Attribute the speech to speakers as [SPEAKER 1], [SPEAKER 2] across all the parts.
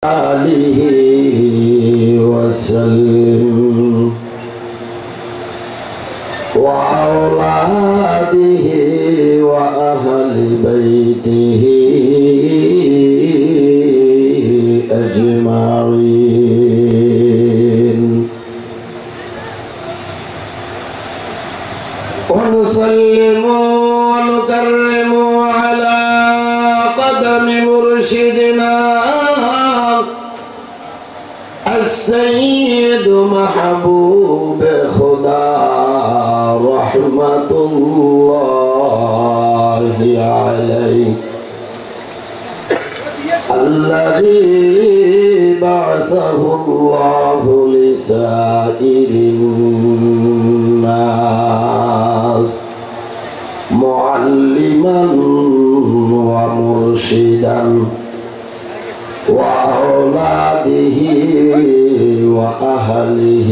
[SPEAKER 1] آله وسلم وأولاده وأهل بيته أجمعين ونسلم ونكرم على قدم مرشدنا السيد محبوب خدا رحمة الله عليه الذي بعثه الله لسائر الناس معلما ومرشدا وأولاده وأهله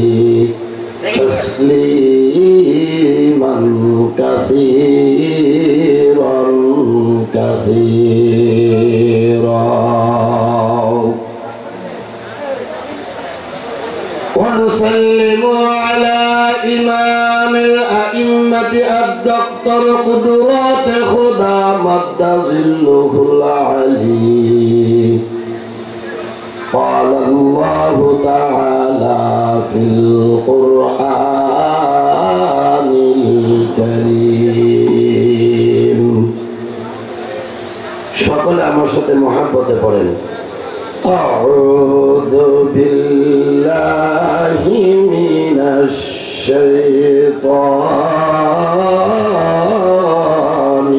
[SPEAKER 1] تسليما كثيرا كثيرا ونسلم على إمام الأئمة الدكتور قدرات خدا مد ظله العلي قال الله تعالى في القرآن الكريم সকলে আমার সাথে মহব্বতে পড়েন أعوذ بالله من الشيطان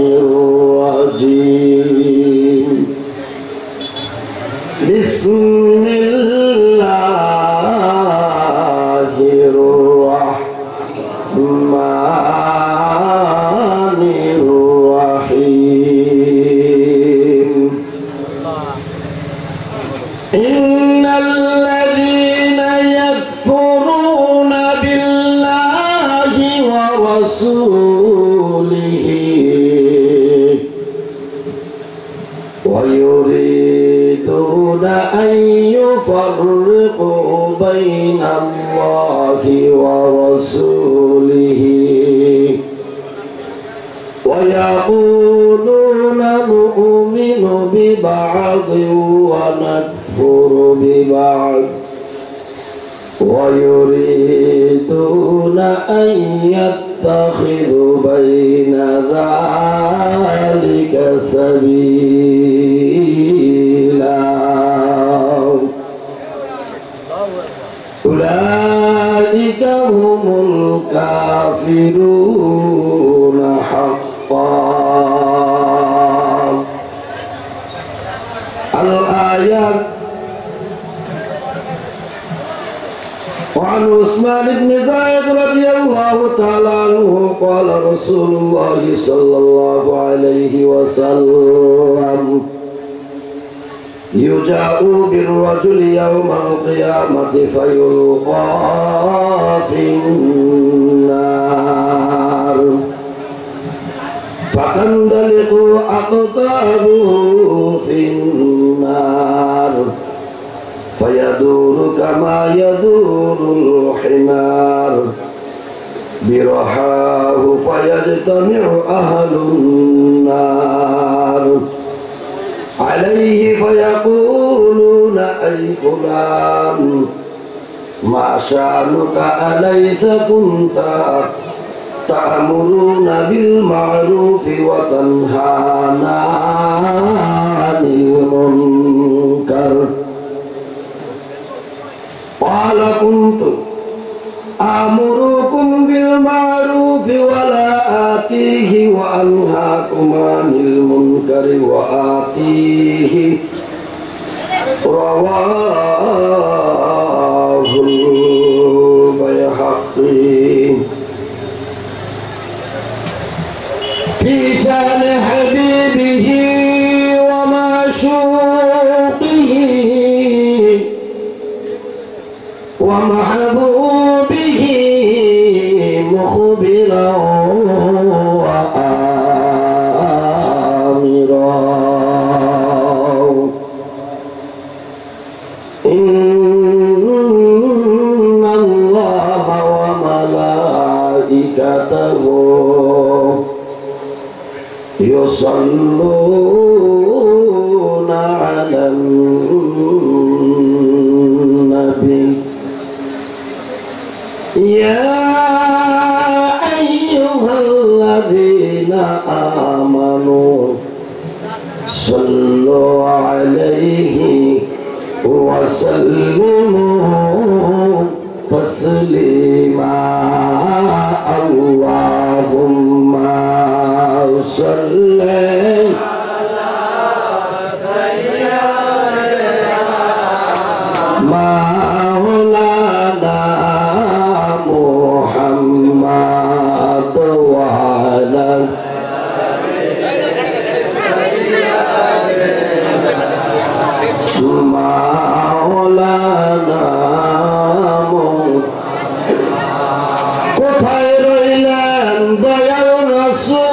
[SPEAKER 1] الرجيم بسم الله الرحمن الرحيم إن الذين يكفرون بالله ورسوله ويريدون أن يفرقوا بين الله ورسوله ويقولون نؤمن ببعض ونكفر ببعض ويريدون أن يتخذوا بين ذلك سبيلا أولئك هم الكافرون حقا. الآيات. وعن عثمان بن زيد رضي الله تعالى عنه قال رسول الله صلى الله عليه وسلم يجاء بالرجل يوم القيامة فيلقى في النار فتندلق أقطابه في النار فيدور كما يدور الحمار برحاه فيجتمع أهل النار عليه فيقولون أي فلان ما شأنك أليس كنت تأمرون بالمعروف وتنهانا عن المنكر قال كنت آمركم بالمعروف ولا آتيه وأنهاكم عن المنكر وآتيه رواه البيهقي. في شأن حبيبه ومعشوقه ومحبوبه مخبرا وآمرا إن الله وملائكته يصلون على النبي يا أيها الذين آمنوا صلوا عليه وسلموا تسليما اللهم صل على سيدنا مولانا محمد وعلى মাওলানা কোথায় রইলেন দয়াল রাসূল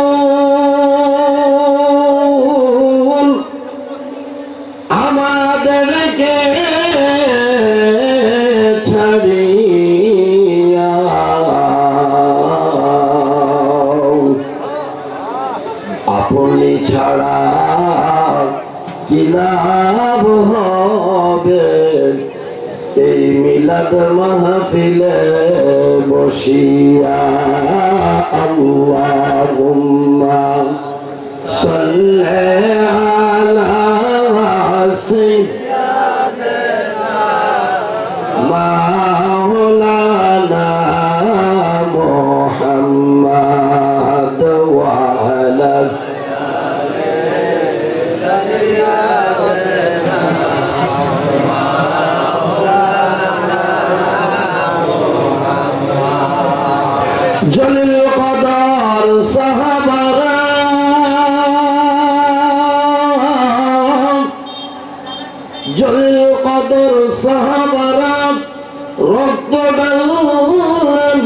[SPEAKER 1] আমাদেরকে ছাড়িয়া আপনি ছাড়া কি লাভ হবে এই মিলাদ মাহফিলে বসিয়া আল্লাহুম্মা সাল্লি আলা সাইয়্যিদিনা মাওলানা মুহাম্মদ ওয়া আলা জলিল কদর সাহাবারা জলিল কদর সাহাবারা রক্ত ঢাললেন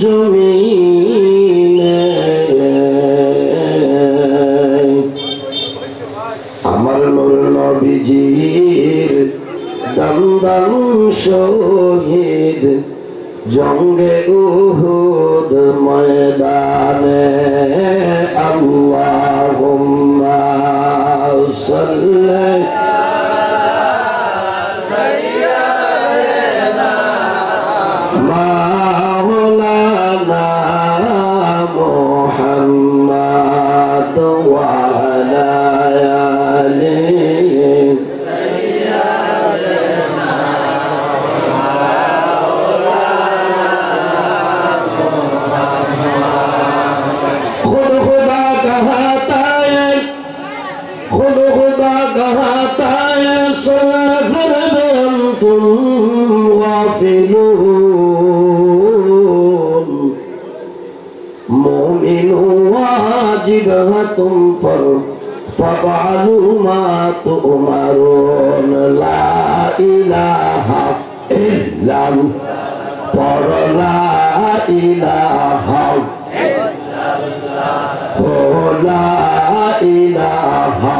[SPEAKER 1] জমিনে আমার নূর নবীজির দান শহীদ জঙ্গে উহুদ ময়দানে আল্লাহুম্মা সাল্লি সাইয়্যিদিনা মাওলানা মুহাম্মদ ওয়া আলা আলিহি मोमिन वाजिब तुम पर फअलू मा तुमरून ला इलाहा इल्लल्लाह पर ला इलाहा इल्लल्लाह ला इलाहा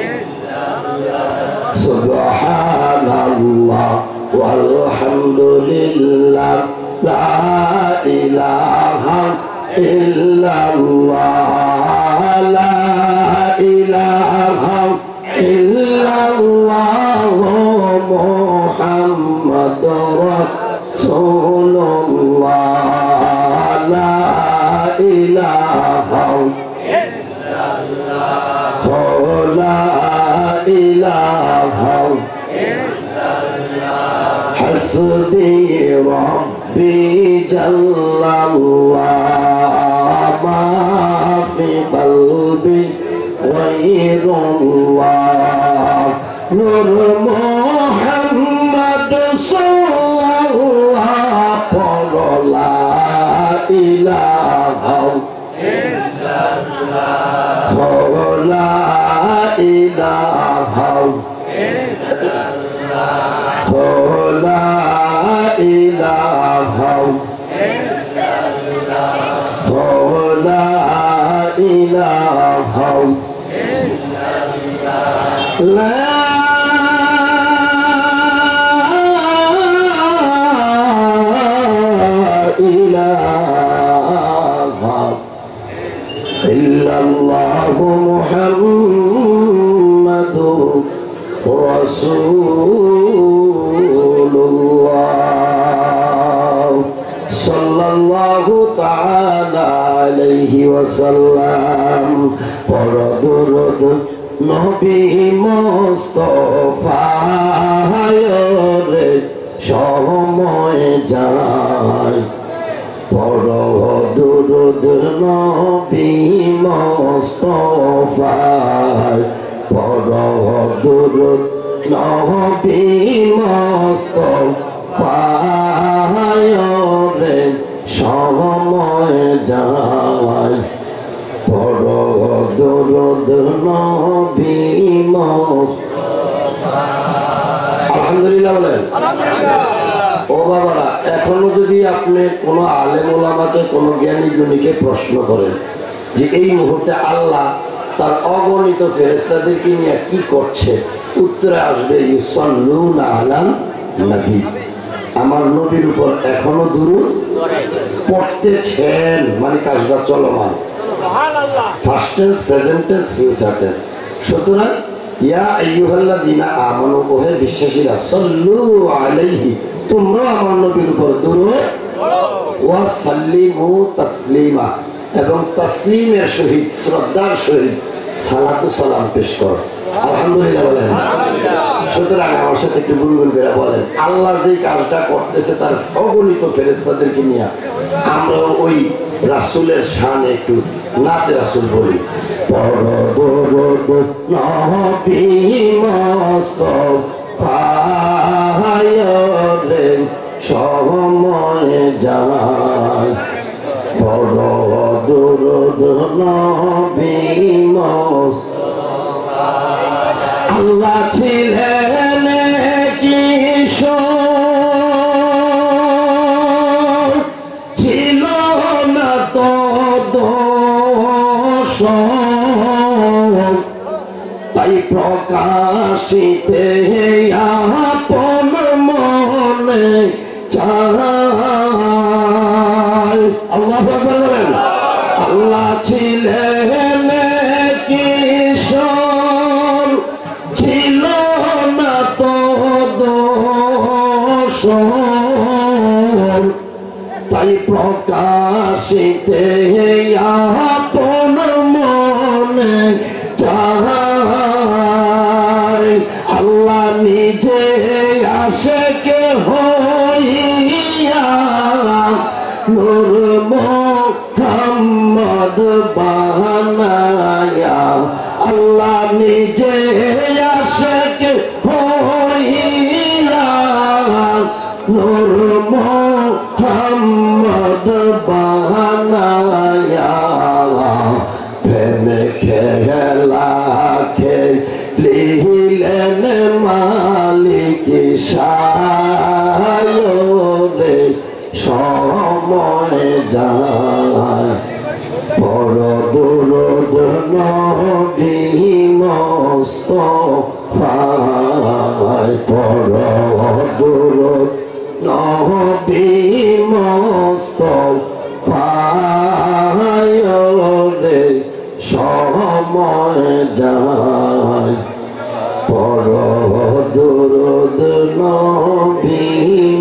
[SPEAKER 1] इल्लल्लाह सुब्हानल्लाह वल्हम्दुलिल्लाह ला इलाहा इल्लल्लाह ला इलाहा इल्लल्लाह मुहम्मदुर रसूलुल्लाह ला इलाहा इल्लल्लाह ला इलाहा इल्लल्लाह हस्बी रब्बी जल्लल्लाह मा फी क़ल्बी गैरुल्लाह नूर मुहम्मद सल्लल्लाह पर ला इलाहा इल्लल्लाह ला इलाहा इल्लल्लाह ला इलाहा इल्लल्लाह ला इलाहा इल्लल्लाह ला রাসূলুল্লাহ সাল্লাল্লাহু তাআলা আলাইহি ওয়াসাল্লাম। পড় দুরূদ নবী মুস্তাফায় রে সময় যায়। পড় দুরূদ নবী মুস্তাফায়, পড় দুরূদ নবী মুস্তাফায় রে সময় যায়। পড় দুরূদ নবী মুস্তাফায়। আলহামদুলিল্লাহ বলেন। ও বাবারা, এখনো যদি আপনি কোনো আলেম ওলামাকে, কোনো জ্ঞানী গুণীকে প্রশ্ন করেন যে এই মুহূর্তে আল্লাহ তার অগণিত ফেরেশতাদেরকে নিয়ে কি করছে, উত্তরে আসবে ইউসাল্লুনা আলান নবী, আমার নবীর উপর এখনো দুরূদ পড়তেছেন, মানে কাজটা চলমান। First tense, present tense, future tense. সুতরাং ইয়া আইয়ুহাল্লাযীনা আমানু, ওহে বিশ্বাসীরা, সাল্লু আলাইহি, তোমরা আমার নবীর উপর দুরূদ ওয়া সাল্লিমু তাসলিমা, এবং তাসলিমের সহিত, শ্রদ্ধার সহিত সালাতু সালাম পেশ করো। আলহামদুলিল্লাহ বলেন। সুতরাং আমার সাথে একটু গুনগুন করে বলেন, আল্লাহ যে কাজটা করতেছে তার অগণিত ফেরেশতাদেরকে নিয়ে আমরা ওই রাসূলের শানে একটু নাতে রাসূল বলি। পড় দুরূদ নবী মুস্তাফায় রে সময় যায়। পড় দুরূদ নবী মুস্তাফায়। আল্লাহ ছিলেন কিশোর, ছিল না তো দোষ, তাই প্রকাশিতে আপন মনে চায়। আল্লাহু আকবার বলেন। আল্লাহ ছিলেন কিশোর, ছিল না তো দোষ, তাই প্রকাশিতে আপন মনে চায়। আল্লাহ নিজে আশিকে হইয়া নূর মুহাম্মদ বানায়া, আল্লাহ নিজে আশিকে হইয়া নূর মুহাম্মদ বানায়া, প্রেমে খেলা খেলিলেন মালিক সায়রে সময় যায়। পড় দুরূদ নবী মুস্তাফায়, পড় দুরূদ নবী মুস্তাফায় রে সময় যায়। পড় দুরূদ নবী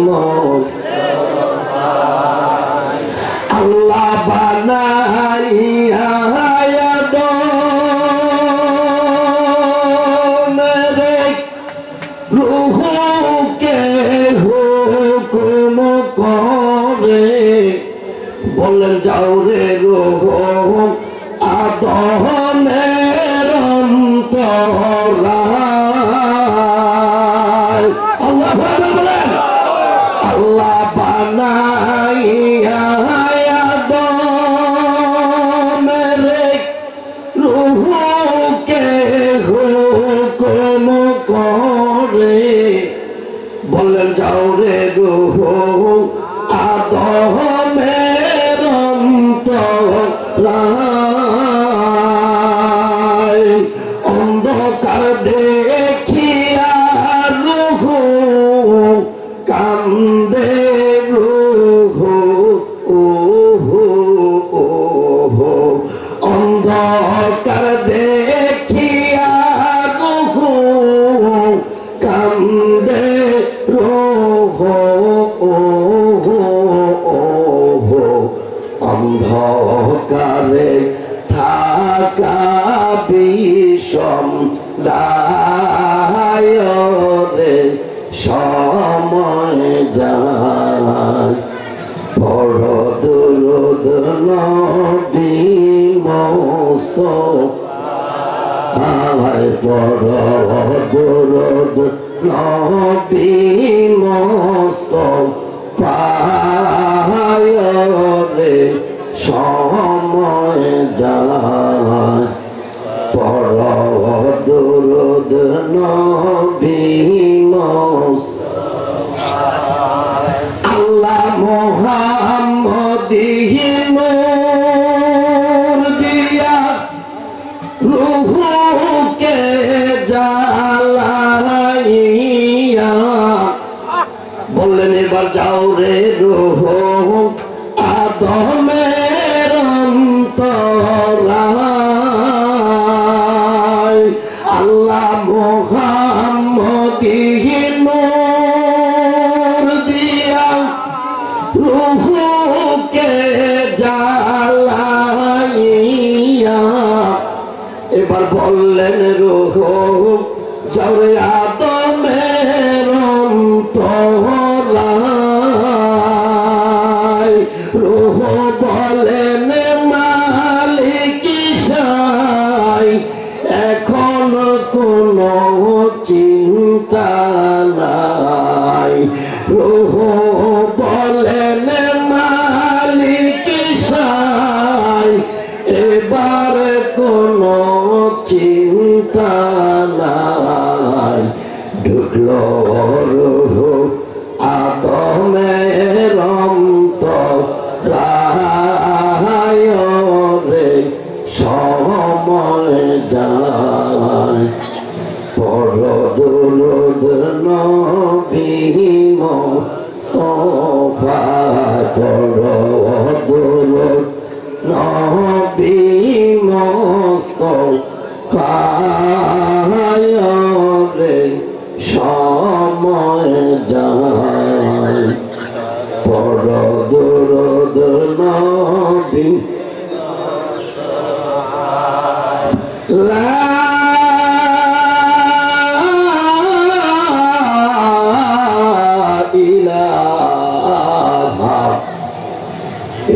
[SPEAKER 1] মুস্তাফায়। আল্লাহ বানাইয়া আদম রে রূহকে হুকুম করে, বললেন যাও রে রূহ আদমের অন্তরায়। আল্লাহু আকবার বলেন। আল্লাহ বানাইয়া আদম রে রূহকে হুকুম করে, বললেন যাও রে রূহ আদমের অন্তরায়। অন্ধকার দেখিয়া রূহ কান্দে, রূহ অন্ধকার দেখিয়া রূহ কান্দে রোহ অন্ধকারে থাকা বিষম দায়রে সময় যায় বড় দুরুদ নবী মুস্তাফা বড় দুরুদ নবী মুস্তাফা রে সময় যায় বড় দুরুদ নবী আল্লাহ মুহাম্মদিন নূর দিয়া রূহকে জ্বালাইয়া বললেন এবার যাও রে রূহ আদমের অন্তরায় আল্লাহ মুহাম্মদিন নূর দিয়া রূহকে জ্বালাইয়া এবার বললেন রূহ যাও রে আদমের অন্তরায় রূহ বলেন মালিক সাই এখন কোনো চিন্তা নাই রূহ বলেন মালিক সাই এবার কোনো চিন্তা নাই ঢুকলো রূহ আদমের অন্তরায় রে সময় যায় বড় দুরুদ নবী মুস্তাফা বড় দুরুদ নবী মুস্তাফা রে সময় যায় বড় দুরুদ নবী লা ইলাহা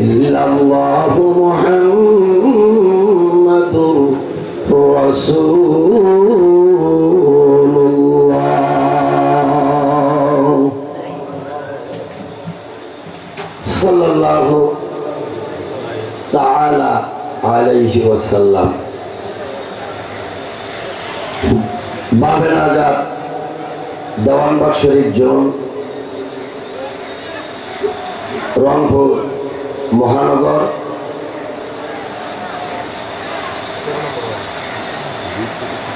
[SPEAKER 1] ইল্লাল্লাহু মুহাম্মাদুর রাসূলুল্লাহ সাল্লাল্লাহু তাআলা আলাইহি ওয়াসাল্লাম বাবে আজাদ দেওয়ানবাগ শরীফ জোন রংপুর মহানগর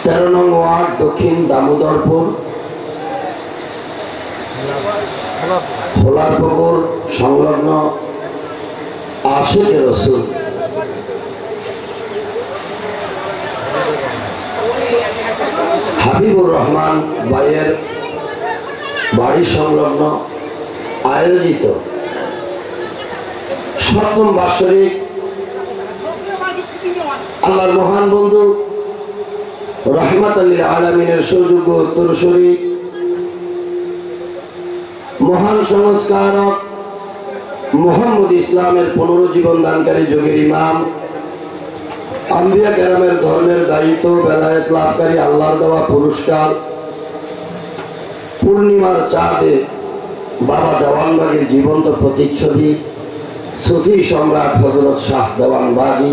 [SPEAKER 1] 13 নং ওয়ার্ড দক্ষিণ দামোদরপুর ভোলারপুকুর সংলগ্ন আশিকে রসুল হাবিবুর রহমান ভাইয়ের বাড়ি সংলগ্ন আয়োজিত 7ম বার্ষিক আল্লাহর মহান বন্ধু রাহমাতুল লিল আলামিনের সৌযোগ্য উত্তরসূরি মহান সংস্কারক মুহাম্মদ ইসলামের পুনরুজ্জীবন দানকারী যুগের ইমাম আম্বিয়া কেরামের ধর্মের দায়িত্ব বেলায়েত লাভকারী আল্লাহর দেওয়া পুরস্কার পূর্ণিমার চাঁদে বাবা দেওয়ানবাগীর জীবন্ত প্রতিচ্ছবি সুফি সম্রাট হযরত শাহ দেওয়ানবাগী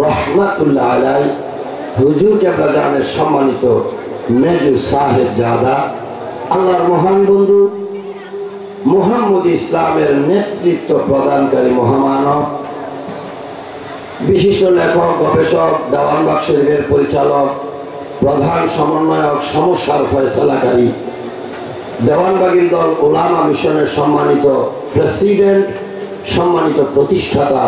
[SPEAKER 1] রহমাতুল্লাহ আলাই হুজুর কেবলা জানের সম্মানিত মেজু সাহেব জাদা আল্লাহর মহান বন্ধু মুহাম্মদ ইসলামের নেতৃত্ব প্রদানকারী মহামানব বিশিষ্ট লেখক গবেষক দেওয়ানবাগ শরীফের পরিচালক প্রধান সমন্বয়ক সমস্যার ফয়সালাকারী দেওয়ানবাগীর দল উলামা মিশনের সম্মানিত প্রেসিডেন্ট সম্মানিত প্রতিষ্ঠাতা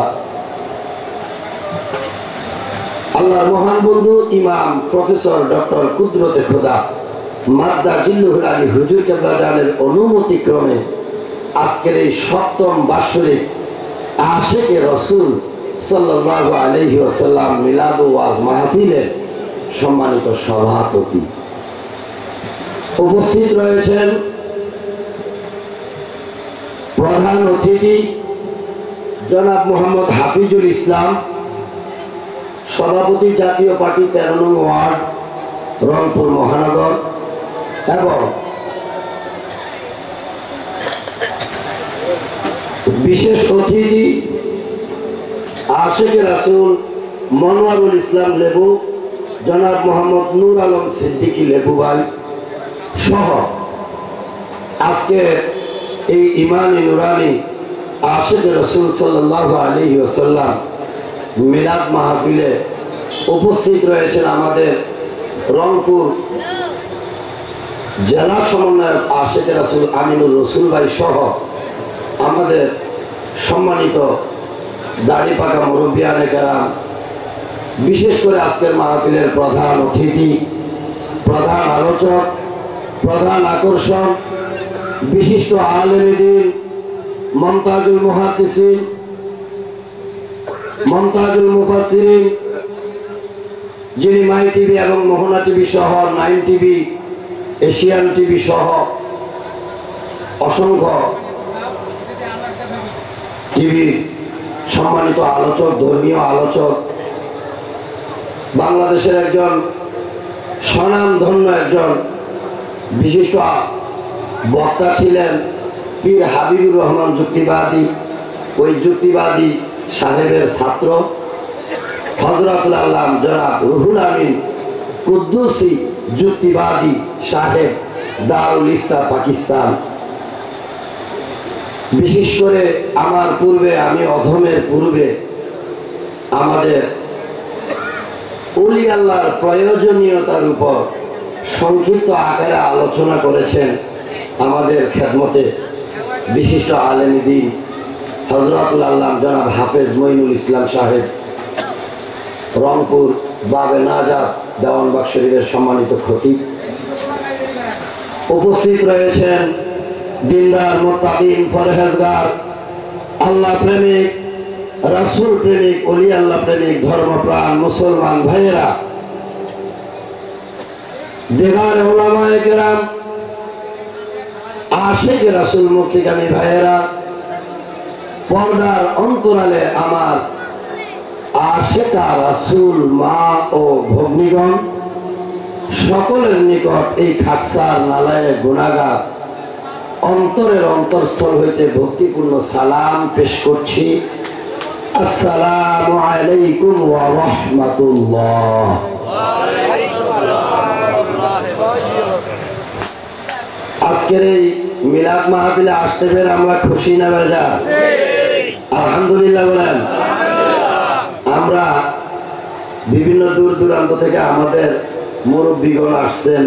[SPEAKER 1] আল্লাহর মহান বন্ধু ইমাম প্রফেসর ডক্টর কুদরতে খোদা মাদ্দা জিল্লুহুল আলী হুজুর কেবলা জানের অনুমতি ক্রমে আজকের এই ৭ম বাৎসরিক আশিকে রাসূল সাল্লাল্লাহু আলাইহি ওয়াসাল্লাম মিলাদ ওয়াজ মাহফিলের সম্মানিত সভাপতি। উপস্থিত রয়েছেন প্রধান অতিথি জনাব মোহাম্মদ হাফিজুল ইসলাম, সভাপতি জাতীয় পার্টি ১৩ নং ওয়ার্ড রংপুর মহানগর, এবং বিশেষ অতিথি আশিকে রাসূল মনোয়ারুল ইসলাম লেবু, জনাব মোহাম্মদ নূর আলম সিদ্দিকী লেবু ভাই সহ আজকে এই ইমানি নুরানি আশিকে রাসূল সাল্লাল্লাহু আলাইহি ওয়াসাল্লাম মিলাদ মাহফিলে উপস্থিত রয়েছেন আমাদের রংপুর জেলা সমন্বয়ক আশিকে রাসূল আমিনুর রসুল ভাই সহ আমাদের সম্মানিত দাড়ি পাকা মুরব্বিয়ানে কেরাম, বিশেষ করে আজকের মাহফিলের প্রধান অতিথি, প্রধান আলোচক, প্রধান আকর্ষণ, বিশিষ্ট আলেমে দ্বীন, মুমতাজুল মুহাদ্দিসিন, মুমতাজুল মুফাসসিরিন, যিনি মাই টিভি এবং মোহনা টিভি সহ 9 টিভি, এশিয়ান টিভি সহ অসংখ্য টিভির সম্মানিত আলোচক, ধর্মীয় আলোচক, বাংলাদেশের একজন স্বনামধন্য একজন বিশিষ্ট বক্তা ছিলেন পীর হাবিবুর রহমান যুক্তিবাদী। ওই যুক্তিবাদী সাহেবের ছাত্র হযরতুল আল্লাহ জনাব রুহুল আমিন কুদ্দুসী যুক্তিবাদী সাহেব, দারুল ইফতা পাকিস্তান। বিশেষ করে আমার পূর্বে, আমি অধমের পূর্বে আমাদের ওলি আল্লাহর প্রয়োজনীয়তার উপর সংক্ষিপ্ত আকারে আলোচনা করেছেন আমাদের খেদমতে বিশিষ্ট আলেমে দ্বীন হযরতুল আল্লাহ জনাব হাফেজ মঈনুল ইসলাম সাহেব, রংপুর বাবে নাজাত দেওয়ানবাগ শরীফের সম্মানিত খতিব। উপস্থিত রয়েছেন দিনদার, মুত্তাকিন, পরহেজগার, আল্লাহ প্রেমিক, রাসূল প্রেমিক, ওলি আল্লাহ প্রেমিক, ধর্মপ্রাণ মুসলমান ভাইয়েরা, দেগার উলামায়ে কেরাম, আশিকে রাসূল মুক্তিকামী ভাইয়েরা, পর্দার অন্তরালে আমার আশিকা রাসূল মা ও ভগ্নীগণ, সকলের নিকট এই খাকসার নালায়ে গুনাহগার অন্তরের অন্তরস্থল হইতে ভক্তিপূর্ণ সালাম পেশ করছি। আসসালামু আলাইকুম ওয়া রাহমাতুল্লাহ। আজকের এই মিলাদ মাহফিলে আসতে পেরে আমরা খুশি না বেজার? আলহামদুলিল্লাহ বলেন। আমরা বিভিন্ন দূর দূরান্ত থেকে আমাদের মুরব্বীগণ আসছেন,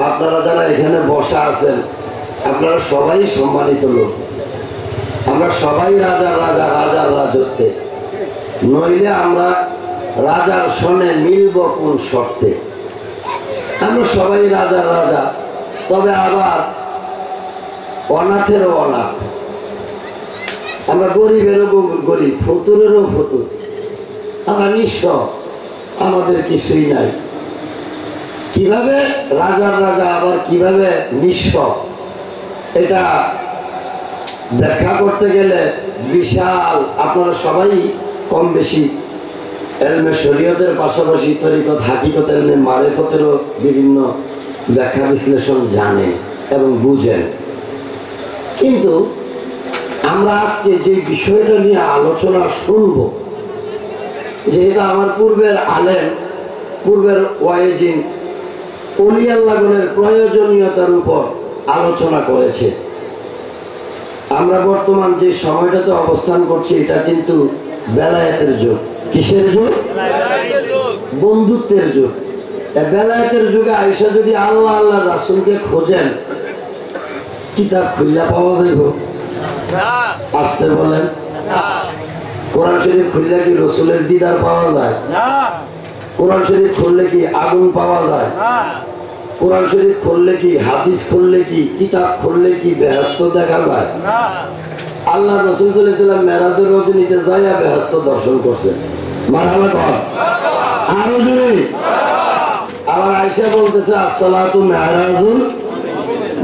[SPEAKER 1] আপনারা যারা এখানে বসা আছেন আপনারা সবাই সম্মানিত লোক। আমরা সবাই রাজার রাজা, রাজার রাজত্বে, নইলে আমরা রাজার সনে মিলব কোন শর্তে? আমরা সবাই রাজার রাজা, তবে আবার অনাথেরও অনাথ, আমরা গরিবেরও গরিব, ফতুরেরও ফতুর, আমরা নিঃস্ব, আমাদের কিছুই নাই। কিভাবে রাজার রাজা আবার কিভাবে নিঃস্ব, এটা ব্যাখ্যা করতে গেলে বিশাল, আপনারা সবাই কম বেশি এলমে শরীয়তের পাশাপাশি তরিকত, হাকিকত, এলমে মারিফতেরও বিভিন্ন ব্যাখ্যা বিশ্লেষণ জানেন এবং বুঝেন। কিন্তু আমরা আজকে যে বিষয়টা নিয়ে আলোচনা শুনব, যেহেতু আমার পূর্বের আলেম, পূর্বের ওয়াইজিন ওলি আল্লাহগণের প্রয়োজনীয়তার উপর আলোচনা করেছে। আমরা বর্তমান যে সময়টাতে অবস্থান করছি এটা কিন্তু বেলায়েতের যুগ। কিসের যুগ? বন্ধুত্বের যুগ। বেলায়েতের যুগে আয়েশা যদি আল্লাহ আল্লাহর রাসূলকে খোঁজেন, কিতাব খুললা পাওয়া যাইব? আসতে বলেন। কোরআন শরীফ খুললে কি রসুলের দিদার পাওয়া যায়? কোরআন শরীফ খুললে কি আগুন পাওয়া যায়? কোরআন শরীফ খুললে কি, হাদিস খুললে কি, কিতাব খুললে কি বেহেশত দেখা যায়? আল্লাহ রাসূল সাল্লাল্লাহু আলাইহি ওয়াসাল্লাম মেরাজের রজনীতে যায়া বেহেশত দর্শন করছেন। মারহাবা কর আরো জোরে। আবার আয়েশা বলতেছে আসসালাতু মিরাজুল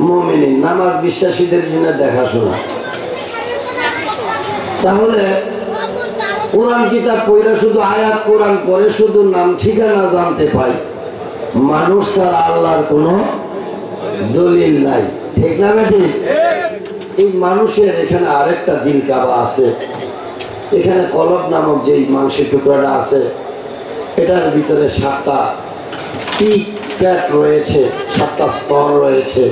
[SPEAKER 1] মুমিনিন, নামাজ বিশ্বাসীদের জন্য দেখাশোনা। তাহলে কোরআন কিতাব পড়া শুধু আয়াত কোরআন পড়ে শুধু নাম ঠিকানা জানতে পাই, মানুষ ছাড়া আল্লাহর কোনো দলিল নাই, ঠিক না বেটি? এই মানুষের এখানে আরেকটা দিল কাবা আছে, এখানে কলব নামক যে মাংসের টুকরাটা আছে এটার ভিতরে 7টা পিক প্যাট রয়েছে, 7টা স্তর রয়েছে।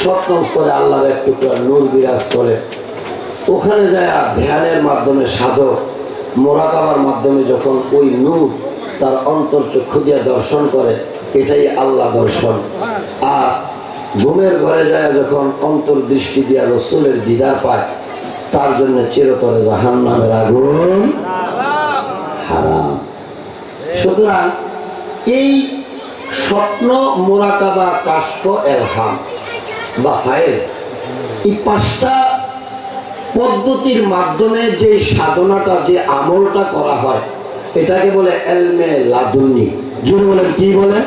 [SPEAKER 1] 7ম স্তরে আল্লাহর এক টুকরা নূর বিরাজ করে। ওখানে যায় ধ্যানের মাধ্যমে সাধক মোরাকাবার মাধ্যমে যখন ওই নূর তার অন্তর্চক্ষু দিয়ে দর্শন করে, এটাই আল্লাহ দর্শন। আর ঘুমের ঘরে যায় যখন অন্তর্দৃষ্টি দিয়া রসুলের দিদার পায়, তার জন্য চিরতরে জাহান্নামের আগুন হারাম। সুতরাং এই স্বপ্ন, মোরাকাবা, কাশফ, ইলহাম বা ফায়েজ, এই 5টা পদ্ধতির মাধ্যমে যে সাধনাটা, যে আমলটা করা হয়, এটাকে বলে এলমে লাদুন্নি। জোরে বলেন কি বলে?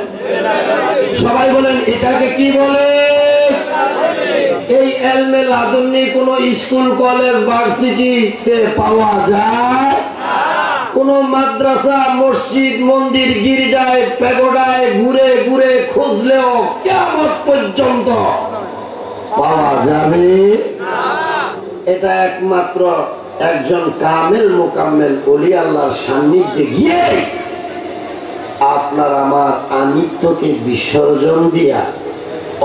[SPEAKER 1] সবাই বলেন এটাকে কি বলে? এই এলমে লাদুন্নি কোন স্কুল, কলেজ, ভার্সিটিতে পাওয়া যায়? কোন মাদ্রাসা, মসজিদ, মন্দির, গির্জায়, প্যাগোডায় ঘুরে ঘুরে খুঁজলেও কিয়ামত পর্যন্ত পাওয়া যাবে? এটা একমাত্র একজন কামেল মোকাম্মেল ওলি আল্লাহর সান্নিধ্যে গিয়ে আপনার আমার আমিত্বকে বিসর্জন দিয়া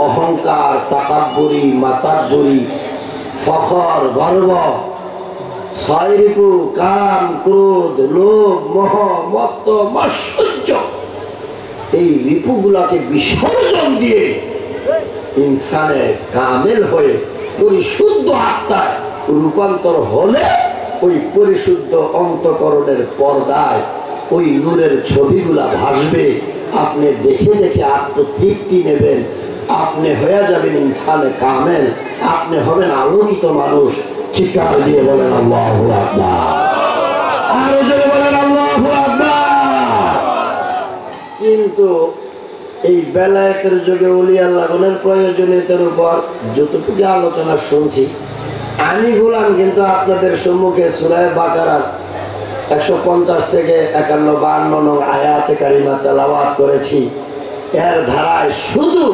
[SPEAKER 1] অহংকার, তাকাব্বুরি, মাতাব্বুরি, ফখর, গর্ব, 6 রিপু, কাম, ক্রোধ, লোভ, মোহ, মত্ত, মাৎসর্য, এই রিপুগুলাকে বিসর্জন দিয়ে ইনসানে কামেল হয়ে পরিশুদ্ধ আত্মায় রূপান্তর হলে ওই পরিশুদ্ধ অন্তঃকরণের পর্দায় ওই নূরের ছবিগুলা ভাসবে। আপনি দেখে দেখে আত্মতৃপ্তি নেবেন, আপনি হয়ে যাবেন ইনসানে কামেল, আপনি হবেন আলোকিত মানুষ। চিৎকার দিয়ে বলেন আল্লাহু আকবার, আরো জোরে বলেন আল্লাহু আকবার। কিন্তু এই বেলায়েতের যুগে ওলি আল্লাহগণের প্রয়োজনীয়তার উপর যতটুকু আলোচনা শুনছি আমি গোলাম, কিন্তু আপনাদের সম্মুখে সূরা বাকারার 150 থেকে 51, 52 নং আয়াতে কারিমা তেলাওয়াত করেছি। এর ধারায় শুধু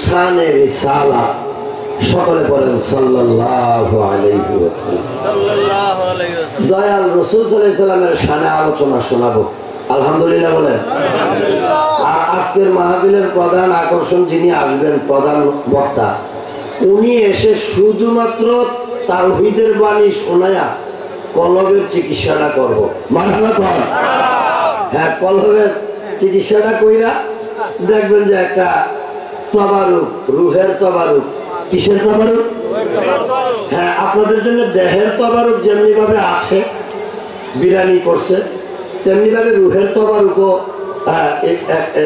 [SPEAKER 1] শানে রিসালাত, সকলে বলেন সাল্লাল্লাহু আলাইহি ওয়াসাল্লাম, সাল্লাল্লাহু আলাইহি ওয়াসাল্লাম, দয়াল রাসূল সাল্লাল্লাহু আলাইহি ওয়াসাল্লামের শানে আলোচনা শোনাবো। আলহামদুলিল্লাহ বলেন। আর আজকের মাহফিলের প্রধান আকর্ষণ যিনি আসবেন, প্রধান বক্তা, উনি এসে শুধুমাত্র তাওহীদের বাণী শোনায়া কলবের চিকিৎসাটা করব। মারহাবা কর। হ্যাঁ, কলবের চিকিৎসাটা কইরা দেখবেন যে একটা তবারুক, রুহের তবারুক। কিসের তবারুক? হ্যাঁ, আপনাদের জন্য দেহের তবারুক যেমনি ভাবে আছে, বিরানি করছে, তেমনি ভাবে রুহের তবারুকও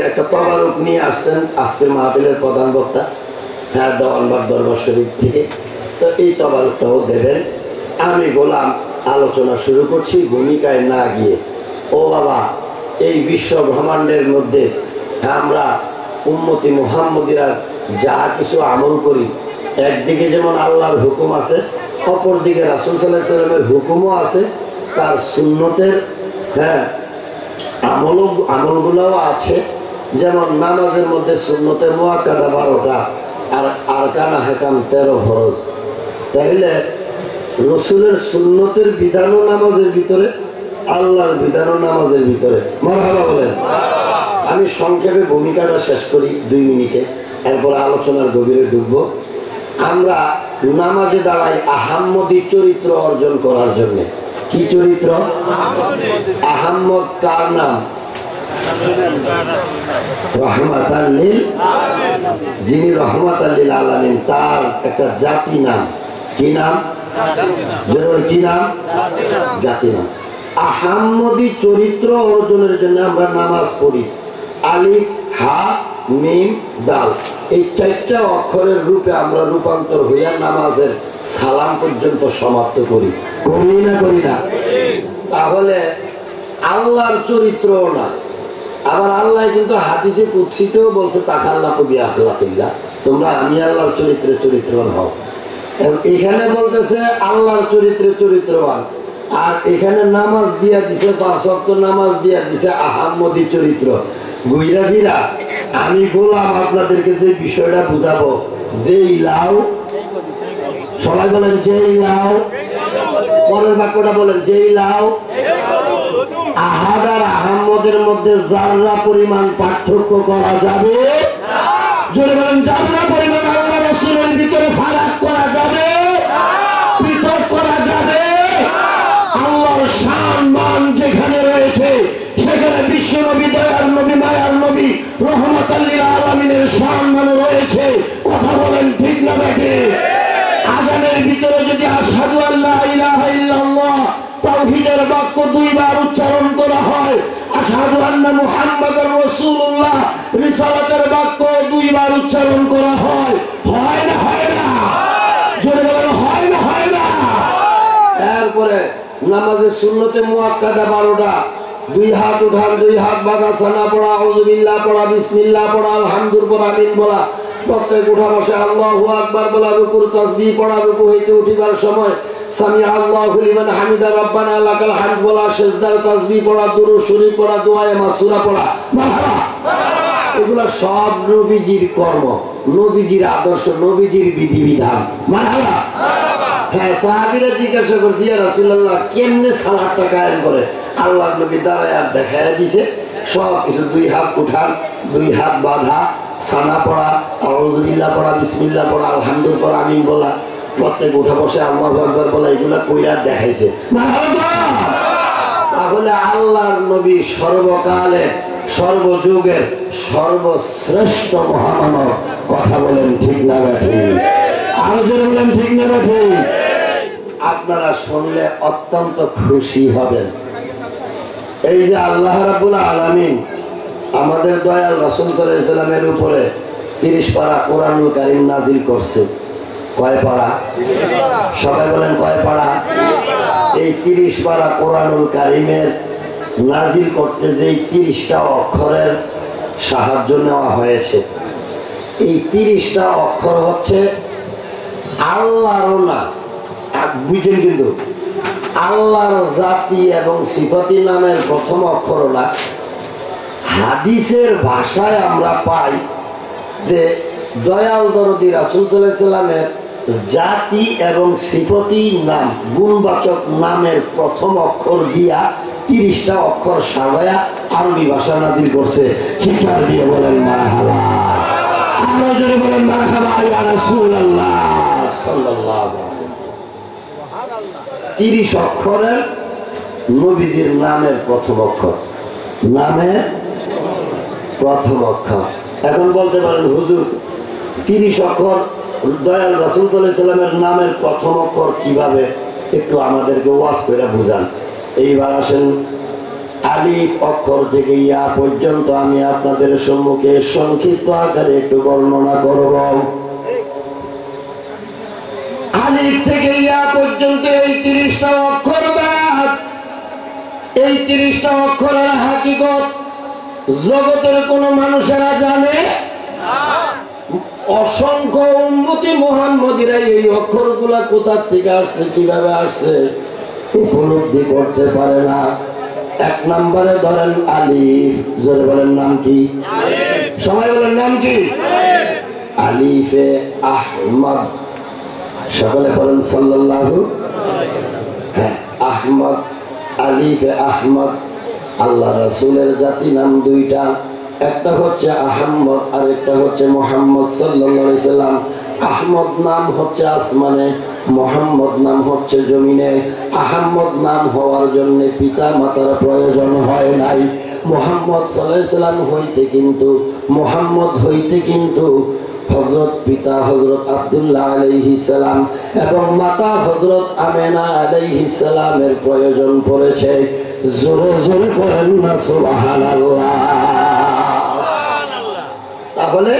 [SPEAKER 1] একটা তবারুক নিয়ে আসছেন আজকের মাহফিলের প্রধান বক্তা, হ্যাঁ, দেওয়ানবাগ দরবার শরীফ থেকে। তো এই তবারুকটাও দেবেন। আমি গোলাম আলোচনা শুরু করছি ভূমিকায় না গিয়ে। ও বাবা, এই বিশ্ব ব্রহ্মাণ্ডের মধ্যে আমরা উম্মতি মুহাম্মদিরা যা কিছু আমল করি, একদিকে যেমন আল্লাহর হুকুম আছে, অপরদিকে রাসূল সাল্লাল্লাহু আলাইহি ওয়াসাল্লামের হুকুমও আছে, তার সুন্নতের আমলগুলোও আছে। যেমন নামাজের মধ্যে সুন্নতে মুআক্কাদা 12টা আর আরকানা হাকাম 13 ফরজ। তাইলে রসুলের সুন্নতের বিধানও নামাজের ভিতরে, আল্লাহর বিধানও নামাজের ভিতরে। মারহাবা বলেন। আমি সংক্ষেপে ভূমিকাটা শেষ করি 2 মিনিটে, এরপর আলোচনার গভীরে ঢুকবো। আমরা নামাজে দাঁড়াই আহাম্মদী চরিত্র অর্জন করার জন্য। কি চরিত্র? আহাম্মদ কার নাম? রহমাতাল লিল, যিনি রহমাতাল লিল আলামিন, তার একটা জাতি নাম। কি নাম? কি নাম? জাতি নাম। আহাম্মদী চরিত্র অর্জনের জন্য আমরা নামাজ পড়ি। আলিফ হা মিম দাল, এই 4টা অক্ষরের রূপে আমরা রূপান্তর হইয়া নামাজের সালাম পর্যন্ত সমাপ্ত করি না করি না? তাহলে আল্লাহর চরিত্র না, আবার আল্লাহ কিন্তু হাদিসে কুদসিতেও বলছে তাকাল্লাহ কবি আখলাকিল্লাহ, তোমরা আমি আল্লাহর চরিত্রে চরিত্রবান হও। এখানে বলতেছে আল্লাহর চরিত্রে চরিত্রবান, আর এখানে নামাজ দিয়া দিছে 5 ওয়াক্ত নামাজ দিয়া দিছে আহাম্মদী চরিত্র। গুইরা ফিরা আমি বললাম আপনাদেরকে যে বিষয়টা বুঝাবো, যেই লাউ, সবাই বলেন যেই লাউ, পরের বাক্যটা বলেন যেই লাউ, আহাদ আর আহাম্মদের মধ্যে জাররা পরিমাণ পার্থক্য করা যাবে, জোরে বলেন জাররা পরিমাণ আল্লাহ রাসূলের ভিতরে ফারাক করা যাবে, পৃথক করা যাবে। আল্লাহর শান মান যেখানে রয়েছে সেখানে বিশ্ব নবী, দয়ার নবী, মায়ার নবী, রহমাতাল লিল আলামিনের শান মান রয়েছে। কথা বলেন ঠিক না বেঠে? আযানের ভিতরে যদি আশহাদু আল্লা ইলাহা ইল্লাল্লাহ তাওহীদের বাক্য 2 বার উচ্চারণ করা হয়, আশহাদু আন্না মুহাম্মাদুর রাসূলুল্লাহ রিসালাতের বাক্য 2 বার উচ্চারণ করা হয়, হয় না হয় না? জোরে বলেন হয় না হয় না? এরপরে নামাজের সুন্নতে মুআক্কাদা 12টা, 2 হাত উঠান, 2 হাত বাঁধা, সানা পড়া, আউযুবিল্লাহ পড়া, বিসমিল্লাহ পড়া, আলহামদুলিল্লাহ পড়া, আমিন বলা, প্রত্যেক উঠা বসে আল্লাহু আকবার বলা, রুকুর তাসবিহ পড়া, রুকু হইতে উঠিবার সময় সামি আল্লাহু লিমান হামিদা রব্বানা লাকাল হামদ বলা, সিজদার তাসবিহ পড়া, দুরূদ শরীফ পড়া, দোয়ায়ে মাসুরা পড়া, মারহাবা। এগুলা সব নবীজির কর্ম, নবীজির আদর্শ, নবীজির বিধিবিধান, মারহাবা। হ্যাঁ, সাহাবীরা জিজ্ঞাসা করছে ইয়া রাসূলুল্লাহ কেমনে সালাতটা কায়েম করে? আল্লাহর নবী দাঁড়ায় আর দেখায় দিয়েছে সব কিছু। 2 হাত উঠান, 2 হাত বাঁধা, সানা পড়া, আউযুবিল্লাহ পড়া, বিসমিল্লাহ পড়া, আলহামদুলিল্লাহ পড়া, আমিন বলা, প্রত্যেক উঠা বসে আল্লাহু আকবার বলা, এগুলা কইরা দেখাইছে। তাহলে আল্লাহর নবী সর্বকালে, সর্বযুগের সর্বশ্রেষ্ঠ মহামানব। কথা বলেন ঠিক না বেঠিক? আরো জোরে বলেন ঠিক না বেঠিক? আপনারা শুনলে অত্যন্ত খুশি হবেন। এই যে আল্লাহ রাব্বুল আলামিন আমাদের দয়াল রাসূল সাল্লাল্লাহু আলাইহি সাল্লামের উপরে 30 পারা কোরআনুল কারীম নাজিল করছে। কয় পারা? সবাই বলেন কয় পারা? এই 30 পারা কোরআনুল কারীমের নাজিল করতে যেই 30টা অক্ষরের সাহায্য নেওয়া হয়েছে, এই 30টা অক্ষর হচ্ছে আল্লাহর না, বুঝেন কিন্তু আল্লাহর জাতি এবং সিফাতি নামের প্রথম অক্ষর না। হাদিসের ভাষায় আমরা পাই যে দয়াল দরদি রাসূল সাল্লাল্লাহু আলাইহি সাল্লামের জাতি এবং সিফাতি নাম, গুণবাচক নামের প্রথম অক্ষর দিয়া 30টা অক্ষর সাজায়া আরবি ভাষা নাজিল করছে। চিৎকার দিয়ে বলেন মারহাবা, আরো জোরে বলেন মারহাবা ইয়া রাসূলুল্লাহ সাল্লাল্লাহু আলাইহি ওয়াসাল্লাম। 30 অক্ষরের নবীজির নামের প্রথম অক্ষর, নামের প্রথম অক্ষর। এখন বলতে পারেন হুজুর 30 অক্ষর দয়াল রাসূল সাল্লাল্লাহু আলাইহি সাল্লামের নামের প্রথম অক্ষর কিভাবে, একটু আমাদেরকে ওয়াজ করে বুঝান। এইবার আসেন আলিফ অক্ষর থেকে ইয়া পর্যন্ত আমি আপনাদের সম্মুখে সংক্ষিপ্ত আকারে একটু বর্ণনা করব। আলিফ থেকে ইয়া পর্যন্ত এই 30টা অক্ষর দ্বারা, এই 30টা অক্ষরের হাকিকত জগতের কোন মানুষেরা জানে না। অসংখ্য উম্মতি মুহাম্মদীরা এই অক্ষরগুলা কোথা থেকে আসছে, কিভাবে আসছে উপলব্ধি করতে পারে না। 1 নম্বরে ধরেন আলিফ, জোরে বলেন নাম কি? সবাই বলেন নাম কি? আলিফে আহমদ, সকলে বলেন সাল্লাল্লাহু। হ্যাঁ, আহমদ, আলিফে আহমদ। আল্লাহ রাসূলের জাতি নাম 2টা, একটা হচ্ছে আহমদ আর একটা হচ্ছে মুহাম্মদ সাল্লাল্লাহু আলাইহি সাল্লাম। আহমদ নাম হচ্ছে আসমানে, মুহাম্মদ নাম হচ্ছে জমিনে। আহমদ নাম হওয়ার জন্য পিতা মাতার প্রয়োজন হয় নাই। মুহাম্মদ সাল্লাল্লাহু আলাইহি সাল্লাম হইতে কিন্তু, মুহাম্মদ হইতে কিন্তু হযরত পিতা হযরত আব্দুল্লাহ আলাইহিস সালাম এবং মাতা হযরত আমেনা আলাইহিস সালামের প্রয়োজন পড়েছে। জোরে জোরে করেন না সুবহানাল্লাহ। তাহলে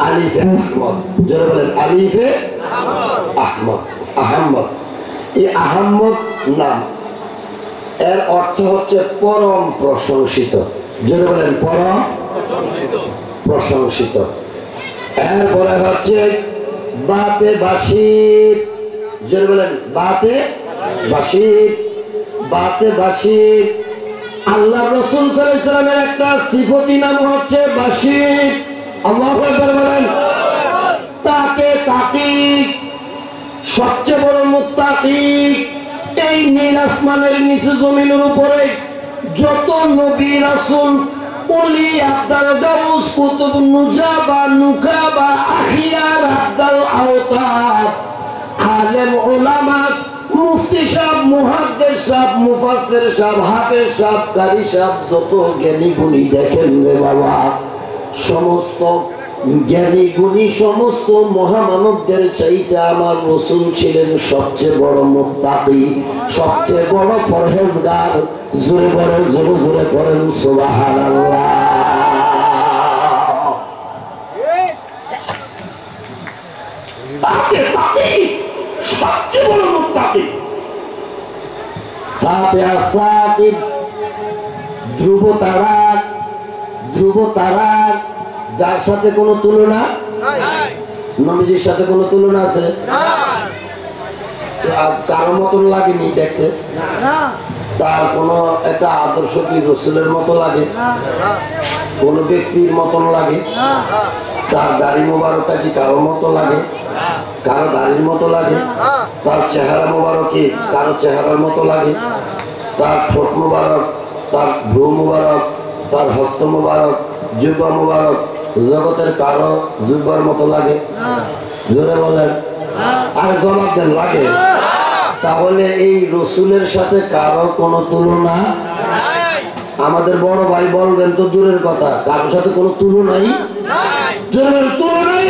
[SPEAKER 1] আলিফে আহমদ, জোরে বলেন আলিফে আহমদ। আহমদ, এই আহমদ নাম এর অর্থ হচ্ছে পরম প্রশংসিত, জোরে বলেন পরম প্রশংসিত। এরপরে হচ্ছে বাতে বাসির, জোরে বলেন বাতে বাসির। বাতে বাসির আল্লাহ রাসূল সাল্লাল্লাহু আলাইহি ওয়াসাল্লামের একটা সিফতি নাম হচ্ছে বাসির। আল্লাহু আকবার বলেন। তাকে তাকি, সবচেয়ে বড় মুত্তাকি। এই নীল আসমানের নিচে জমিনের উপরে যত নবী রাসূল, ওলি, আব্দাল, গাউস, কুতুব, নুজাবা, নুকাবা, আখিয়ার, আব্দাল, আওতাদ, আলেম, উলামা, মুফতি সাহেব, মুহাদ্দিস সাহেব, মুফাসসির সাহেব, হাফেজ সাহেব, কারি সাহেব, যত জ্ঞানী গুণী দেখেন রে বাবা, সমস্ত জ্ঞানী গুণী সমস্ত মহামানবদের চাইতে আমার রাসূল ছিলেন সবচেয়ে বড় মুত্তাকি, সবচেয়ে বড় পরহেজগার। জোরে বড় জোরে জোরে পড়েন সুবহানাল্লাহ। তাকে তাকি, সবচেয়ে বড় মুত্তাকি। ফাতিহা সাকিব, ধ্রুব তারা, ধ্রুব তারা, যার সাথে কোনো তুলনা নাই। নবীজির সাথে কোনো তুলনা আছে? কারো মতন লাগেনি দেখতে? তার কোনো একটা আদর্শ কি রসুলের মতো লাগে? কোন ব্যক্তির মতন লাগে? তার দাড়ি মোবারকটা কি কারোর মতো লাগে? কারো দাড়ির মতো লাগে? তার চেহারা মোবারক কি কারো চেহারার মতো লাগে? তার ঠোঁট মোবারক, তার ভ্রু মোবারক, তার হস্ত মোবারক, জিহ্বা মোবারক জগতের কারো জিহ্বার মতো লাগে? জোরে বলেন। আর জবাব দেন লাগে? তাহলে এই রসুলের সাথে কারো কোনো তুলনা? আমাদের বড় ভাই বলবেন তো দূরের কথা, কারোর সাথে কোনো তুলনাই তুলনাই।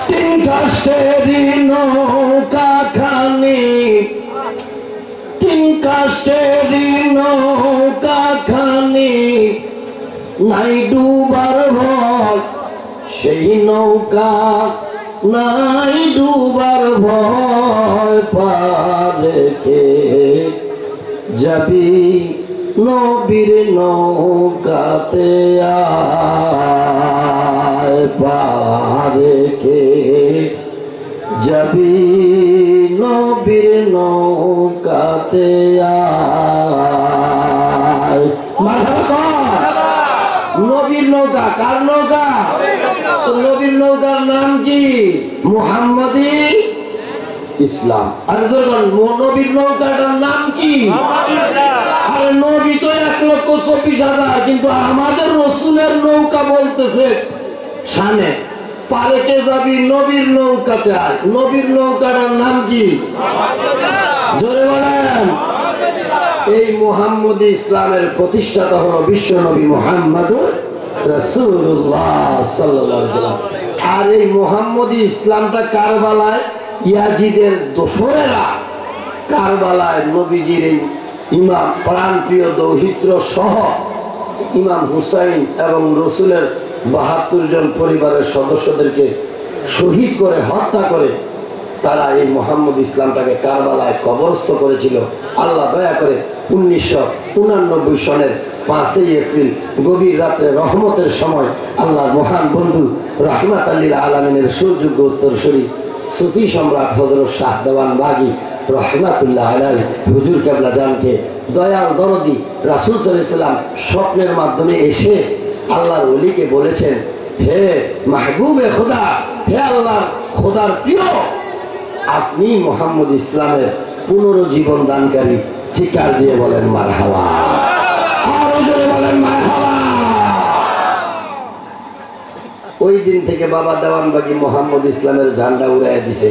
[SPEAKER 1] তিন কাষ্টেরই নৌকা খানি, তিন কাষ্টেরই নৌকা খানি, নাই ডুবার ভয় সেই নৌকা, নাই ডুবার ভয়, পারে কে যাবি নবীর নৌকাতে আয়, পারে কে যাবি নবীর নৌকাতে আয়। মারহাবা। নবীর নৌকা কার নৌকা? নবীর নৌকার নাম কি? মুহাম্মদী ইসলাম। আর নবীর নৌকাটার নাম কি? আরে নবী তো 1,24,000, কিন্তু আমাদের রসুলের নৌকা বলতেছে শানে, পারে কে যাবি নবীর নৌকাতে আয়। নবীর নৌকাটার নাম কি? জোরে বলেন। এই মুহাম্মদী ইসলামের প্রতিষ্ঠাতা হলো বিশ্ব নবী মুহাম্মদুর রাসূলুল্লাহ সাল্লাল্লাহু আলাইহি ওয়াসাল্লাম। আর এই মুহাম্মদী ইসলামটা কারবালায় ইয়াজিদের দোসরেরা কারবালায় নবীজির এই ইমাম প্রাণপ্রিয় দৌহিত্র সহ ইমাম হুসাইন এবং রসুলের ৭২ জন পরিবারের সদস্যদেরকে শহীদ করে হত্যা করে তারা এই মুহাম্মদ ইসলামটাকে কারবালায় কবরস্থ করেছিল। আল্লাহ দয়া করে 1989 সনের 5 এপ্রিল গভীর রাত্রে রহমতের সময় আল্লাহ মহান বন্ধু রাহমাত লিল আলামিনের সুযোগ্য উত্তরসূরি সুফি সম্রাট হযরত শাহ দেওয়ান বাগী রহমাতুল্লাহ আলাইহি হুজুর কেবলা জানকে দয়াল দরদি রাসূল সাল্লাল্লাহু আলাইহি ওয়াসাল্লাম স্বপ্নের মাধ্যমে এসে আল্লাহর ওলিকে বলেছেন, হে মাহবুবে খোদা, হে আল্লাহর খোদার প্রিয়, আপনি মুহাম্মদ ইসলামের পুনরুজ্জীবন দানকারী। চিৎকার দিয়ে বলেন মারহাবা, আরো জোরে বলেন মারহাবা। ওই দিন থেকে বাবা দেওয়ানবাগী মুহাম্মদ ইসলামের ঝান্ডা উড়াইয়া দিছে।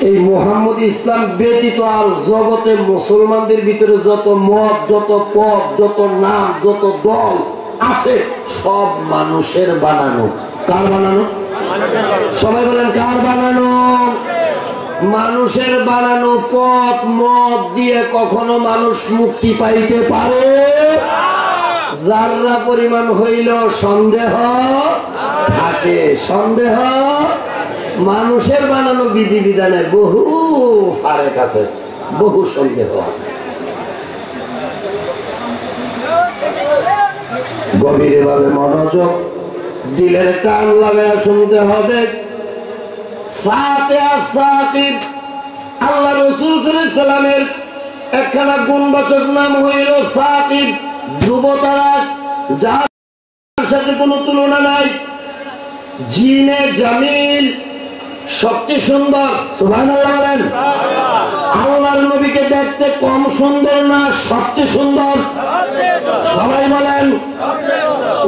[SPEAKER 1] এই মুহাম্মদ ইসলাম ব্যতীত আর জগতে মুসলমানদের ভিতরে যত মত, যত পথ, যত নাম, যত দল আছে সব মানুষের বানানো। কার বানানো? সবাই বলেন কার বানানো? মানুষের বানানো পথ মত দিয়ে কখনো মানুষ মুক্তি পাইতে পারে? যারা পরিমাণ হইল সন্দেহ থাকে, সন্দেহ। মানুষের বানানো বিধি বিধানে বহু ফারেক আছে, বহু সন্দেহ আছে। গভীরে ভাবে মনোযোগ, দিলের কান লাগায় শুনতে হবে। আল্লাহ রাসূল সাল্লাল্লাহু আলাইহি সাল্লামের একখানা গুণবাচক নাম হইল সাকিব, ধ্রুবতারা, যার সাথে কোনো তুলনা নাই। জিনে জামিল, সবচেয়ে সুন্দর। সুবহানাল্লাহ বলেন। আল্লাহর নবীকে দেখতে কম সুন্দর না, সবচেয়ে সুন্দর। সবাই বলেন।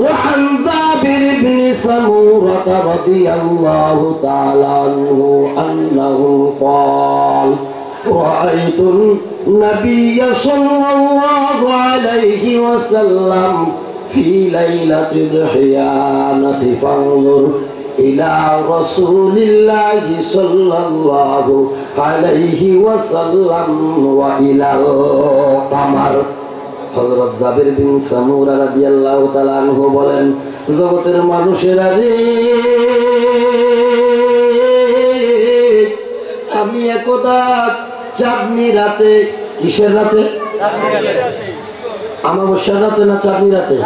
[SPEAKER 1] وعن جابر بن سمورة رضي الله تعالى عنه أنه قال رأيت النبي صلى الله عليه وسلم في ليلة الضحيانة فانظر إلى رسول الله صلى الله عليه وسلم وإلى القمر। হযরত জাবির বিন সামুরা রাদিয়াল্লাহু তাআলা আনহু বলেন, জগতের মানুষেরা রে, আমি একদা চাঁদনি রাতে, কিসের রাতে? অমাবস্যার রাতে না চাঁদনি রাতে?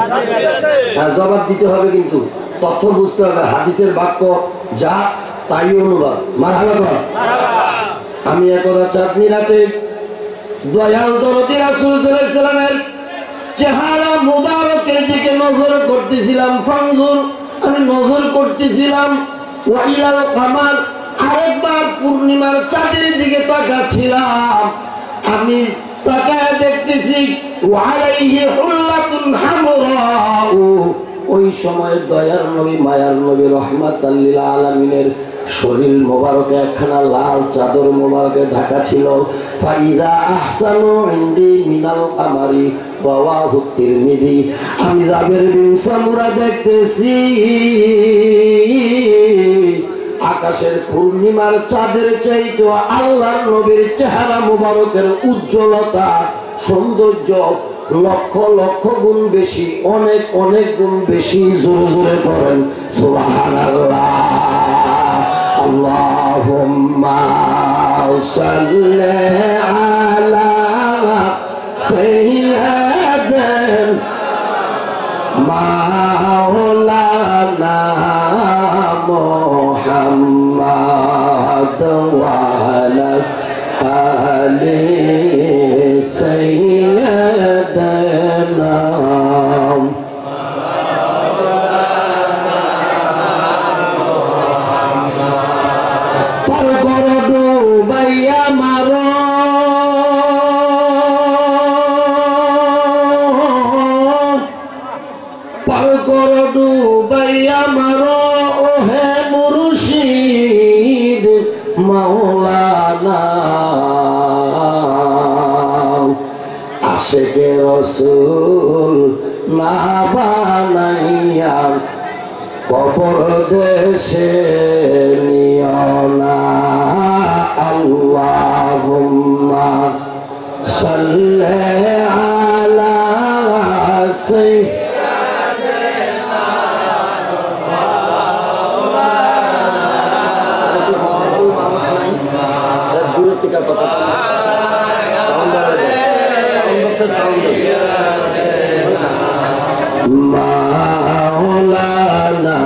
[SPEAKER 1] হ্যাঁ, জবাব দিতে হবে, কিন্তু তথ্য বুঝতে হবে। হাদিসের বাক্য যা তাই অনুবাদ। মারহাবা বল। আমি একদা চাঁদনি রাতে দয়াল দরদি রাসূল সাল্লাল্লাহু আলাইহি সাল্লামের চেহারা মুবারকের দিকে নজর করতেছিলাম। ফানজুর, আমি নজর করতেছিলাম। ওয়াইলাল কামার, আরেকবার পূর্ণিমার চাঁদের দিকে তাকাচ্ছিলাম। আমি তাকায় দেখতেছি ওয়ালাইহি হুল্লাতুন হামরা। ওই সময় দয়ার নবী, মায়ার নবী, রাহমাতাল লিল আলামিনের শরীর মোবারকে একখানা লাল চাদর মোবারকে ঢাকা ছিল। ফাইদা আহসানু ইনদি মিনাল কামারি রাওয়াহু তিরমিজি। আমি জাবির বিন সামুরা দেখতেছি আকাশের পূর্ণিমার চাঁদের চাইতে আল্লাহর নবীর চেহারা মোবারকের উজ্জ্বলতা, সৌন্দর্য লক্ষ লক্ষ গুণ বেশি, অনেক অনেক গুণ বেশি। জোরে জোরে পড়েন সুবহানাল্লাহ। আল্লাহুম্মা সাল্লি আলা সাইয়্যিদিনা মাওলানা মুহাম্মাদ ওয়া আলা আলি সাইয়্যিদিনা। আশিকে রাসূল না বানাইয়া কবর দেশে নিও না। আল্লাহুম্মা সাল্লি আলা সাইয়্যিদিনা দূরে থেকে কথা মাওলানা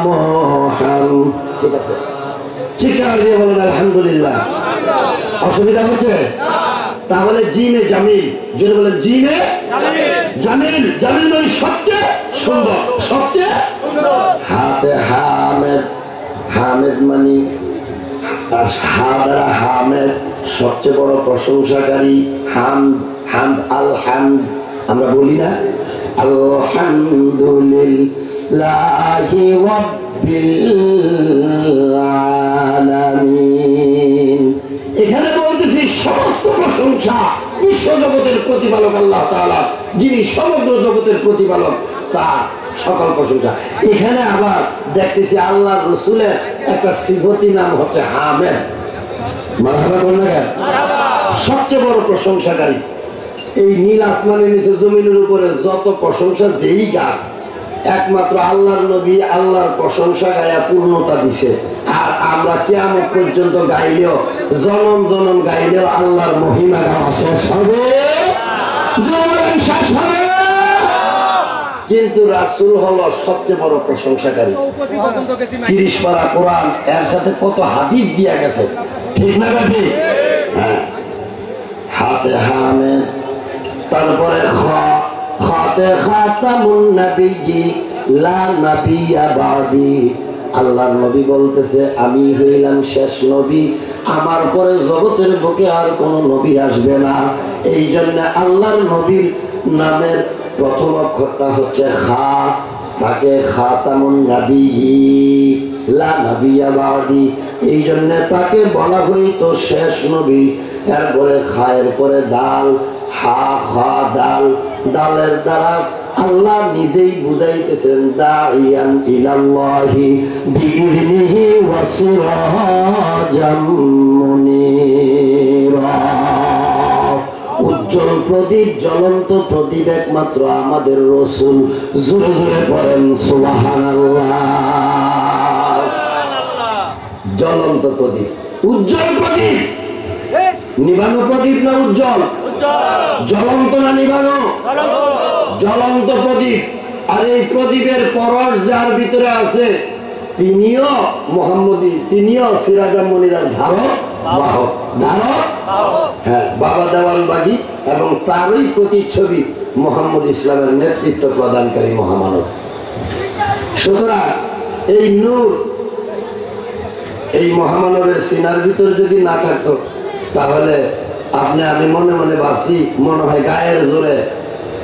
[SPEAKER 1] মুহাম্মদ। ঠিক আছে, চিৎকার দিয়ে বলেন আলহামদুলিল্লাহ। অসুবিধা হচ্ছে? তাহলে জিমে জামিল, যদি বলেন জিমে জামিল, জামিল মানে সবচেয়ে সুন্দর, সবচেয়ে হাতে হামেদ, হামেদ মানে হাদারা হামেদ, সবচেয়ে বড় প্রশংসাকারী। হামদ, হামদ, আল হামদ আমরা বলি না? আলহামদুলিল্লাহি রাব্বিল আলামিন। এখানে বলতেছি সমস্ত প্রশংসা বিশ্ব জগতের প্রতিপালক আল্লাহ তাআলা, যিনি সমগ্র জগতের প্রতিপালক, তার সকল প্রশংসা। এখানে আবার দেখতেছি আল্লাহর রাসূলের একটা সিফতি নাম হচ্ছে হামেদ। মারহাবা কোন না? সবচেয়ে বড় প্রশংসাকারী এই নীল আসমানের নিচে জমিনের উপরে যত প্রশংসা যেই গান একমাত্র আল্লাহর নবী আল্লাহর প্রশংসা গায়া পূর্ণতা দিছে। আর আমরা কিয়ামত পর্যন্ত গাইলেও জনম জনম গাইলেও আল্লাহর মহিমা গাওয়া শেষ হবে, শেষ হবে। কিন্তু রাসূল হলো সবচেয়ে বড় প্রশংসাকারী। 30 পারা কোরআন, এর সাথে কত হাদিস দিয়া গেছে, ঠিক না ভাবি? হ্যাঁ, হাতে হামে, তারপরে খাতে খাতামুন নবিয়্যি লা নাবিয়্যা বাদি। আল্লাহর নবী বলতেছে আমি হইলাম শেষ নবী, আমার পরে জগতের বুকে আর কোন নবী আসবে না। এই জন্য আল্লাহর নবীর নামের প্রথম অক্ষরটা হচ্ছে খা, তাকে খাতামুন নবিয়্যি লা নাবিয়্যা বাদি, এই জন্য তাকে বলা হইতো শেষ নবী। এরপরে খায়ের পরে দাল, হা খা দাল, দালের দ্বারা আল্লাহ নিজেই বুঝাইতেছেন দাইয়ান ইলাল্লাহি বিইذনিহি ওয়া সিরাজাম মুনীরা। উজ্জ্বল প্রদীপ, জ্বলন্ত প্রদীপ একমাত্র আমাদের রাসূল। জোরে জোরে পড়েন সুবহানাল্লাহ। জ্বলন্ত প্রদীপ, উজ্জ্বল প্রদীপ। নিবানো প্রদীপ না উজ্জ্বল? জ্বলন্ত না নিবানো? জ্বলন্ত প্রদীপ। আর এই প্রদীপের পরশ যার ভিতরে আছে তিনিও মুহাম্মদী, তিনিও সিরাজাম মুনীরার ধারক বাহক, ধারক। হ্যাঁ, বাবা দেওয়ানবাগী এবং তারই প্রতিচ্ছবি মুহাম্মদ ইসলামের নেতৃত্ব প্রদানকারী মহামানব। সুতরাং এই নূর এই মহামানবের সিনার ভিতর যদি না থাকতো তাহলে আপনি আমি মনে মনে ভাবছি মনে হয় গায়ের জোরে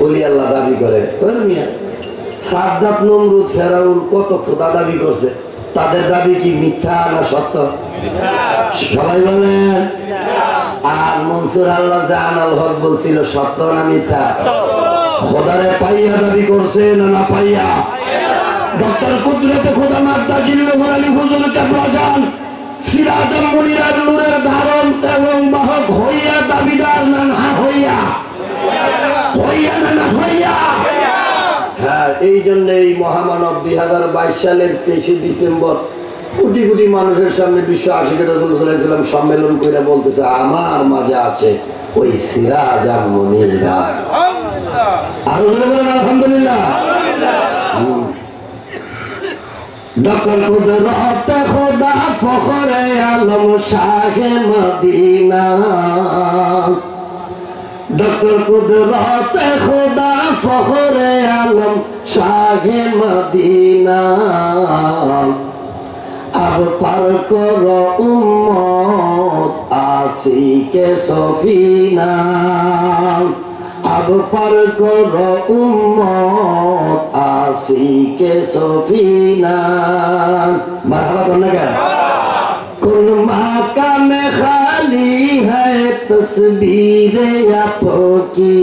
[SPEAKER 1] ওলি আল্লাহ দাবি করে। সাদ্দাত, নমরুদ, ফেরাউন কত খোদা দাবি করছে, তাদের দাবি কি মিথ্যা না সত্য? সবাই বলেন। আর মনসুর আল্লাহ জাহানাল হক বলছিল সত্য না মিথ্যা? খোদারে পাইয়া দাবি করছে না না পাইয়া? ডক্টর কুদরতে খোদা মাদ্দা জিল্লুল আলী হুজুর কেবলা জান সিরাজাম মুনীরার নূরের ধারণ এবং বাহক হইয়া দাবিদার না না হইয়া? হইয়া না না হইয়া? হ্যাঁ, এই জন্য এই মহামানব 2022 সালের 23 ডিসেম্বর কোটি কোটি মানুষের সামনে বিশ্ব আশিকের রাসূল সাল্লাল্লাহু আলাইহি ওয়াসাল্লাম সম্মেলন করে বলতেছে আমার মাঝে আছে ওই সিরাজাম মুনীরা। আর বলেন আলহামদুলিল্লাহ। ডক্টর কুদরত খোদা ফখরে আলম শাহে মদিনা, ডক্টর কুদরত খোদা ফখরে আলম শাহে মদিনা। अब पर करो उम्मत आशिके सफीना, अब पर करो उम्मत आशिके सफीना। मरहबा करना क्या? कुल माकाम खाली है तस्वीर आपकी,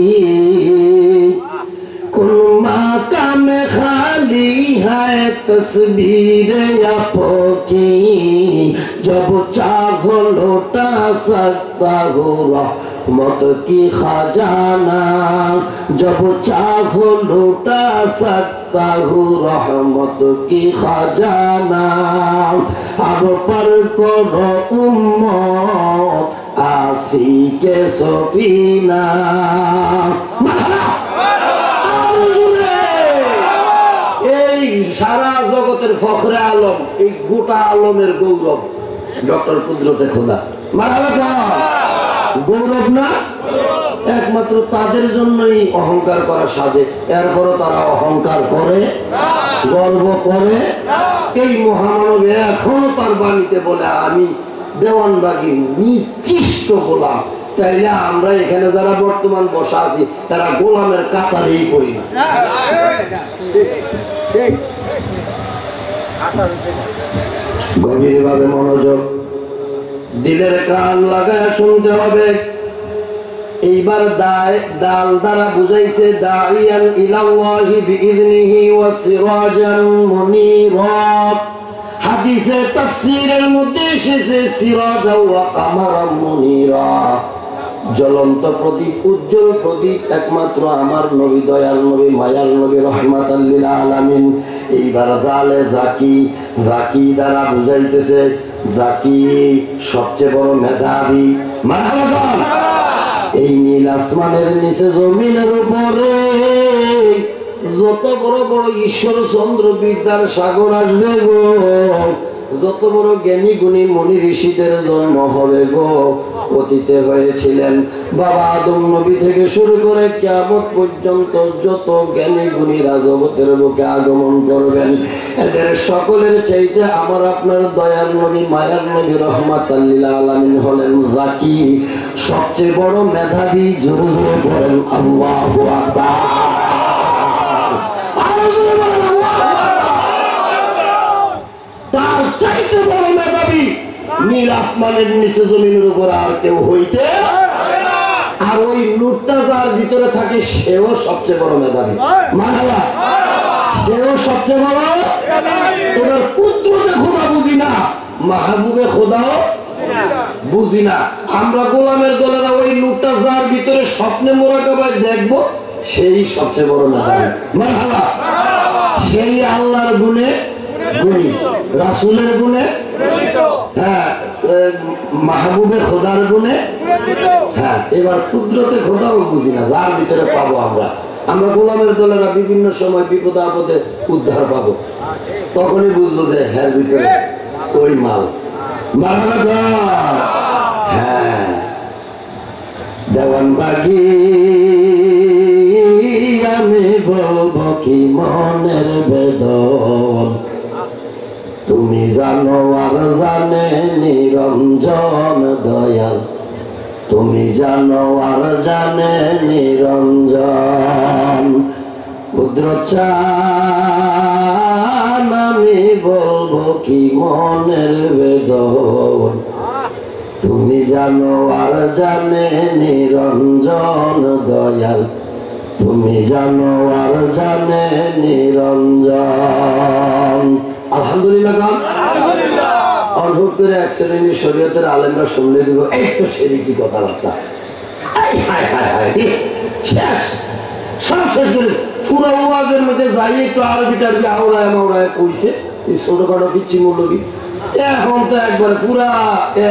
[SPEAKER 1] कुल माकाम खाली है तस्वीर आपकी, जब चाहो लौटा सकता हो रहमत की खजाना, जब चाहो लौटा सकता हो रहमत की खजाना। अब पर करो उम्मत आशिके सफीना। এই সারা জগতের ফখরে আলম, এই গোটা আলমের গৌরব ডক্টর কুদরতে খোদা। মারহাবা, গৌরব না? একমাত্র তাদের জন্যই অহংকার করা সাজে, এরপরও তারা অহংকার করে, গর্ব করে। এই মহামানব এখনো তার বাণীতে বলে আমি দেওয়ানবাগীর নিকৃষ্ট গোলাম। তাইলে আমরা এখানে যারা বর্তমান বসা আছি তারা গোলামের কাতারেই পড়ি না। গভীরভাবে মনোযোগ, দিলের কান লাগায় শুনতে হবে। এইবার দাল দ্বারা বুঝাইছে দাইয়ান ইলাল্লাহি বিইذনিহি ওয়া সিরাজাম মুনীরা। হাদিসে তাফসীরের মধ্যে এসেছে সিরাজা ওয়া কামারাম মুনিরা, জ্বলন্ত প্রদীপ, উজ্জ্বল প্রদীপ একমাত্র আমার নবী, দয়াল নবী, মায়ার নবী, রহমাতাল লিল আলামিন। এইবার জালে জাকি, জাকি দ্বারা বুঝাইতেছে জাকি সবচেয়ে বড় মেধাবী। মারহাবা। এই নীল আসমানের নিচে জমিনের উপরে যত বড় বড় ঈশ্বর চন্দ্র বিদ্যার সাগর আসবে গো, যত বড় জ্ঞানী গুণী মুনি ঋষিদের জন্ম হবে গো, অতীতে হয়েছিলেন। বাবা আদম নবী থেকে শুরু করে কিয়ামত পর্যন্ত যত জ্ঞানী গুণীরা জগতের বুকে আগমন করবেন, এদের সকলের চাইতে আমার আপনার দয়ার নবী, মায়ার নবী, রহমাতাল লিল আলামিন হলেন জাকি, সবচেয়ে বড় মেধাবী। জোরে জোরে বলেন আল্লাহু আকবার। তার চাইতে বড় মেধাবী নীল আসমানের নিচে জমিনের উপর আর কেউ হইতে, আর ওই নূরটা যার ভিতরে থাকে সেও সবচেয়ে বড় মেধাবী। মারহাবা। সেও সবচেয়ে বড়। এবার কুদরতে খোদা বুঝি না, মাহবুবে খোদাও বুঝি না। আমরা গোলামের দলেরা ওই নূরটা যার ভিতরে স্বপ্নে মোরাকাবায় দেখবো সেই সবচেয়ে বড় মেধাবী। মারহাবা। সেই আল্লাহর গুণে গুণী, রাসূলের গুণে, হ্যাঁ, মাহবুবে খোদার গুণে, হ্যাঁ। এবার কুদরতে খোদাও বুঝি না, যার ভিতরে পাবো আমরা। আমরা গোলামের দলেরা বিভিন্ন সময় বিপদ আপদে উদ্ধার পাবো, তখনই বুঝবো যে হ্যাঁ ভিতরে ওই মাল। হ্যাঁ, দেওয়ানবাগি আমি বলবো কি মনের বেদন, তুমি জানো আর জানে নিরঞ্জন দয়াল, তুমি জানো আর জানে নিরঞ্জন। কুদরত চান আমি বলবো কি মনের বেদন, তুমি জানো আর জানে নিরঞ্জন দয়াল, তুমি জানো আর জানে নিরঞ্জন। আলহামদুলিল্লাহ। অনুভব করে এক শ্রেণীর শরীয়তের আলেমরা শুনলে দিব এই তো সেদিকে কথাবার্তা, শেষ, সব শেষ করে পুরো ওয়াজের মধ্যে যাই একটু আরবি টারবি আওড়ায় মাওড়ায় কইছে এই ছোটখাটো পিচ্ছি মৌলবী। এখন তো একবারে পুরা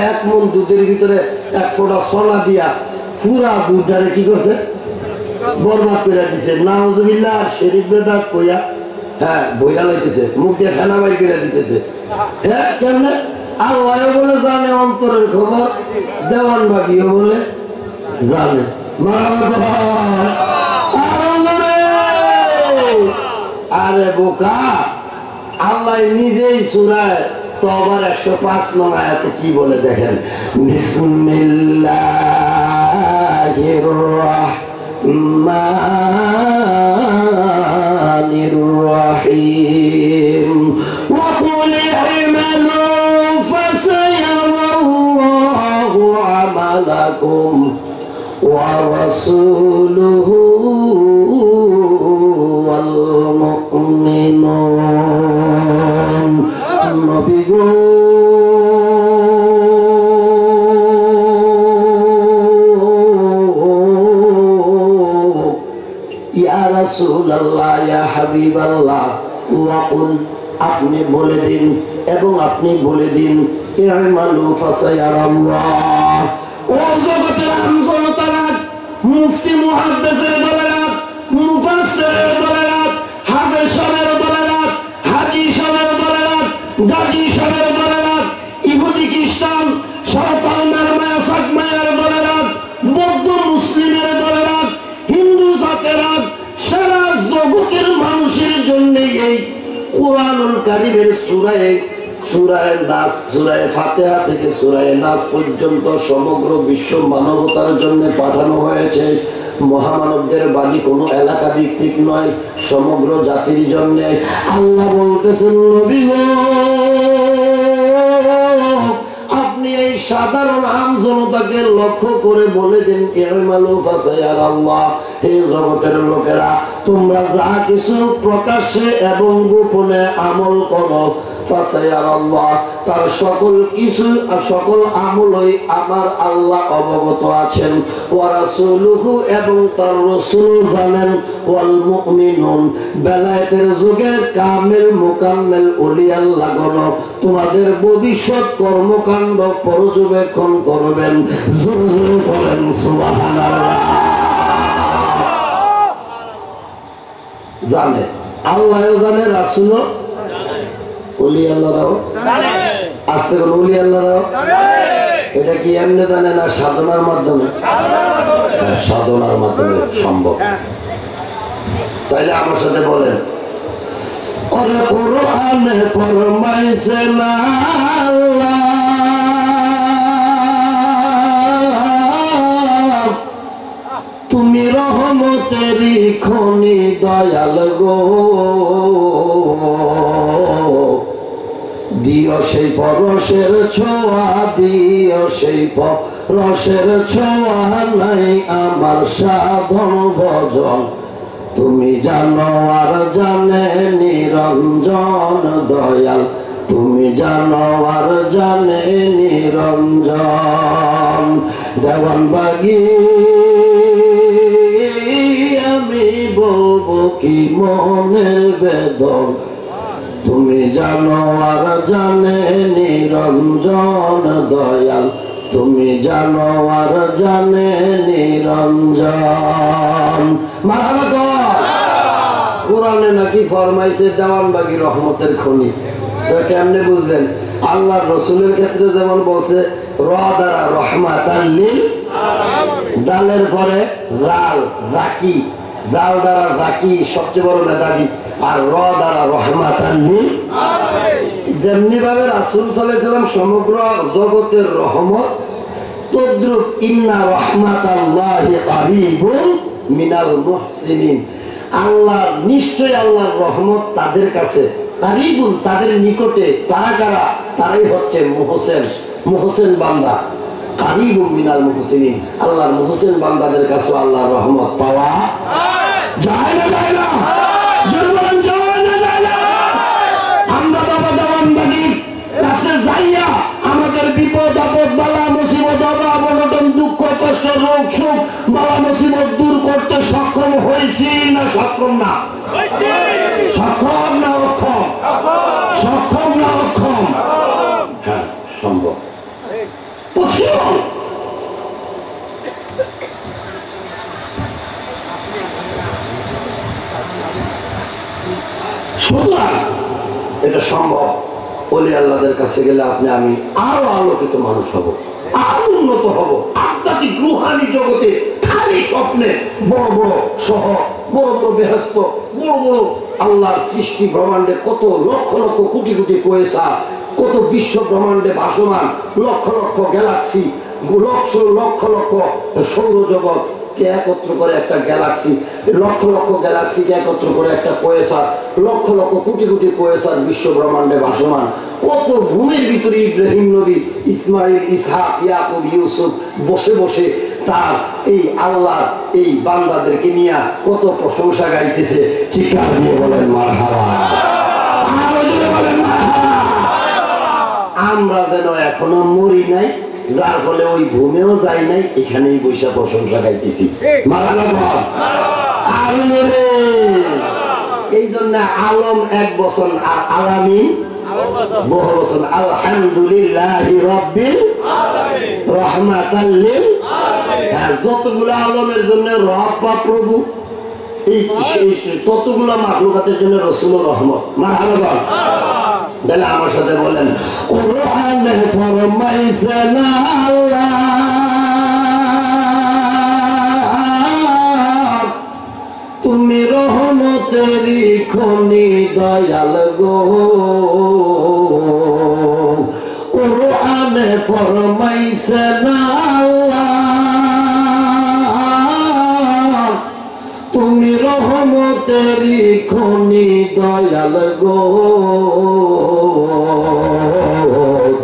[SPEAKER 1] এক মন দুধের ভিতরে এক ফোঁটা সোনা দিয়া পুরা দুধটারে কি করছে, বরবাদ করে দিছে। নাউজুবিল্লাহ। আর শরীফ বেদাত কইয়া হ্যাঁ বইরা লাইতেছে, মুখ দিয়ে ফেনা বাই করে দিতেছে। হ্যাঁ কেমনে? আল্লাহ বলে জানে অন্তরের খবর, দেওয়ান বাগিও বলে জানে। আরে বোকা, আল্লাহ নিজেই সূরায় তওবার 105 নং আয়াতে কি বলে দেখেন, বিসমিল্লাহির রাহমানির রাহিম ওয়া কুল ই'মালু ফাসায়ারাল্লাহু আমালাকুম ওয়া রাসূলুহু ওয়াল মুমিনুন। নবী গো ইয়া রাসূলুল্লাহ, ইয়া হাবিবাল্লাহ, ওয়াকুল আপনি বলে দিন এবং আপনি বলে দিন ই'মালু ফাসায়ারাল্লাহ। ও জগতের আমজনতারা, মুফতি মুহাদ্দিসের দলেরা, মুফাসসিরের দলেরা, হাফেজ সাহেবের দলেরা, হাজী সাহেবের দলেরা, গাজী সাহেবের দলেরা, ইহুদি খ্রিস্টান, সাঁওতাল মারমা সাকমায়ের দলেরা, বৌদ্ধ মুসলিমের দলেরা, হিন্দু জাতেরা, সারা জগতের মানুষের জন্য এই কুরআনুল কারীমের সূরায়ে নাস, সূরায়ে ফাতিহা থেকে সূরায়ে নাস পর্যন্ত সমগ্র বিশ্ব মানবতার জন্য পাঠানো হয়েছে। মহামানবদের বাণী কোনো এলাকা ভিত্তিক নয়, সমগ্র জাতির জন্য। আল্লাহ বলতেছেন নবী গো আপনি এই সাধারণ আম জনতাকে লক্ষ্য করে বলে দিন ই'মালু ফাসায়ারাল্লাহ, হে জগতের লোকেরা, তোমরা যা কিছু প্রকাশ্যে এবং গোপনে আমল করো, ফাসায়ারাল্লাহ, তার সকল কিছু আর সকল আমলই আমার আল্লাহ অবগত আছেন। ওয়া রাসূলুহু, এবং তার রাসূল জানেন। ওয়াল মুমিনুন, বেলায়েতের যুগের কামিল মুকাম্মেল ওলি আল্লাহ গণ তোমাদের ভবিষ্যৎ কর্মকাণ্ড পর্যবেক্ষণ করবেন। জোরে জোরে বলেন সুবহানাল্লাহ। জানে, আল্লাহও জানে, রাসূলও জানে, ওলি আল্লাহরাও জানে। আস্তে করে ওলি আল্লাহরাও জানে। এটা কি এমনি জানে না সাধনার মাধ্যমে? সাধনার মাধ্যমে সম্ভব। তাইলে আমার সাথে বলেন, ওরে কোরআনে ফরমাইছে না আল্লাহ, তুমি রহমতেরই খনি দয়াল গো, দিও সেই পরশের ছোঁয়া, দিও সেই পরশের ছোঁয়া, নাই আমার সাধন ভজন, তুমি জানো আর জানে নিরঞ্জন দয়াল, তুমি জানো আর জানে নিরঞ্জন। দেওয়ানবাগী আমি বলবো কি মনের বেদন, তুমি জানো আর জানে নিরঞ্জন দয়াল, তুমি জানো আর জানে নিরঞ্জন। মারহাবা। কোরআনে নাকি ফরমাইছে দেওয়ানবাগী রহমতের খনি। তো কেমনে বুঝবেন? আল্লাহর রাসূলের ক্ষেত্রে যেমন বলছে র দ্বারা রহমাতাল লিল, দালের পরে জাল, জাকি, জাল দ্বারা জাকি সবচেয়ে বড় মেধাবী, আর র দ্বারা রহমাতাল লিল। যেমনি ভাবে রাসূল সাল্লাল্লাহু আলাইহি ওয়াসাল্লাম সমগ্র জগতের রহমত, তদ্রুপ ইন্না রহমাতাল্লাহি কারীবুন মিনাল মুহসিনিন, আল্লাহ নিশ্চয় আল্লাহর রহমত তাদের কাছে, কারীবুন তাদের নিকটে। তারা কারা? তারাই হচ্ছে মুহসিন, মুহসিন বান্দা। কারীবুন মিনাল মুহসিনিন, আল্লাহর মুহসিন বান্দাদের কাছে আল্লাহর রহমত পাওয়া যায় না, যায় না? জোরে বলেন যায় না, যায় না? আমরা বাবা দেওয়ানবাগীর কাছে যাইয়া আমাদের বিপদ আপদ বালা মুসিবত অভাব অনটন দুঃখ কষ্ট রোগ সুখ বালা মুসিবত দূর করতে সক্ষম হয়েছি না সক্ষম না? সক্ষম না অক্ষম? সক্ষম না অক্ষম? হ্যাঁ, সম্ভব, পসিবল। সুতরাং এটা সম্ভব। ওলি আল্লাহদের কাছে গেলে আপনি আমি আরো আলোকিত মানুষ হব, আরো উন্নত হব। আধ্যাত্মিক রুহানি জগতে খালি স্বপ্নে বড় বড় শহর, বড় বড় বেহেশত, বড় বড় আল্লাহর সৃষ্টি ব্রহ্মাণ্ডে কত লক্ষ লক্ষ কোটি কোটি পয়সা, কত বিশ্ব ব্রহ্মাণ্ডে ভাসমান লক্ষ লক্ষ গ্যালাক্সি, লক্ষ লক্ষ লক্ষ সৌরজগৎ কে একত্র করে একটা গ্যালাক্সি, লক্ষ লক্ষ গ্যালাক্সিকে একত্র করে একটা পয়সা, লক্ষ লক্ষ কোটি কোটি পয়সার বিশ্ব ব্রহ্মাণ্ডে ভাসমান। কত ভূমির ভিতরে ইব্রাহিম নবী, ইসমাইল, ইসহাক, ইয়াকুব, ইউসুফ বসে বসে তার এই আল্লাহর এই বান্দাদেরকে নিয়ে কত প্রশংসা গাইতেছে। চিৎকার দিয়ে বলেন মারহাবা, আরো জোরে বলেন মারহাবা। আমরা যেন এখনো মরি নাই, যার ফলে ওই ভূমেও যাই নাই, এখানেই বৈশা প্রশংসা গাইতেছি। এই জন্য আলম এক বছর আর আলামিন বহু বছর। আলহামদুলিল্লাহি রাব্বিল রহমাতাল লিল আলামিন। যতগুলো আলমের জন্য রব বা প্রভু, এই ততগুলো মাখলুকাতের জন্য রাসূল রহমত। মারহাবা। তাহলে আমার সাথে বলেন, কোরআনে ফরমাইছে না আল্লাহ, তুমি রহমতেরই খনি দয়াল গো। কোরআনে ফরমাইছে না আল্লাহ, তুমি রহমতেরই খনি দয়াল গো।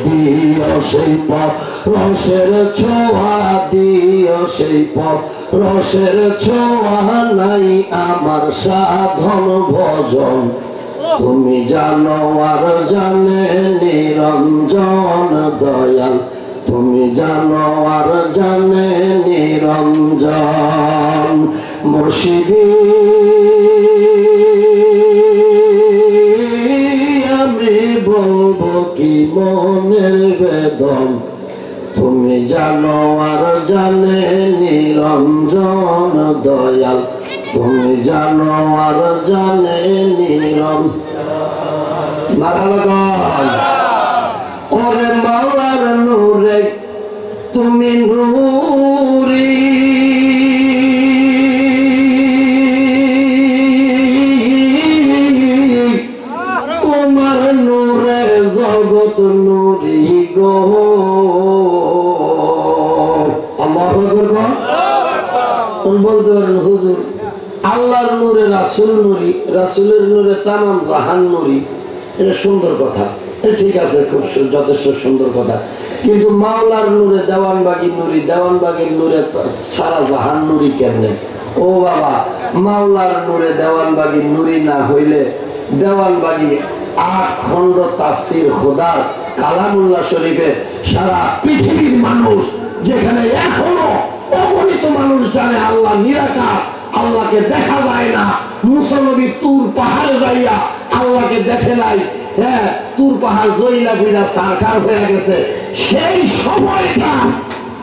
[SPEAKER 1] দিও সেই পরশের ছোঁয়া, দিও সেই রসের ছোঁয়া নাই আমার সাধন ভজন, তুমি জানো আর জানে নিরঞ্জন দয়াল, তুমি জানো আর জানে নিরঞ্জন। মুর্শিদি আমি বলবো কি মনের বেদন, তুমি জানো আর জানে নিরঞ্জন দয়াল, তুমি জানো আর জানে নিরঞ্জন। মারহাবা। ওরে মাওলার নূরে তুমি নূরি, তোমার নূরে জগৎ নূরি গো। আল্লাহু আকবার। বলতে পারেন হুজুর আল্লাহর নূরে রাসূল নূরি, রাসূলের নূরে তামাম জাহান নূরি, এটা সুন্দর কথা, ঠিক আছে, খুব যথেষ্ট সুন্দর কথা। কিন্তু মাওলার নূরে দেওয়ানবাগির নূরি, দেওয়ানবাগির নূরে সারা জাহান নূরি কেমনে? ও বাবা, মাওলার নূরে দেওয়ানবাগির নূরি না হইলে দেওয়ানবাগি 8 খণ্ড তাফসীর খোদার কালামুল্লাহ শরীফের সারা পৃথিবীর মানুষ, যেখানে এখনো অগণিত মানুষ জানে আল্লাহ নিরাকার, আল্লাহকে দেখা যায় না। মুসা নবী তুর পাহাড়ে যাইয়া আল্লাহকে দেখে নাই, হ্যাঁ, তুর পাহাড় জইলা বুইলা সারকার হয়ে গেছে। সেই সময়টা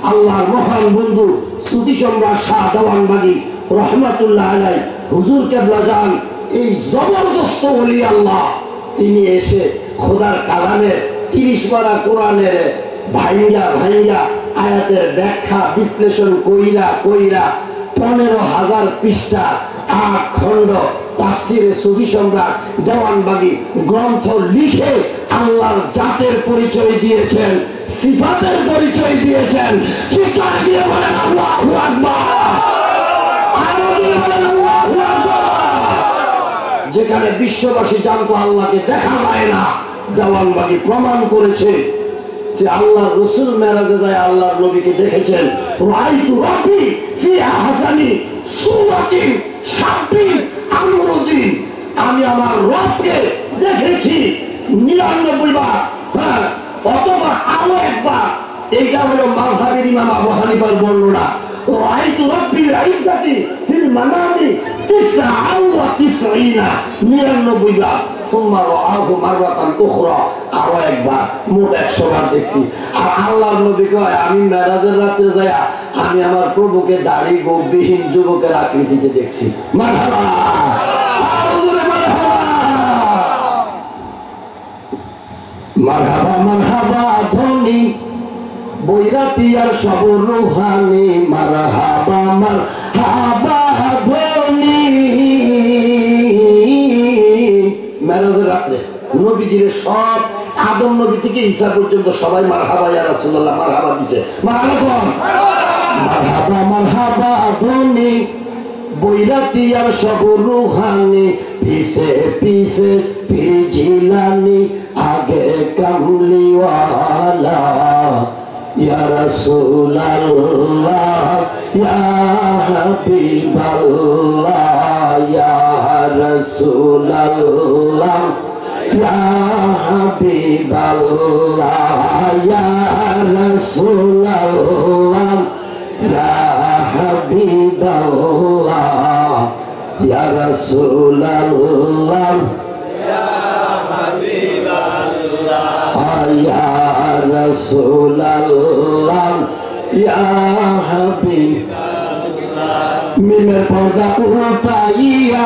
[SPEAKER 1] আল্লাহর মহান বন্ধু সুফি সম্রাট শাহ দেওয়ানবাগী রহমাতুল্লাহ আলাইহি হুজুর কেবলা যান, এই জবরদস্ত ওলি আল্লাহ, তিনি এসে খোদার কালামের 30 পারা কোরআনের ভাইঙ্গা ভাইঙ্গা আয়াতের ব্যাখ্যা বিশ্লেষণ কইরা কইরা 15,000 পৃষ্ঠা 8 খণ্ড তাফসিরে সুফি সম্রাট দেওয়ানবাগী গ্রন্থ লিখে আল্লাহর জাতের পরিচয় দিয়েছেন, সিফাতের পরিচয় দিয়েছেন। চিৎকার দিয়ে বলেন আল্লাহু আকবার, আরো দিয়ে বলেন আল্লাহু আকবার। যেখানে বিশ্ববাসী জানতো আল্লাহকে দেখা যায় না, দেওয়ানবাগী প্রমাণ করেছে যে আল্লাহর রাসূল মেরাজে যায় আল্লাহর নবীকে দেখেছেন। রাআইতু রাব্বি ফি আহসানি সূরাতিন শাব্বিন আমরুদ্দিন, আমি আমার রবকে দেখেছি 99 বার, হ্যাঁ, অথবা আরো একবার। এইটা হলো মাযহাবের ইমাম আবু হানিফার বর্ণনা। রাআইতু রাব্বিল ইজ্জাতি ফিল মানামি 99 বার, সুম্মা রাআহু মাররাতান উখরা, আরো একবার, মোট 100 বার দেখছি। আর আল্লাহর নবী কয় আমি মেরাজের রাতে যায়া আমি আমার প্রভুকে দাড়ি গোববিহীন যুবকের আকৃতিতে দেখছি। মারহাবা, আরো জোরে মারহাবা, মারহাবা মারহাবা ধ্বনি বৈরাতি আর সব রুহানি, মারহাবা মারহাবা ধ্বনি। মেরাজের রাতে নবীজির সব আদম নবী থেকে ঈসা পর্যন্ত সবাই মারহাবা ইয়া রাসূলুল্লাহ মারহাবা দিছে। মারহাবা মারহাবা মারহাবা ধ্বনি বৈরাতি আর সব রুহানি, পিছে পিছে পীর জিলানি আগে কামলিওয়ালা, ইয়া রাসূলুল্লাহ ইয়া হাবিবাল্লাহ, ইয়া রাসূলুল্লাহ ইয়া হাবিবাল্লাহ, ইয়া রাসূলুল্লাহ ইয়া হাবিবাল্লাহ, ইয়া রাসূলুল্লাহ ইয়া হাবিবাল্লাহ, ইয়া রাসূলুল্লাহ ইয়া হাবিবাল্লাহ। মিমের পর্দা উঠাইয়া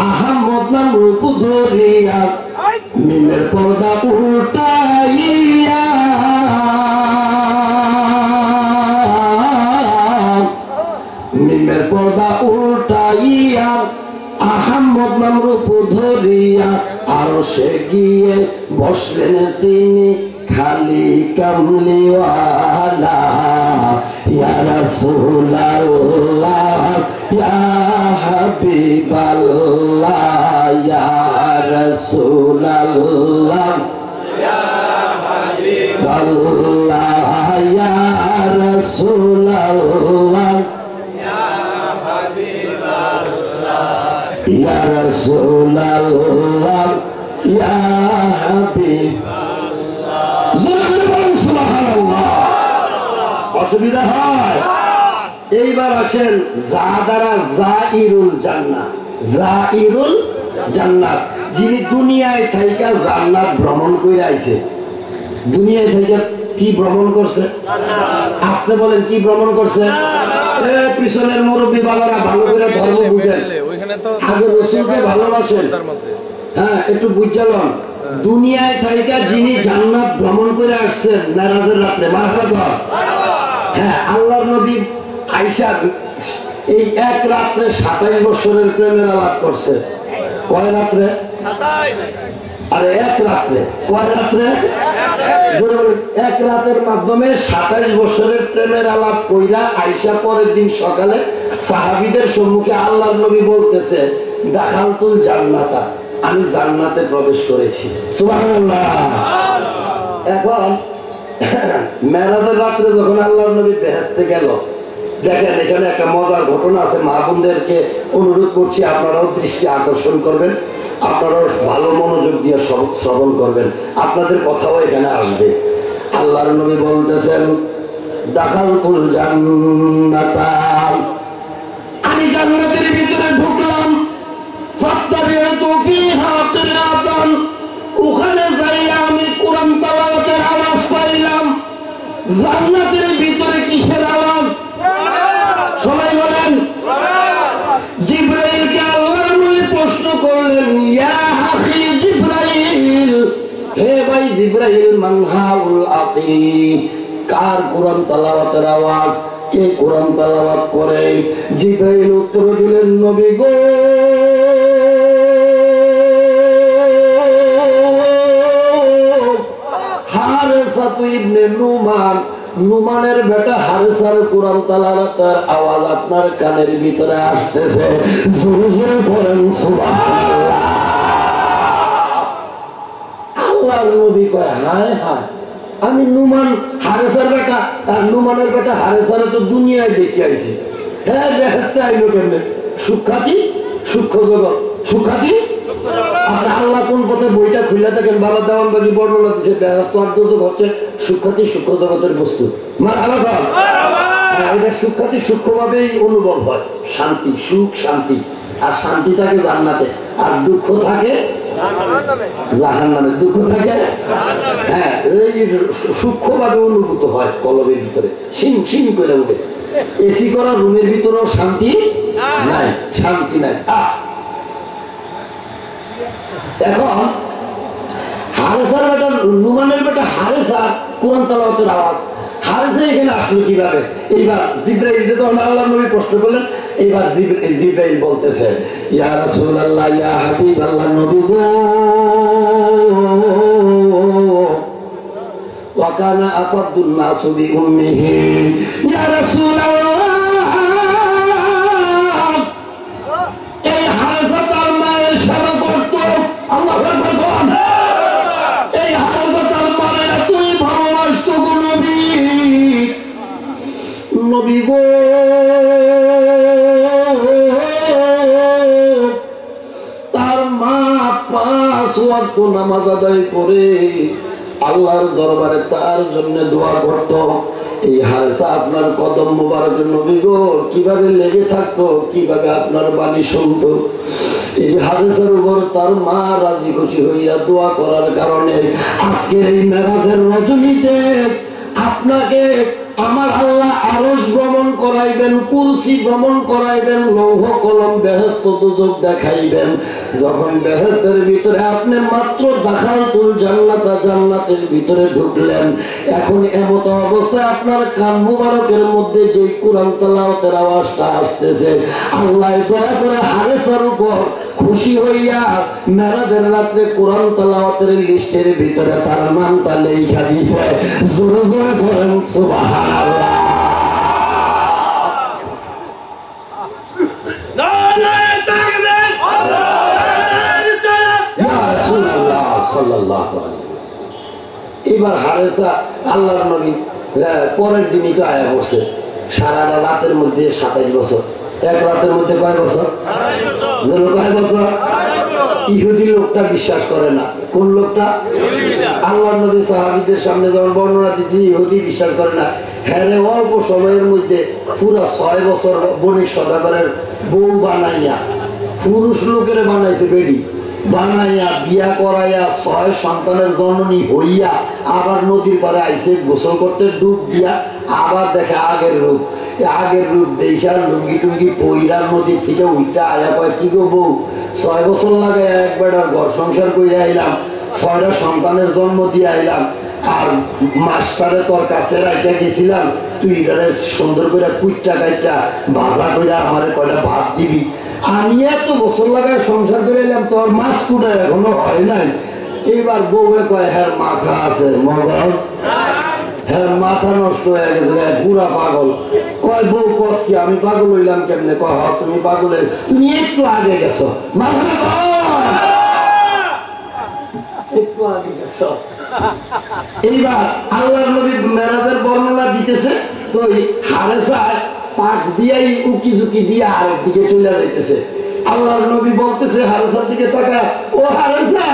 [SPEAKER 1] আহমদ নাম রূপ ধরিয়া, মিমের পর্দা উঠাইয়া মিমের পর্দা উঠাইয়া আহমদ নাম রূপ ধরিয়া আরশে গিয়ে বসলেন তিনি খালি কামলিওয়ালা, ইয়া রাসূলুল্লাহ ইয়া হাবিবাল্লাহ, ইয়া রাসূলুল্লাহ ইয়া হাবিবাল্লাহ, ইয়া রাসূলুল্লাহ ইয়া রাসূলুল্লাহ ইয়া হাবিব সুবহানাল্লাহ। অসুবিধা হয়? এইবার আসেন যা দ্বারা জাইরুল জান্নাত, জাইরুল জান্নাত, যিনি দুনিয়ায় থাইকা জান্নাত ভ্রমণ করে আইছে। দুনিয়ায় থাইকা কি ভ্রমণ করছে? আসতে বলেন কি ভ্রমণ করছে? পিছনের মুরব্বী বাবারা ভালো করে ধর্ম বুঝেন, আগে রাসূলকে ভালোবাসেন। হ্যাঁ, একটু বুঝালাম। দুনিয়ায় থাইকা যিনি জান্নাত ভ্রমণ করে আসছেন মেরাজের রাতে, মারহাবা। হ্যাঁ, আল্লাহর নবী আয়েশা এই এক রাত্রে 27 বছরের প্রেমের আলাপ করছে। কয় রাত্রে? আরে এক রাত্রে। কয় রাত্রে? এক রাতের মাধ্যমে 27 বছরের প্রেমের আলাপ কইরা আয়েশা পরের দিন সকালে সাহাবীদের সম্মুখে আল্লাহর নবী বলতেছে, দাখালতুল জান্নাতা, আমি জান্নাতে প্রবেশ করেছি। সুবহানাল্লাহ। এখন মেরাজের রাত্রে যখন আল্লাহর নবী বেহেশতে গেল, দেখেন এখানে একটা মজার ঘটনা আছে। মা বোনদেরকে অনুরোধ করছি আপনারাও দৃষ্টি আকর্ষণ করবেন, আপনারাও ভালো মনোযোগ দিয়ে শ্রবণ করবেন, আপনাদের কথাও এখানে আসবে। আল্লাহর নবী বলতেছেন, দাখালতুল জান্নাতা, আমি জান্নাতের ভিতরে ঢুকলাম। ফাত্তাবিউতু ফিহা কিরাতান, ওখানে যাইয়া আমি কোরআন তেলাওয়াতের আওয়াজ পাইলাম। জান্নাতের ভিতরে কিসের আওয়াজ? সবাই বলেন। জিবরাইলকে আল্লাহর নবী প্রশ্ন করলেন, ইয়া আখি জিবরাইল, হে ভাই জিবরাইল, মানহাউল আতি, কার কোরআন তেলাওয়াতের আওয়াজ? কে কোরআন তেলাওয়াত করে? জিবরাইল উত্তর দিলেন, নবী গো, হারেসাতু ইবনে নুমান, নুমানের বেটা হারেসার কোরআন তেলাওয়াতের আওয়াজ আপনার কানের ভিতরে আসতেছে। জোরে জোরে পড়েন সুবহানাল্লাহ। আল্লাহর নবী কয়, হায় হায়, আমি নুমান হারেসার বেটা, আর নুমানের বেটা হারেসারে তো দুনিয়ায় দেখে আইছি। হ্যাঁ, বেহেশতে আইলো কেমনে? সুখ্যাতি, সূক্ষ্ম জগৎ, সুখ্যাতি। আপনি আল্লাহ কোন পথে বইটা খুলে থাকেন, বাবা দেওয়ান বাকি বর্ণনা দিচ্ছে, বেহেশত আর দোজখ হচ্ছে সুখ্যাতি, সূক্ষ্ম জগতের বস্তু। মারহাবা। এটা সুখ্যাতি সূক্ষ্মভাবেই অনুভব হয়, শান্তি, সুখ, শান্তি। আর শান্তি থাকে জান্নাতে, আর দুঃখ থাকে জাহান্নামে। দুঃখ থাকে, হ্যাঁ, সূক্ষ্মভাবে অনুভূত হয় কলবের ভিতরে, সিন সিন করে উঠে। এসি করা রুমের ভিতরেও শান্তি নাই, শান্তি নাই। এখন হারেসার বেটা, নুমানের বেটা হারেসা কোরআন তেলাওয়াতের আওয়াজ, হারেসা এখানে আসলো কিভাবে? এইবার জিবরাইল যখন আল্লাহর নবী প্রশ্ন করলেন, এইবার জিবরাইল বলতেছে, ইয়া রাসূলুল্লাহ, ইয়া হাবিবাল্লাহ, নবী গো, ওয়া কানা আফাদুন নাসু বি উম্মিহি, ইয়া রাসূলুল্লাহ, এই হারেসা তার মায়ের সেবা করত। আল্লাহু আকবার। এই হারেসা তার মায়ের এতই ভালোবাসত গো নবী, নবী গো, তার মা 5 ওয়াক্ত নামাজ আদায় করে আল্লাহর দরবারে তার জন্য দোয়া করত। এই হারেসা আপনার কদম মুবারকের নবী গো কিভাবে লেগে থাকতো, কিভাবে আপনার বাণী শুনতো। এই হারেসার উপর তার মা রাজি খুশি হইয়া দোয়া করার কারণে আজকের এই মেরাজের রজনীতে আপনাকে আমার আল্লাহ আরশ ভ্রমণ করাইবেন, কুরসি ভ্রমণ করাইবেন, লৌহ কলম বেহেশত দুজক দেখাইবেন। যখন বেহেশতের ভিতরে আপনি মাত্র দাখালতুল জান্নাতা, জান্নাতের ভিতরে ঢুকলেন, এখন এমত অবস্থায় আপনার কান মুবারকের মধ্যে যে কোরআন তেলাওয়াতের আওয়াজটা আসতেছে, আল্লাহ দয়া করে হারেসার উপর খুশি হইয়া মেরাজের রাত্রে কোরআন তেলাওয়াতের লিস্টের ভিতরে তার নামটা লেখা দিয়েছে। জোরে জোরে পড়েন সুবহানাল্লাহ। এবার হারেসা আল্লাহর নবী পরের দিনই তো আয়া পড়ছে, সারা রাতের মধ্যে 27 বছর। এক রাতের মধ্যে কয় বছর? কয় বছর? ইহুদি লোকটা বিশ্বাস করে না। কোন লোকটা? আল্লাহর নবী সাহাবীদের সামনে যখন বর্ণনা দিচ্ছি, ইহুদি বিশ্বাস করে না। হ্যাঁ, অল্প সময়ের মধ্যে পুরা 6 বছর বণিক সদাগরের বউ বানাইয়া, পুরুষ লোকের বানাইছে বেডি বানাইয়া, বিয়া করাইয়া 6 সন্তানের জননী হইয়া আবার নদীর পারে আইসে গোসল করতে, ডুব দিয়া আবার দেখে আগের রূপ। আগের রূপ দেখা লুঙ্গি টুঙ্গি পইরা নদীর থেকে উইটা আয়া কয়, কি গো বউ, 6 বছর লাগে একবার ঘর সংসার করে আইলাম, 6টা সন্তানের জন্ম দিয়ে আইলাম, আর মাস্টারে তোর কাছে রাইটা গেছিলাম, তুই এটারে সুন্দর করে কুইটা কাইটা ভাজা করে আমারে কয়টা ভাত দিবি। আমি এত বছর লাগায় সংসার করে এলাম, তোর মাছ কুটা এখনো হয় নাই। এইবার বউয়ে কয়, হ্যাঁ মাথা আছে মগজ, হ্যাঁ মাথা নষ্ট হয়ে গেছে, পুরা পাগল। কয় বউ কস কি, আমি পাগল হইলাম কেমনে? কয় তুমি পাগলে, তুমি একটু আগে গেছো, মাথা একটু আগে গেছো। এইবার আল্লাহর নবী মেরাজের বর্ণনা দিতেছে, তো হারেসায় পাশ দিয়াই উকি ঝুঁকি দিয়ে আরেক দিকে চলে যাইতেছে। আল্লাহর নবী বলতেছে হারেসার দিকে তাকা, ও হারেসা,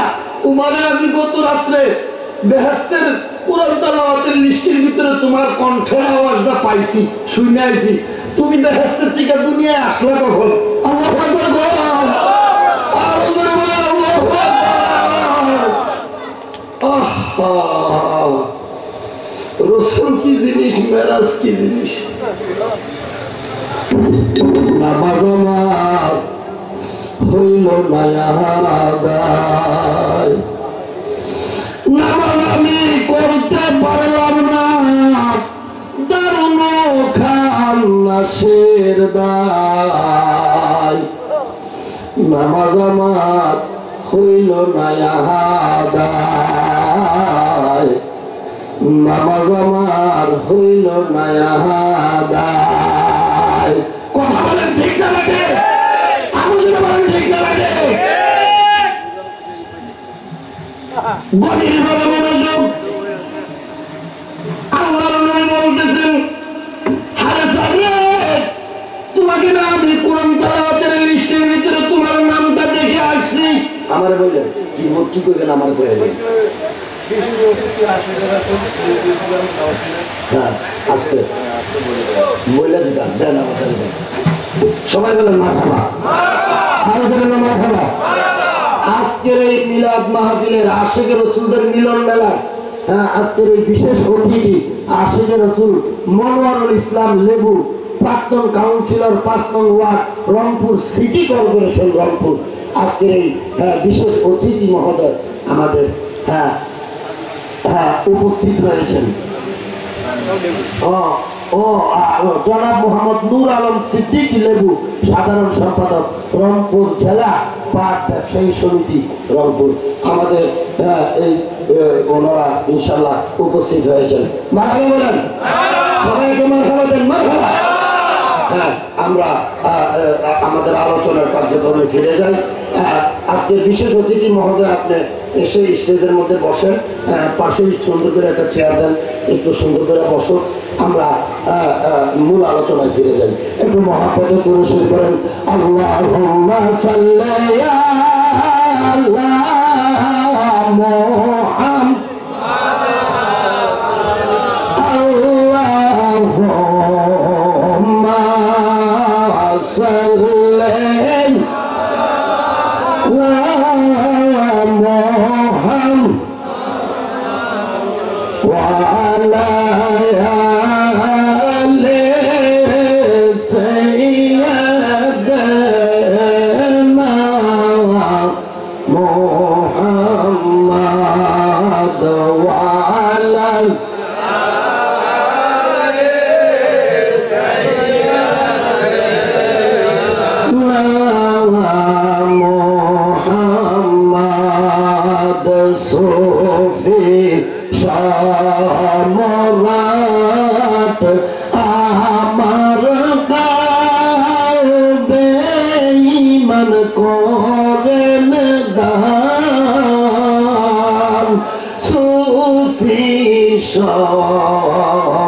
[SPEAKER 1] তোমারে আমি গত রাত্রে বেহেশতের কুরআন তেলাওয়াতের লিস্টের ভিতরে তোমার কণ্ঠের আওয়াজটা পাইছি, শুনে আইছি। তুমি বেহেশতের থেকে দুনিয়ায় আসলে কখন? আল্লাহু আকবার বল, আরো জোরে বল, আল্লাহু আকবার। রাসূল কি জিনিস, মেরাজ কি জিনিস। নামাজ আমার হইল না আদায়, নামাজ আমি করতে পারলাম না, দারুণ খান্নাসের দায়। নামাজ আমার হইল না আদায়, নামাজ আমার হইল না আদায়। কথা বলেন ঠিক না লাগে? আমি যদি বলেন ঠিক না লাগে? গভীর ভাবে মনোযোগ। আল্লাহর নবী বলতেছেন, হারেসা রে, তোমাকে না আমি কুরআন তেলাওয়াতের লিস্টের ভিতরে তোমার নামটা দেখে আসছি। আমার বললেন কি করবেন? আমার বললেন আসছে বলে দিতাম, দেন আমাদের সবাই বলেন মারহাবা, আরো বলেন মারহাবা। আজকের এই মিলাদ মাহফিলের আশিকে রসুলদের মিলন মেলা, আজকের এই বিশেষ অতিথি আশিকে রসুল মনোয়ারুল ইসলাম লেবু, প্রাক্তন কাউন্সিলর 5 নং ward, Rangpur city corporation Rangpur. আজকের এই বিশেষ অতিথি মহোদয় আমাদের উপস্থিত রয়েছেন। জনাব মোহাম্মদ নূর আলম সিদ্দিকী লেবু, সাধারণ সম্পাদক রংপুর জেলা পাট ব্যবসায়ী সমিতি রংপুর। আমাদের এই ওনারা ইনশাল্লাহ উপস্থিত হয়েছেন। মারহাবা বলেন, সবাইকে মারহাবা দেন, মারহাবা। আমরা আমাদের আলোচনার কার্যক্রমে ফিরে যাই। আজকে বিশেষ অতিথি মহোদয়, আপনি এসে স্টেজের মধ্যে বসেন, পাশেই সুন্দর করে একটা চেয়ার দেন, একটু সুন্দর করে বসো। আমরা মূল আলোচনায় ফিরে যাই। একটু মহাপদে করে শুরু করেন, আল্লাহুম্মা সাল্লি আলা মুহাম্মাদ, আল্লাহুম্মা সাল্লি আলা মুহাম্মাদ ওয়া আলা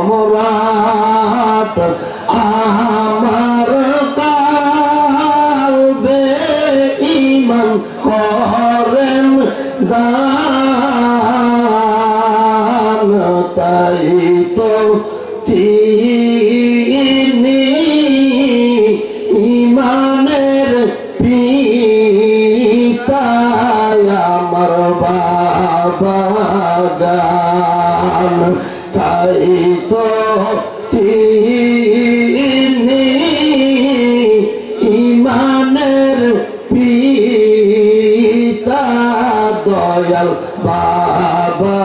[SPEAKER 1] সম্রাট আমার ইমান করেন দান তাই তো তিনি ইমানের পিতা আমার বাবা জান তাই তো তিনি ইমানের পিতা দয়াল বাবা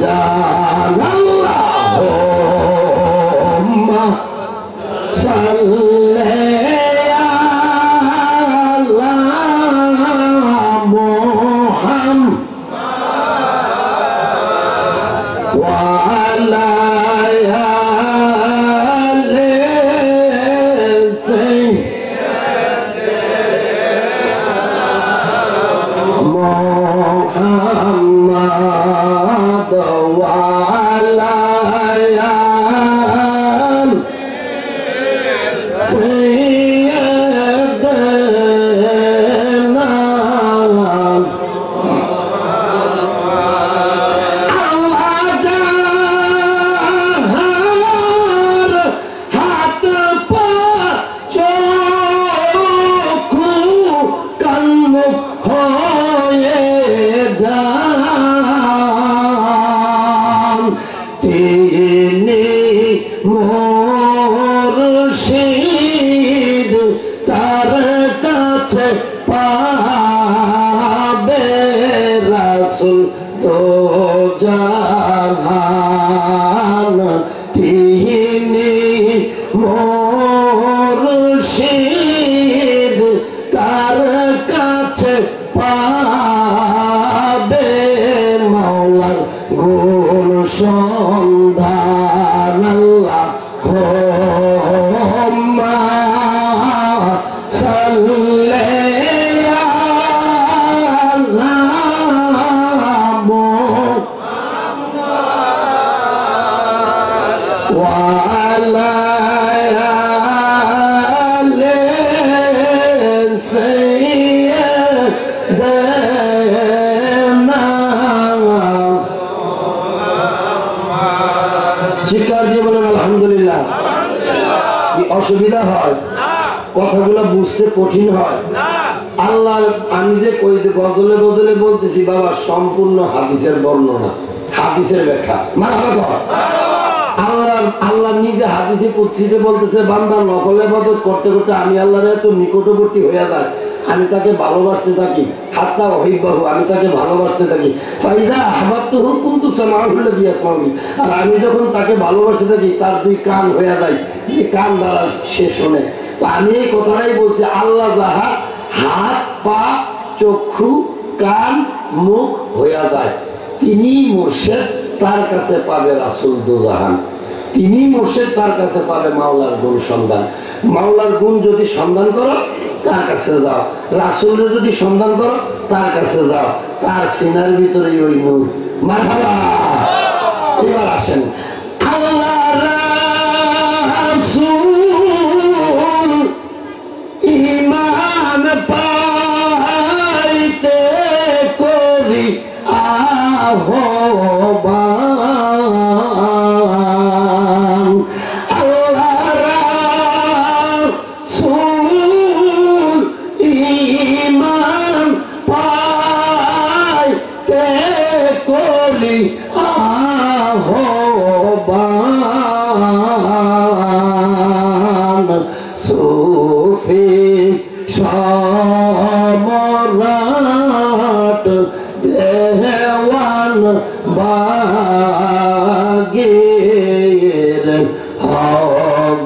[SPEAKER 1] জান আল্লাহুম্মা সাল্লি আলা মুহাম্মাদ ওয়া আলা আলি মুহাম্মাদ ওয়া আলা আলি সাইয়্যিদিনা আল্লাহ যাহার হাত পা চক্ষু কান মুখ হয়ে যান তিনি মুর্শিদ তার কাছে পাবে রাসূল তো জাহান তিনি মুর্শিদ তার কাছে পাবে মাওলার গুণ সন্ধান আল্লাহুম্মা সাল্লি আলা মুহাম্মাদ ওয়া আলা আলি সাইয়্যিদিনা চিৎকার দিয়ে বলেন আলহামদুলিল্লাহ। কি অসুবিধা হয়? কথাগুলো বুঝতে কঠিন হয়? আল্লাহ আমি যে গজলে গজলে বলতেছি বাবা সম্পূর্ণ হাদিসের বর্ণনা, হাদিসের ব্যাখ্যা। মারহাবা। আল্লাহ নিজে হাদিসে কুদসিতে বলতেছে বান্দা নফল ইবাদত করতে করতে আমি আল্লাহর এত নিকটবর্তী হয়ে যায়, আমি তাকে ভালোবাসতে থাকি, হাত্তা ওহিব্বাহু আমি তাকে ভালোবাসতে থাকি, ফাইদা আহবাবতুহু কুনতু সামাউল্লাযী ইয়াসমাউ বি আর আমি যখন তাকে ভালোবাসতে থাকি তার দুই কান হয়ে যায়, যে কান দ্বারা সে শোনে। তো আমি এই কথাটাই বলছি, আল্লাহ যাহা হাত পা চক্ষু কান মুখ হয়ে যায় তিনি মুর্শিদ তার কাছে পাবে রাসূল দুজাহান, তিনি মুর্শিদ তার কাছে পাবে মাওলার গুণ সন্ধান। মাওলার গুণ যদি সন্ধান করো তার কাছে যাও, রাসূলের যদি সন্ধান করো তার কাছে যাও, তার সিনার ভিতরে ওই নূর। মারহাবা। এবার আসেন আল্লাহ রাসূল ঈমান পাইতে করি আহ্বান, আল্লাহ রাসূল ঈমান পাইতে করি আহ্বান, সুফি সম্রাট দেওয়ান বাগের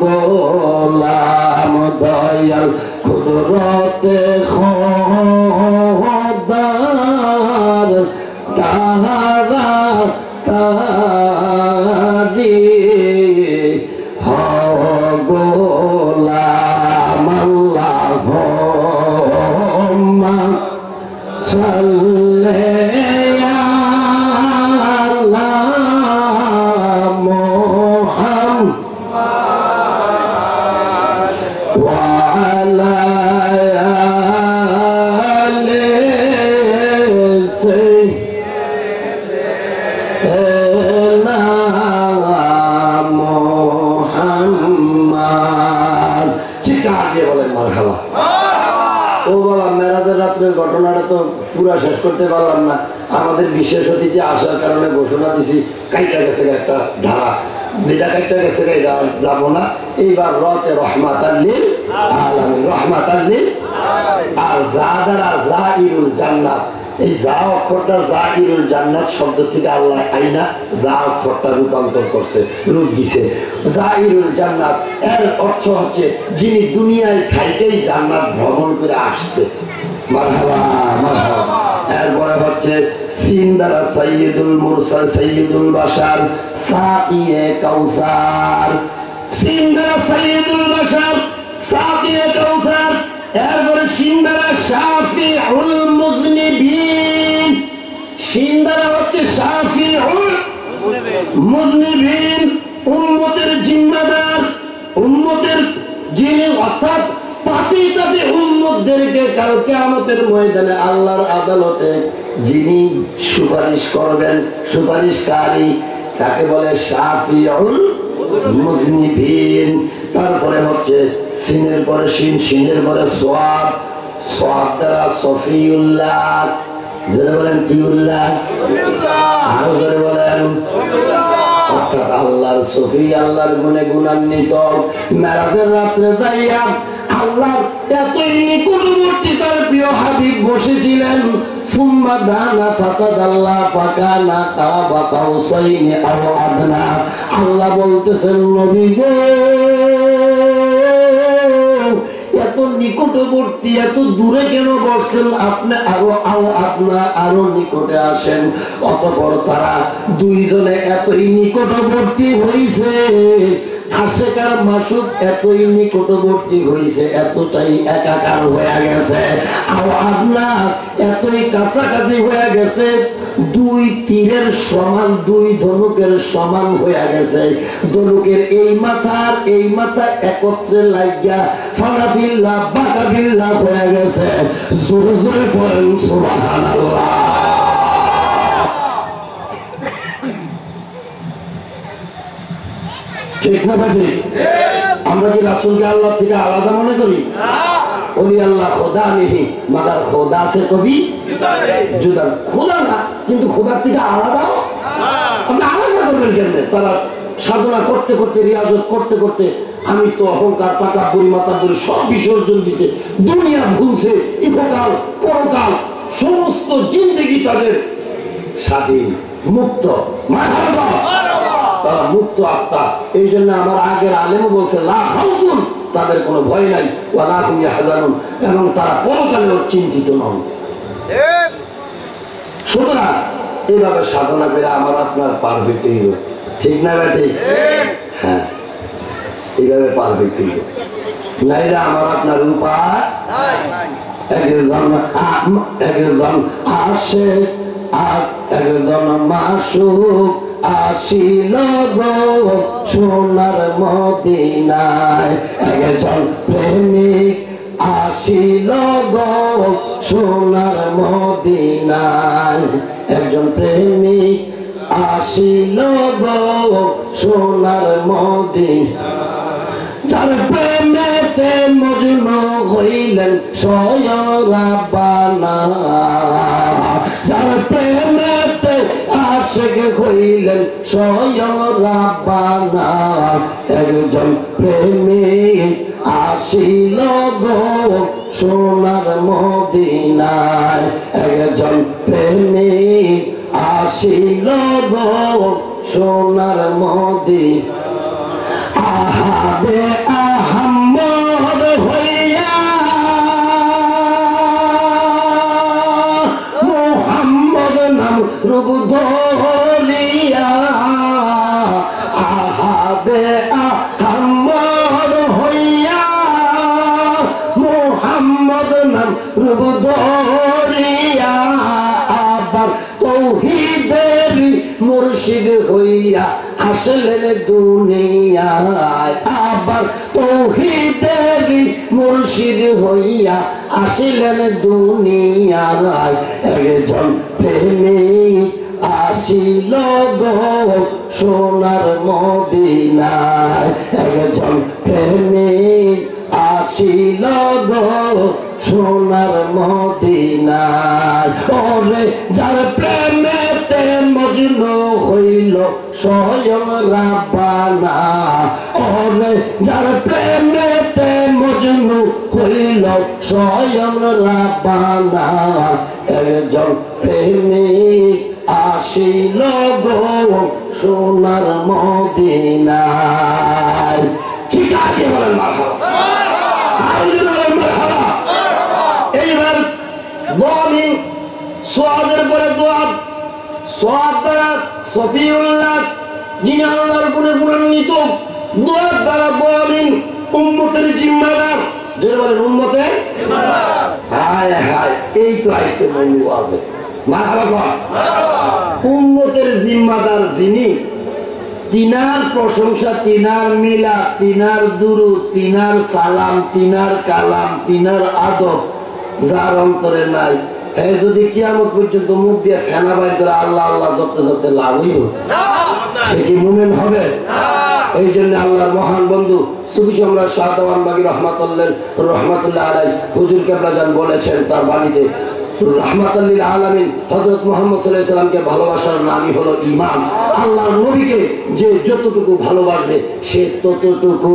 [SPEAKER 1] গোলাম দয়াল কুদরতে খোদার তারা তারি গোলাম আল্লাহুম্মা সাল্লি আলা মুহাম্মাদ ওয়া আলা বাবা মেরাজের রাত্রের ঘটনাটা তো পুরা শেষ করতে পারলাম না, আমাদের বিশেষ অতিথি আসার কারণে ঘোষণা দিছি কাইটা গেছে একটা ধারা, যেটা কাইটা গেছে এটা যাবো না। এইবার রতে রহমাতাল লিল আলামিন, রহমাতাল লিল, আর জাদারা জাইরুল জান্নাত, এই যা অক্ষরটা জাইরুল জান্নাত শব্দ থেকে আল্লাহ আইনা যা অক্ষরটা রূপান্তর করছে, রূপ দিছে জাইরুল জান্নাত। এর অর্থ হচ্ছে যিনি দুনিয়ায় থাইতেই জান্নাত ভ্রমণ করে আসছে। মারহাবা মারহাবা। এরপরে হচ্ছে সিন দ্বারা সাইয়্যিদুল মুরসাল সাইয়্যিদুল বাশার সাকিয়ে কাউসার, সিন দ্বারা সাইয়্যিদুল বাশার সাকিয়ে কাউসার। এরপরে শিন দ্বারা শাফিউল মুযনিবিন, শিন দ্বারা হচ্ছে শাফিউল মুযনিবিন, উম্মতের জিম্মাদার, উম্মতের যিনি অর্থাৎ পাপী তাপী উম্মতদেরকে কাল কিয়ামতের ময়দানে আল্লাহর আদালতে যিনি সুপারিশ করবেন, সুপারিশকারী, তাকে বলে শাফিউল মুযনিবিন। তারপরে হচ্ছে সিনের পরে শিন, শিনের পরে সোয়াব, সোয়াব দ্বারা সফিউল্লাহ, যারা বলেন কি উল্লাহ, আরো যারা বলেন অর্থাৎ আল্লাহর সফি, আল্লাহর গুণে গুণান্বিত। মেরাজের রাত্রে যাইয়া আল্লাহর এতই নিকটবর্তী তার প্রিয় হাবিব বসেছিলেন। সুম্মা দানা ফাতাদাল্লা ফাকানা কাবা কাউসাইনি আও আদনা। আল্লাহ বলতেছেন নবী গো, এত নিকটবর্তী, এত দূরে কেন বসছেন আপনি? আরো আপনা আরো নিকটে আসেন। অতঃপর তারা দুইজনে এতই নিকটবর্তী হইছে, আশেকার মাসুক এতই নিকটবর্তী হইছে, এতটাই একাকার হয়ে গেছে, আর আপনার এতই কাছাকাছি হয়ে গেছে, দুই তীরের সমান, দুই ধনুকের সমান হয়ে গেছে। ধনুকের এই মাথা আর এই মাথা একত্রে লাগিয়া ফানাফিল্লা বাকাবিল্লা হয়ে গেছে। জোরে জোরে পড়েন সুবহানাল্লাহ। ঠিক না ভাই? আমরা কি রাসূলকে আল্লাহ থেকে আলাদা মনে করি? ওলি আল্লাহ খোদা নেই, মাগার খোদা সে কবি জুদা। খোদা না, কিন্তু খোদার থেকে আলাদাও আপনি আলাদা করবেন কেমনে? তারা সাধনা করতে করতে, রিয়াজত করতে করতে, আমি তো অহংকার, তাকাব্বুরি, মাতাব্বুরি সব বিসর্জন দিতে, দুনিয়া ভুলছে, ইহকাল পরকাল সমস্ত জিন্দেগি তাদের স্বাধীন, মুক্ত, তারা মুক্ত আত্মা। এই জন্য আমার আগের আলেমও বলছে লা খাউফুন, তাদের কোনো ভয় নাই, ওয়ালা হুম ইয়াহজানুন, এবং তারা পরকালেও চিন্তিত নন। সুতরাং এইভাবে সাধনা করে আমার আপনার পার হইতেই হবে, ঠিক না বেটি? হ্যাঁ, এইভাবে পার হইতেই হবে, নাইলে আমার আপনার উপায়। একজন আসে আর একজন মাসুক আসিল গো সোনার মদিনায়। একজন প্রেমিক আসিল গো সোনার মদিনায়। একজন প্রেমিক আসিল গো সোনার মদিনায়। যার প্রেমেতে মজনু হইলেন স্বয়ং রাব্বানা, যার প্রেমেতে আশিক হইলেন স্বয়ং রাব্বানা। একজন প্রেমিক আসিল গো সোনার মদিনায়। একজন প্রেমিক আসিল গো সোনার মদিনায়। আহাদে আহম্মদ হইয়া মুহাম্মদ নাম রূপ ধরিয়া। আহাদে আহম্মদ হইয়া মুহাম্মদ নাম রূপ ধরিয়া। আবার তৌহিদের মুর্শিদ হইয়া আসলেন দুনিয়ায়। আবার তৌহিদের মুর্শিদ হইয়া আসলেন দুনিয়ায়। একজন প্রেমিক আসিল গো সোনার মদিনায়। একজন প্রেমিক আসিল গো সোনার মদিনায়। ওরে যার প্রেমেতে মজনু হইল স্বয়ং রাব্বানা, ওরে যার প্রেমেতে মজনু হইল স্বয়ং রাব্বানা। একজন প্রেমিক আসিল গো সোনার মদিনায়। ঠিক আছে বলেন মারহাবা, বলেন মারহাবা। এইবার দোয়ামিন সোয়াদের পরে দোয়া, সোয়াদ দ্বারা সফিউল্লাহ যিনি আল্লাহর গুণে গুণান্বিত, দোয়ার দ্বারা দোয়ামিন উম্মতের জিম্মাদার। যে বলেন উম্মতের জিম্মাদার। হায় হায়, এই তো আইছে বন্ধু আছে মারহাবা কর। উম্মতের জিম্মাদার যিনি, তিনার প্রশংসা, তিনার মিলাদ, তিনার দুরূদ, তিনার সালাম, তিনার কালাম, তিনার আদব যার অন্তরে নাই, এই যদি কিয়ামত পর্যন্ত মুখ দিয়ে ফেনা বাইর করে আল্লাহ আল্লাহ জপতে জপতে লাভ হইব? সে কি মুমিন হবে? এই জন্য আল্লাহর মহান বন্ধু সুফি সম্রাট শাহ দেওয়ান বাগী রহমাতুল্লাহ আলাইহি হুজুর কেবলা জান বলেছেন তার বাণীতে, রাহমাতাল লিল আলামিন হযরত মুহাম্মদ সাল্লাল্লাহু আলাইহি সাল্লামকে ভালোবাসার নামই হলো ঈমান। আল্লাহর নবীকে যে যতটুকু ভালোবাসবে সে ততটুকু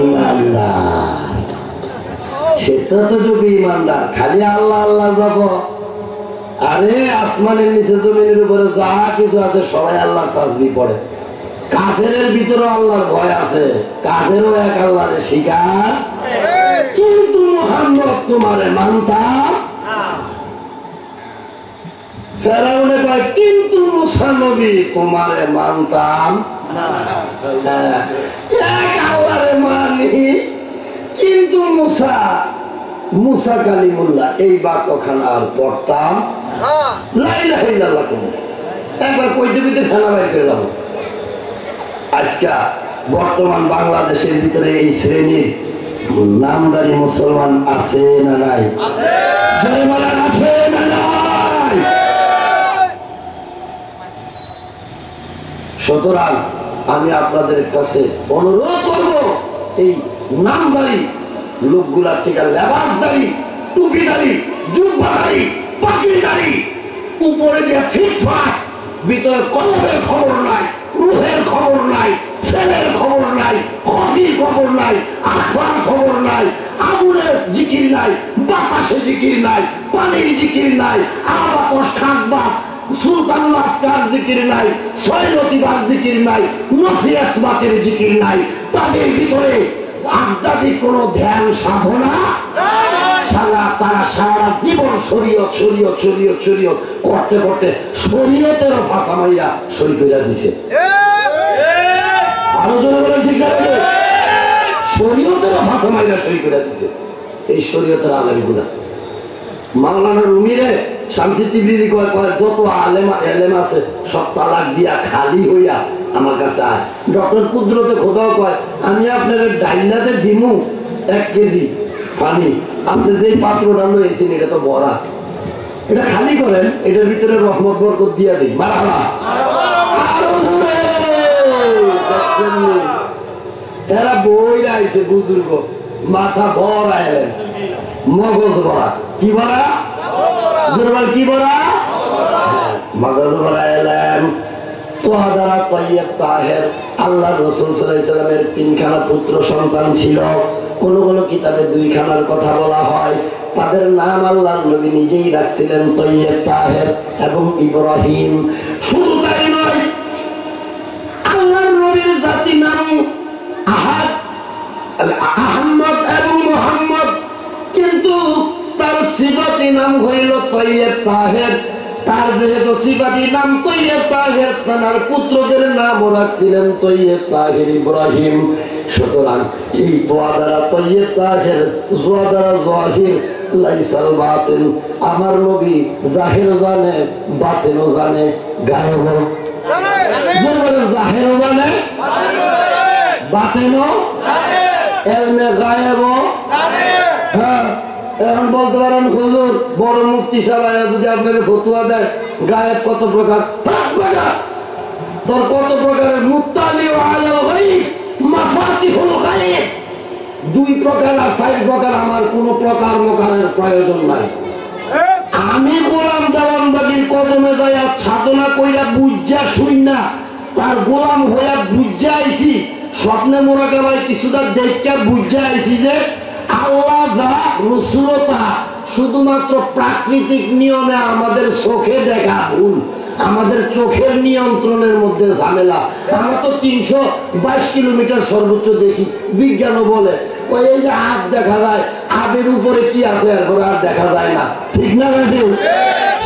[SPEAKER 1] ঈমানদার, সে ততটুকু ঈমানদার। খালি আল্লাহ আল্লাহ যাব, আরে আসমানের নিচে জমিনের উপরে যা কিছু আছে সবাই আল্লাহর তাসবিহ পড়ে। কাফেরের ভিতরে আল্লাহর ভয় আছে, কাফেরও এক আল্লাহর শিকার, কিন্তু মুহাম্মদ তোমারে মানতাম। ফেরাউনে কয় কিন্তু মুসা নবী তোমারে মানতাম। এক আল্লাহরে মানি কিন্তু মুসা কালিমুল্লাহ এই বাক্যখানা আর পড়তাম লা ইলাহা ইল্লাল্লাহ কোন একবার কইতে কইতে ফেলা বাইর করে লাভ। আজকে বর্তমান বাংলাদেশের ভিতরে এই শ্রেণীর নামদারি মুসলমান আছে না নাই? আছে না নাই? সুতরাং আমি আপনাদের কাছে অনুরোধ করব, এই নামদারি লোকগুলার থেকে লেবাসদারি, টুপিদারি, জুব্বাদারি, পাগড়িদারি, উপরে দিয়ে ফিটফাট, ভিতরে কলমের খবর নাই, রুহের খবর নাই, ছেলের খবর নাই, খসির খবর নাই, আফার খবর নাই, আগুনের জিকির নাই, বাতাসে জিকির নাই, পানির জিকির নাই, আবাতস খাকবাত সুলতানুল আসকার জিকির নাই, সৈয়দিবার জিকির নাই, নফিয়াসবাতের জিকির নাই। তাদের ভিতরে আধ্যাত্মিক কোন ধ্যান সাধনা তারা সারা জীবন শরীয়ত শরীয়ত শরীয়ত শরীয়ত করতে করতে শরীয়তেরও ফাঁসা মাইরা সই করে দিছে। আরো জোরে বলেন ঠিক না? শরীয়তেরও ফাঁসা মাইরা সই করে দিছে এই শরীয়তের আলেমগুলা। মাওলানা রুমিরে শামসি তিবরিজি কয় যত আলেম আছে সব তালাক দিয়া খালি হইয়া আমার কাছে আয়। ডক্টর কুদরতে খোদাও কয় আমি আপনার ডাইলাতে দিমু 1 কেজি পানি, আপনি যে পাত্রটা লইছেন এটা তো ভরা, এটা খালি করেন, এটার ভিতরে রহমত বরকত দিয়া দিই। মারহাবা। এরা বইরা আইছে বুজুর্গ, মাথা ভরা এলেন, মগজ ভরা। কি ভরা? কি ভরা? মগজ ভরা এলেন। তোহাদারা তৈয়ব তাহের আল্লাহ রাসূল সাল্লাল্লাহু আলাইহি সাল্লামের 3 খানা পুত্র সন্তান ছিল। কোন কোন কিতাবে 2 খানার কথা বলা হয়। তাদের নাম আল্লাহর নবী নিজেই রাখছিলেন তৈয়ব তাহের এবং ইব্রাহিম। শুধু তাই নয়, আল্লাহর নবীর জাতি নাম আহাদ, আহমদ এবং মুহাম্মদ, কিন্তু তার সিফাতি নাম হইল তৈয়ব তাহের। তার যেহেতু সিফাতি নাম তৈয়ব তাহের, তার পুত্রদের নামও রাখছিলেন তৈয়ব তাহের ইব্রাহিম। সুতরাং এই দোয়া দ্বারা তৈয়ব তাহের, জোয়া দ্বারা জাহির লাইসাল বাতিন, আমার নবী জাহিরও জানে বাতিনও জানে গায়েবও জানে, জাহিরও জানে বাতিনও এলমে গায়েবও জানে। হ্যাঁ, এখন বলতে পারেন হুজুর বড় মুফতি সাহেব যদি আপনাকে ফতুয়া দেয় গায়েব কত প্রকার, তোর কত প্রকারের মুত্তালি আলাল গায়ব মাফাতিহুল গায়ব, 2 প্রকার আর 4 প্রকার আমার কোনো প্রকার মকারের প্রয়োজন নাই। আমি গোলাম দেওয়ানবাগির কদমে যাইয়া সাধনা কইরা বুঝা শুইনা তার গোলাম হইয়া বুঝা আইছি, স্বপ্নে মোরাকাবায় কিছুটা দেখা বুঝা আইছি যে আল্লাহ যা রসুলতা শুধুমাত্র প্রাকৃতিক নিয়মে আমাদের চোখে দেখা ভুল, আমাদের চোখের নিয়ন্ত্রণের মধ্যে ঝামেলা। আমরা তো 322 কিলোমিটার সর্বোচ্চ দেখি, বিজ্ঞানও বলে ওই এই যে হাত দেখা যায়, হাতের উপরে কি আছে এরপরে আর দেখা যায় না, ঠিক না বেটি?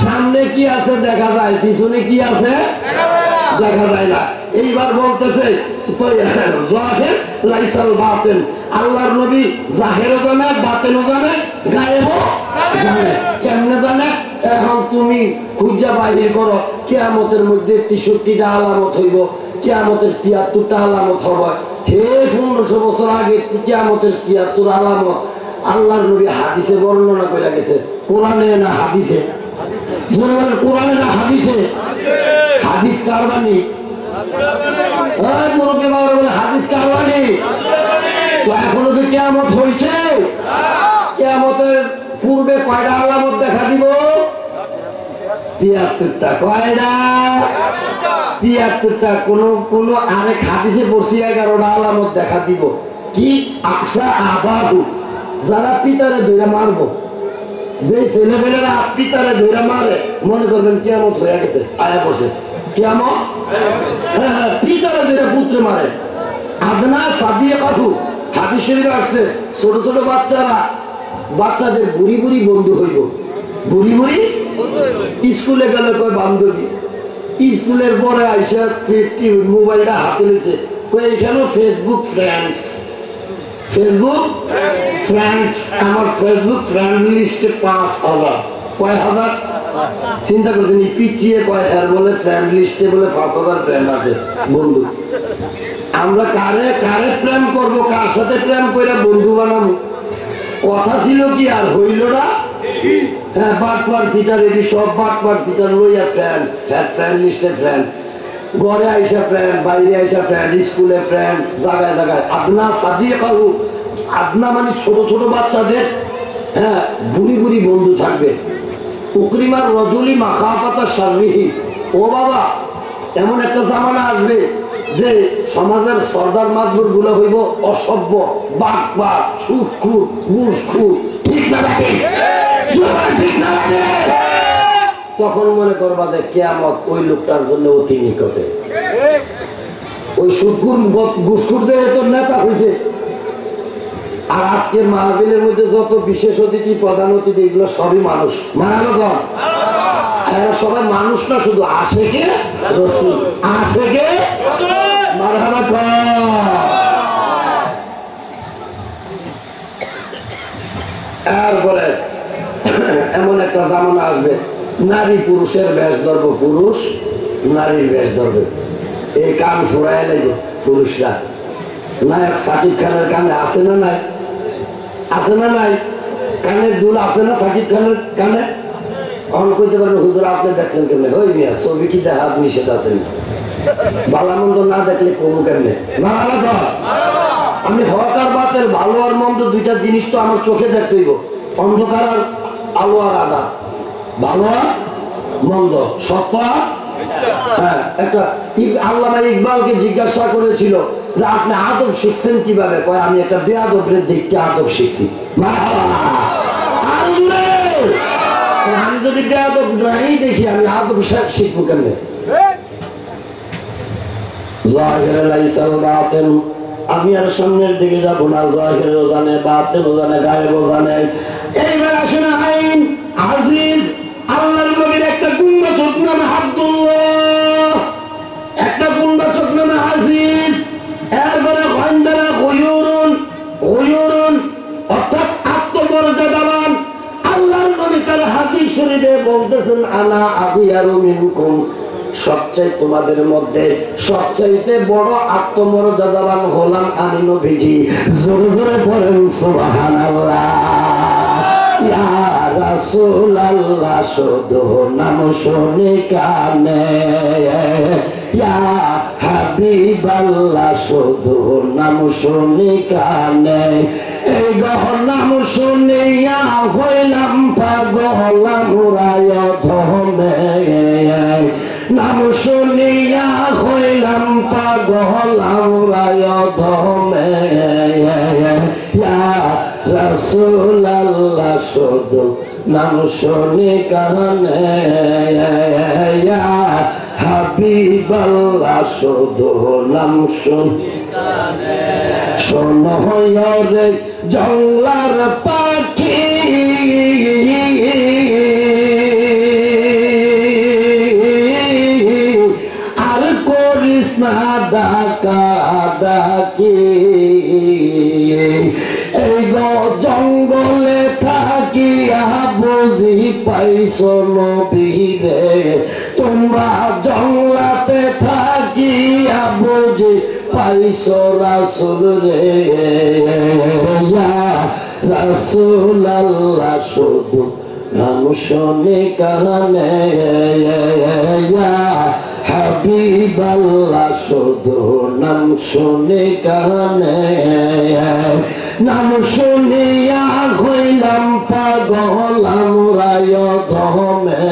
[SPEAKER 1] সামনে কি আছে দেখা যায়, পিছনে কি আছে দেখা যায় না। এইবার বলতেছে জাহের লাইসাল বাতিন, আল্লাহর নবী জাহেরও জানে, বাতিনও জানে, গায়েবও জানে। কেমনে জানে? এখন তুমি খুঁজা বাহির করো, কিয়ামতের মধ্যে 63টা আলামত হইব, কিয়ামতের 73টা আলামত হবে। হে 1500 বছর আগে কিয়ামতের 73 আলামত আল্লাহর নবী হাদিসে বর্ণনা করে গেছে। কোরআনে না হাদিসে? কোরআনে না হাদিসে? হাদিস কার বাণী? মুরব্বী বাবারা বলে হাদিস কার বাণী? তো এখনো কি কিয়ামত হয়েছে? কিয়ামতের পূর্বে কয়টা আলামত দেখা দিব? 73টা। কয়টা? 73টা। কোন আরেক হাদিসে পড়ছি 11টা আলামত দেখা দিব। কি? আকসা আবাহু, যারা পিতারে ধরে মারবো, যে ছেলেবেলেরা পিতারে ধরে মারে মনে করবেন কিয়ামত হয়ে গেছে, আয়া পড়ছে কিয়ামত। হ্যাঁ, পিতারে ধরে পুত্রে মারে। আদনা সাদিয়ে কাহু, হাদিস শরীফে আসছে ছোট ছোট বাচ্চারা বাচ্চাদের বুড়ি বুড়ি বন্ধু হইব। বুড়ি বুড়ি স্কুলে গেলে কয় বান্ধবী, স্কুলের পরে আইসা মোবাইলটা হাতে নিয়েছে, কয় এখানে ফেসবুক ফ্রেন্ডস। ফেসবুক ফ্রেন্ডস, আমার ফেসবুক ফ্রেন্ড লিস্টে 5000। কয় হাজার? চিন্তা করছেন পিছিয়ে কয় আর বলে ফ্রেন্ড লিস্টে বলে 5000 ফ্রেন্ড আছে, বন্ধু। আমরা কারে কারে প্রেম করব, কার সাথে প্রেম করে বন্ধু বানাবো? কথা ছিল কি আর হইল না? হ্যাঁ, বাটপার সিটার এটি সব বাটপার সিটার লইয়া ফ্রেন্ডস, ফ্রেন্ড লিস্টে ফ্রেন্ড, ঘরে আইসা ফ্রেন্ড, বাইরে আইসা ফ্রেন্ড, স্কুলে ফ্রেন্ড, জায়গায় জায়গায়। আদনা সাদিয়ে খাবো, আদনা মানে ছোট ছোট বাচ্চাদের হ্যাঁ বুড়ি বুড়ি বন্ধু থাকবে। উকরিমার রজুলি মাখাফাতা শাররিহি, ও বাবা এমন একটা জামানা আসবে যে সমাজের সর্দার মাদবুর গুলো হইব অসভ্য, বাটপার, সুদখুর, ঘুষখুর, ঠিক না নাকি? ঠিক না নাকি? তখন মনে করবা যে কিয়ামত ওই লোকটার জন্য অতি নিকটে। ওই সুদখুর ঘুষখুর যে এত নেতা হয়েছে। আর আজকের মাহফিলের মধ্যে যত বিশেষ অতিথি, প্রধান অতিথি, এগুলো সবই মানুষ। মানানো কম, এরা সবাই মানুষ না, শুধু আশেকে রাসূল, আশেকে মারহাবা কম। এরপরে এমন একটা জামানা আসবে নারী পুরুষের বেশ ধরবো, পুরুষ নারীর বেশ ধরবে। এই কান ফুরাই লাগবে পুরুষরা। নায়ক সাকিব খানের কানে আছে না নাই? আছে না নাই? কানের দুল আছে না সাকিব খানের কানে? অন করতে পারেন হুজুর আপনি দেখছেন কেমনে? হই মিয়া ছবি কি দেখা নিষেধ আছেন? ভালো মন্দ না দেখলে করবো কেমনে? আমি হক আর বাতের, ভালো আর মন্দ দুইটা জিনিস তো আমার চোখে দেখতে হইব। অন্ধকার আর আলো আর আধার, ভালো আর মন্দ, সত্য আর হ্যাঁ। একটা আল্লামা ইকবালকে জিজ্ঞাসা করেছিল যে আপনি আদব শিখছেন কিভাবে? কয় আমি একটা বেয়াদবের দিকটা আদব শিখছি। আমি যদি বেয়াদব নাই দেখি আমি আদব শিখবো কেমনে? আমি আর সামনের দিকে যাবো না। জাহিরও জানে, বাতিনও জানে, গায়েবও জানে। এইবার আসেন আইন আজিজ, আল্লাহর নবীর একটা গুণবাচক নাম আব্দুল্লাহ, একটা গুণবাচক নাম আজিজ। এরপরে গয়ন্দারা গয়ুরুন, গয়ুরুন অর্থাৎ আত্মমর্যাদাবান। আল্লাহর নবী তার হাদিস শরীফে বলতেছেন আনা আগিয়ারু মিনকুম, সবচেয়ে তোমাদের মধ্যে সবচাইতে বড় আত্মমর্যাদাবান হলাম আমি নবীজি। জোরে জোরে পড়েন সুবহানাল্লাহ। ইয়া রাসূলুল্লাহ শুধু নাম শুনি কানে, ইয়া হাবিবাল্লাহ শুধু নাম শুনি কানে। এই নাম শুনিয়া হইলাম পাগল মুরায় ধমে, নাম শুনিয়া হইলাম পাগল মুরায় ধমে, ইয়া রাসূলুল্লাহ শুধু নাম শুনি কানে, ইয়া হাবিবাল্লাহ শুধু নাম শুনি কানে। শোনো রে জংলার পাখি, আর করিস না ডাকা ডাকি, এই জঙ্গলে থাকিয়া বুঝি পাইছো নবীরে, তোমরা জঙ্গলাতে থাকিয়া বুঝি পাইছো রাসূল রে, ইয়া রাসূলুল্লাহ শুধু নাম শুনি কানে, ইয়া হাবিবাল্লাহ শুধু নাম শুনি কানে। নাম শুনিয়া হইলাম পাগল মুরায় ধমে,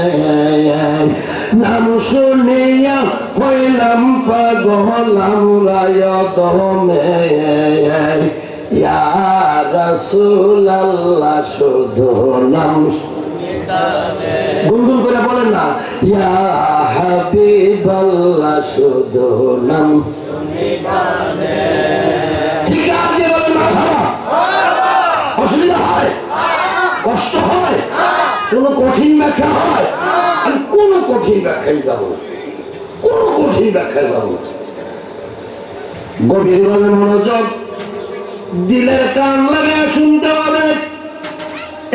[SPEAKER 1] নাম শুনিয়া হইলাম পাগল মুরায় ধমে, ইয়া রাসূলুল্লাহ শুধু নাম শুনি কানে। গুনগুন করে বলেন না, ইয়া হাবিবাল্লাহ শুধু নাম শুনি কানে। ঠিক আছে বলেন না, অসুবিধা হয়, কষ্ট হয়, কোন কঠিন ব্যাখ্যা হয়? আমি কোন কঠিন ব্যাখ্যায় যাব না, কোন কঠিন ব্যাখ্যায় যাব না। গভীরভাবে মনোযোগ, দিলের কান লাগিয়ে শুনতে হবে।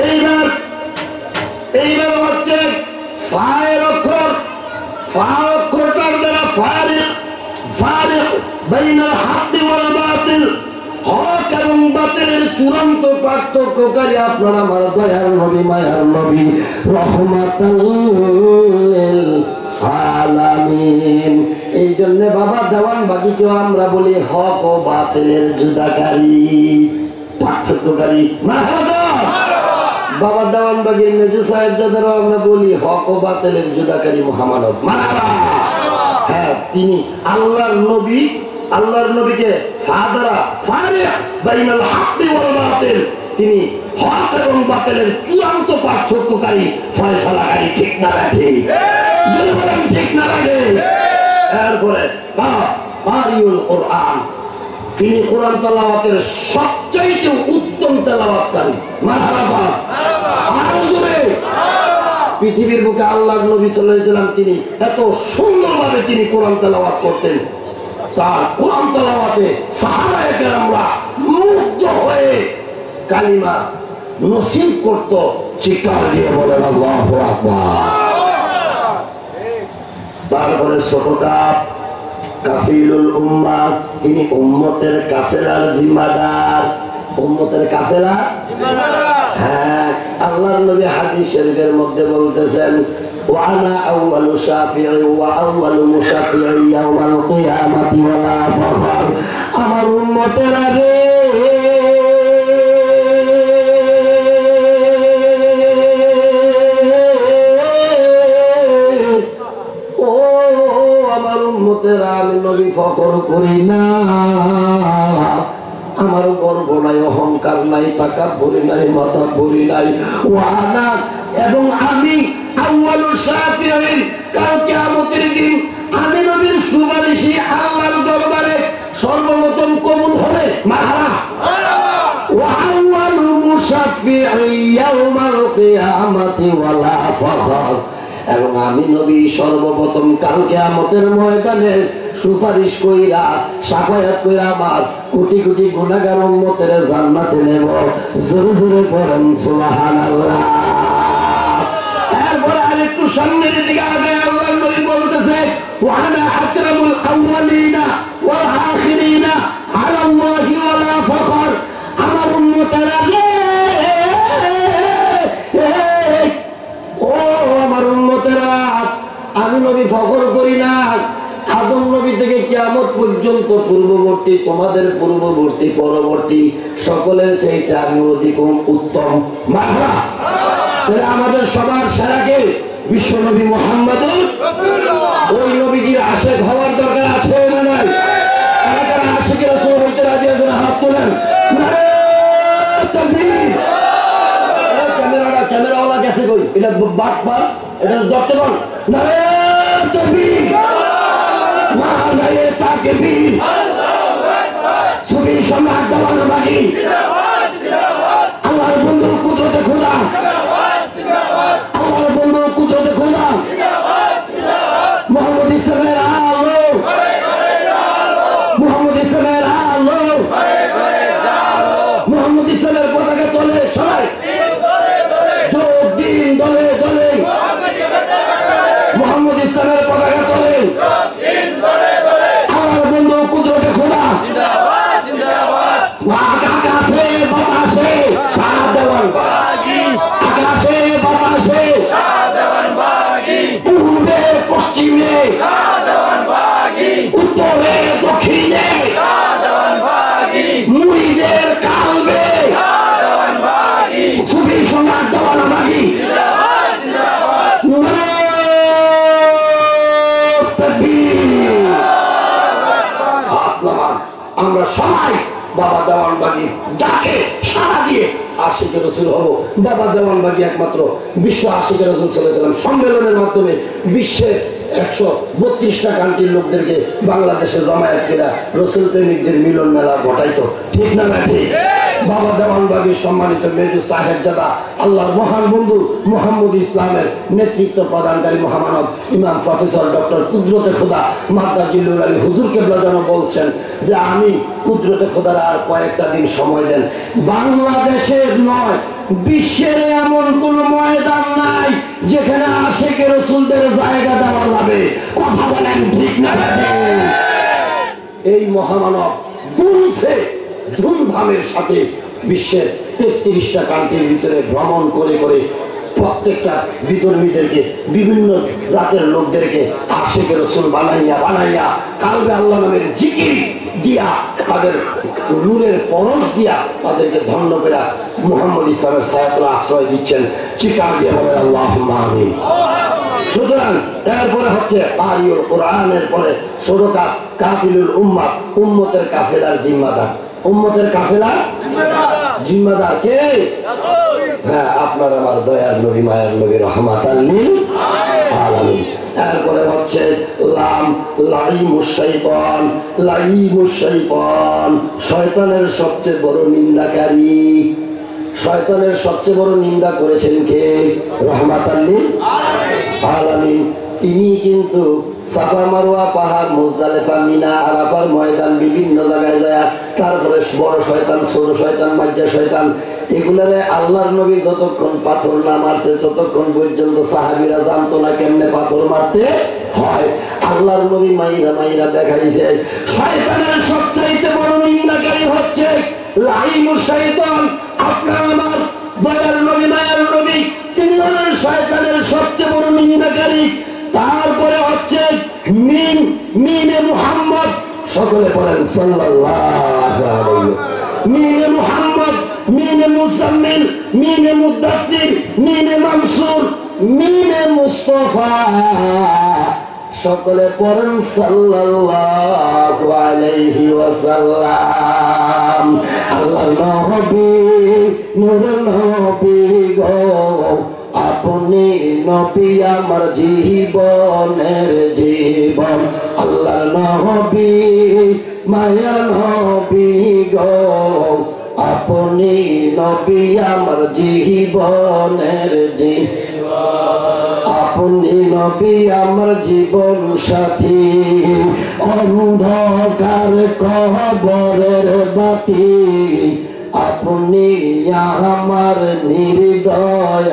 [SPEAKER 1] এইবার এইবার হচ্ছে ফায়ের অক্ষর, ফা অক্ষরটার দ্বারা ফারিক, ফারিক বাইনাল হাক্কি ওয়াল বাতিল, হক এবং বাতিলের চূড়ান্ত পার্থক্যকারী আপনার আমার দয়ার নবী, মায়ার নবী, রহমাতাল লিল আলামিন। এই জন্য বাবা দেওয়ান বাগিকেও আমরা বলি হক ও বাতিলের জুদাকারী, পার্থক্যকারী। বাবা দেওয়ান বাগির মেজু সাহেব যাদেরও আমরা বলি হক ও বাতিলের জুদাকারী মহামানব। হ্যাঁ, তিনি আল্লাহর নবী, আল্লাহর নবীকে ফাদারা ফারিক বাইনাল হাক্কি ওয়াল বাতিল, তিনি হক এবং বাতিলের চূড়ান্ত পার্থক্যকারী, ফয়সালাকারী। ঠিক না রাখে? যদি বলেন ঠিক না রাখে? এরপরে কারিউল কোরআন, তিনি কোরআন তেলাওয়াতের সবচাইতে উত্তম তেলাওয়াতকারী। মারহাবা, আরো জোরে। পৃথিবীর বুকে আল্লাহর নবী সাল্লাল্লাহু আলাইহি সাল্লাম তিনি এত সুন্দরভাবে তিনি কোরআন তেলাওয়াত করতেন, তার কোরআন তেলাওয়াতে সাহাবায়ে কেরামরা মুগ্ধ হয়ে কালিমা নসিব করত। চিৎকার দিয়ে বলেন আল্লাহু আকবার। তারপরে ছোট কাপ কাফিলুল উম্মাহ, তিনি উম্মতের কাফেলার জিম্মাদার। উম্মতের কাফেলা, হ্যাঁ, আল্লাহর নবী হাদিস শরীফের মধ্যে বলতেছেন, ওয়ানা আউয়ালু শাফিঈ ওয়া আউয়ালু মুশাফিঈ ইয়াউমাল কিয়ামাতি ওয়ালা ফখর। আমার উম্মতেরা রে, ও আমার উম্মতেরা, আমি নবী ফখর করি না, আমার গর্ব নাই, অহংকার নাই, তাকাব্বুরি নাই, মাতাব্বুরি নাই। ওয়ানা, এবং আমি আউয়ালু শাফিঈ, কাল কিয়ামতের দিন আমি নবীর সুপারিশই আল্লাহর দরবারে সর্বপ্রথম কবুল হবে। মারহাবা। ওয়া আউয়ালু মুশাফিঈ ইয়াউমাল কিয়ামাতি ওয়ালা ফখর, এবং আমি নবী সর্বপ্রথম কাল কিয়ামতের ময়দানে সুপারিশ কইরা, শাফায়াত কইরা আমার কোটি কোটি গুনাহগার উম্মতের জান্নাতে নেব। জোরে জোরে পড়েন সুবহানাল্লাহ। এরপর আরেকটু সামনের দিকে আগে আল্লাহর নবী বলতেছে, ওয়ানা আকরামুল আউয়ালিনা ওয়াল আখিরিনা আলাল্লাহি ওয়ালা ফখর। আমার উম্মতেরা রে, আমি নবী ফখর করি না। আদম নবী থেকে কিয়ামত পর্যন্ত পূর্ববর্তী, তোমাদের পূর্ববর্তী, পরবর্তী সকলের চাইতে আমি অধিক উত্তম। মারহাবা। তাহলে আমাদের সবার সেরাকে বিশ্ব নবী মুহাম্মদুর রাসূলুল্লাহ। ওই নবীজির আশিক হওয়ার দরকার আছে না নাই? যারা আশিকের রাসূল হইতে রাজি আছেন হাত তোলেন। নারে তাকবীর। ক্যামেরাওয়ালা গেছে কই? এটা বাটপার, এটা ধরতে বল। নারে তাকবীর, নারে তাকবীর। সুফি সম্রাট দেওয়ান বাগি, আল্লাহর বন্ধু কুদরতে খোদা, আল্লাহর বন্ধু কুদরতে খোদা, মোহাম্মদ ইসলামের আলো, মোহাম্মদ ইসলামের আলো, মোহাম্মদ ইসলামের পতাকা তোলে সবাই, যোগ দিন দলে দলে, মোহাম্মদ ইসলামের পতাকা তোলে, আল্লাহর বন্ধু কুদরতে খোদা, আকাশে বাতাসে সারা দেওয়ান বাগি, আকাশে বাতাসে সারা দেওয়ান বাগি, পূর্বে পশ্চিমে সারা দেওয়ান বাগি, উত্তরে দক্ষিণে সারা দেওয়ান বাগি, মুরিদের কালবে সারা দেওয়ান বাগি, সুফি সম্রাট দেওয়ান বাগি। জিন্দাবাদ জিন্দাবাদ। আমরা সবাই বাবা দেওয়ানবাগী ডাকে সাড়া দিয়ে আশিকের রাসূল হব। বাবা দেওয়ানবাগী একমাত্র বিশ্ব আশিকের রাসূল সাল্লাল্লাহু আলাইহি ওয়াসাল্লাম সম্মেলনের মাধ্যমে বিশ্বের 132টা কান্ট্রির লোকদেরকে বাংলাদেশে জমায়েত করে রাসূল প্রেমিকদের মিলন মেলা ঘটাইতো। ঠিক না ভাই? বাবা দেওয়ানবাগীর সম্মানিত মেজু সাহেবজাদা আল্লাহর মহান বন্ধু মুহাম্মদ ইসলামের নেতৃত্ব প্রদানকারী মহামানব ইমাম প্রফেসর ডক্টর কুদরতে খোদা মাদ্দা জিল্লুল আলী হুজুর কেবলা যেন বলছেন যে আমি কুদরতে খোদার আর কয়েকটা দিন সময় দেন। বাংলাদেশের নয়, বিশ্বের এমন কোন ময়দান নাই যেখানে আশিকের রাসূলদের জায়গা দেওয়া যাবে। কথা বলেন ঠিক না? এই মহামানব দুলছে ধুমধামের সাথে বিশ্বের 33টা কান্ট্রির ভিতরে ভ্রমণ করে করে প্রত্যেকটা বিধর্মীদেরকে, বিভিন্ন জাতের লোকদেরকে আশিকের রাসূল বানাইয়া বানাইয়া কালবে আল্লাহ নামের জিকির দিয়া, তাদের নূরের পরশ দিয়া তাদেরকে ধন্য করে মুহাম্মদ ইসলামের ছায়াতলে আশ্রয় দিচ্ছেন। চিৎকার দিয়ে বলেন আল্লাহুম্মা আমিন। সুতরাং এরপরে হচ্ছে কারিউল কোরআনের পরে সূরা কাফিলুল উম্মাহ, উম্মতের কাফেলার জিম্মাদার। উম্মতের কাফেলার জিম্মাদার কে? হ্যাঁ, আপনার আমার দয়ার নবী মায়ের নবী রাহমাতাল লিল আলামিন। এরপরে হচ্ছে লাম লাইমুশ শাইতান, লাইমুশ শাইতান শয়তানের সবচেয়ে বড় নিন্দাকারী। শয়তানের সবচেয়ে বড় নিন্দা করেছেন কে? রাহমাতাল লিল আলামিন। তিনি কিন্তু সাফা মারওয়া পাহাড়, মুজদালিফা, মিনা, আরাফার ময়দান বিভিন্ন জায়গায় যায় তারপরে বড় শয়তান, ছোট শয়তান, মাজ্জা শয়তান এগুলারে আল্লাহর নবী যতক্ষণ পাথর না মারছে ততক্ষণ পর্যন্ত সাহাবীরা জানতো না কেমনে পাথর মারতে হয়। আল্লাহর নবী মাইরা মাইরা দেখাইছে শয়তানের সবচাইতে বড় নিন্দাকারী হচ্ছে লাইমুশ শাইতান। আপনার আমার দয়ার নবী মায়ের নবী তিনি হলেন শয়তানের সবচেয়ে বড় নিন্দাকারী। তারপরে হচ্ছে মিম, মিমে মুহাম্মদ, সকলে পড়েন সাল্লাল্লাহু আলাইহি। মিমে মুহাম্মদ, মিমে মুজাম্মিল, মিমে মুদাসসির, মিমে মানসুর, মিমে মুস্তাফা, সকলে পড়েন সাল্লাল্লাহু আলাইহি ওয়াসাল্লাম। আল্লাহর নবী নূরের নবী গো, আপনি নবী আমার জীবনের জীবন। আল্লাহর নবী মায়ার নবী গো, আপনি নবী আমার জীবনের জীবন। আপনি নবী আমার জীবন সাথী, অন্ধকার কবরের বাতি। আপনি আমার নির্দয়ারি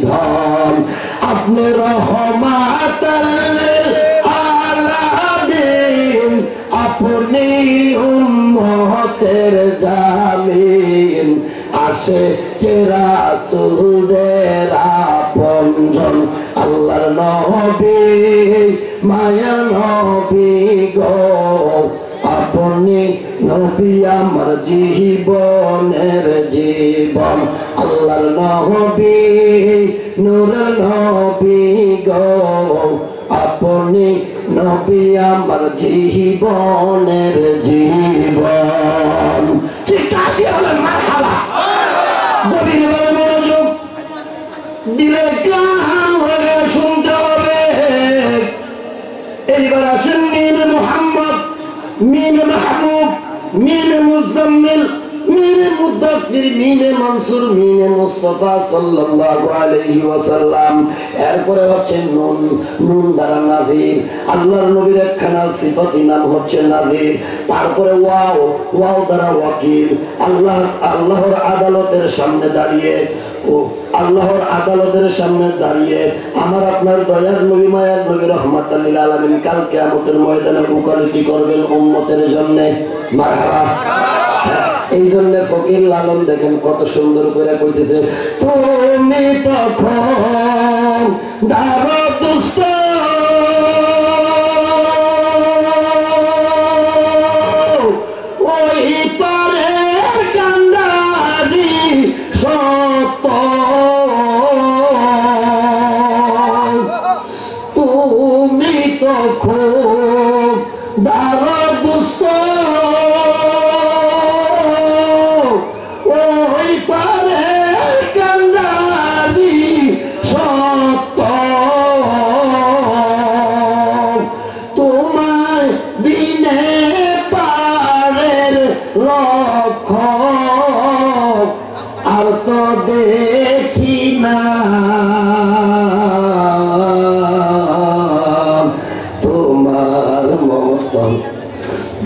[SPEAKER 1] ধন, আপনি রহমাতুল আলামিন, আপনি উম্মতের জামিন। আশিকে রাসূলদের আপনজন, জন আল্লাহর নবী মায়ার নবী গো আপনি নবী আমার জীবনের জীবন আল্লাহর নবী নূরের নবী গো আপনি নবী আমার জীবনের জীবন চিৎকার দিয়ে বলেন মারহাবা গভীরভাবে মনোযোগ দিলের কান হয়ে শুনতে হবে এইবার আসেন মিন মুহাম্মদ মিন মাহবুব মিন মুজাম্মিল মিন মুদাফির মিন মনসুর মিন মুস্তাফা সাল্লাল্লাহু আলাইহি ওয়াসাল্লাম এরপরে হচ্ছে নুন নুন দ্বারা নাযির আল্লাহর নবীর একখানা সিফাতি নাম হচ্ছে নাযির তারপরে ওয়াও ওয়াও দ্বারা ওয়াকিল আল্লাহর আদালতের সামনে দাঁড়িয়ে আল্লাহর আদালতের সামনে দাঁড়িয়ে আমার আপনার দয়ার নবী মায়ার নবী রহমাতুল লিল আলামিন কাল কিয়ামতের ময়দানে ওকালতি করবেন উম্মতের জন্য মারহাবা এই জন্য ফকির লালন দেখেন কত সুন্দর করে কইতেছে তুমি তখন দারদুস্ত ওই পারে কান্দারি সত তুমি তখন দারদুস্ত ওই পারে কান্দারি সত তোমায় বিনে পারের লক্ষ আর তো দেখি না তোমার মতন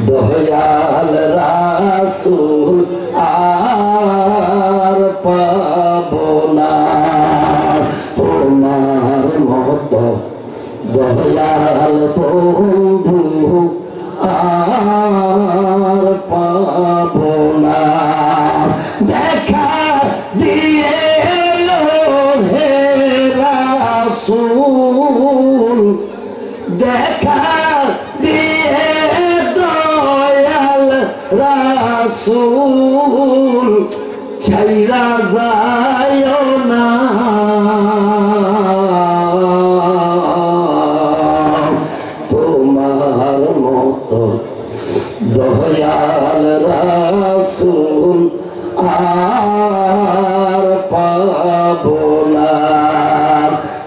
[SPEAKER 1] দয়াল রাসূল আর পাবো না তোমার মত দয়াল বন্ধু আর পাবো না দেখা দিয়ে হে রাসূল দেখা দিয়ে দয়াল রাসূল ছাইরা যায় না তোমার মতো দয়াল রাসূল আর পাবো না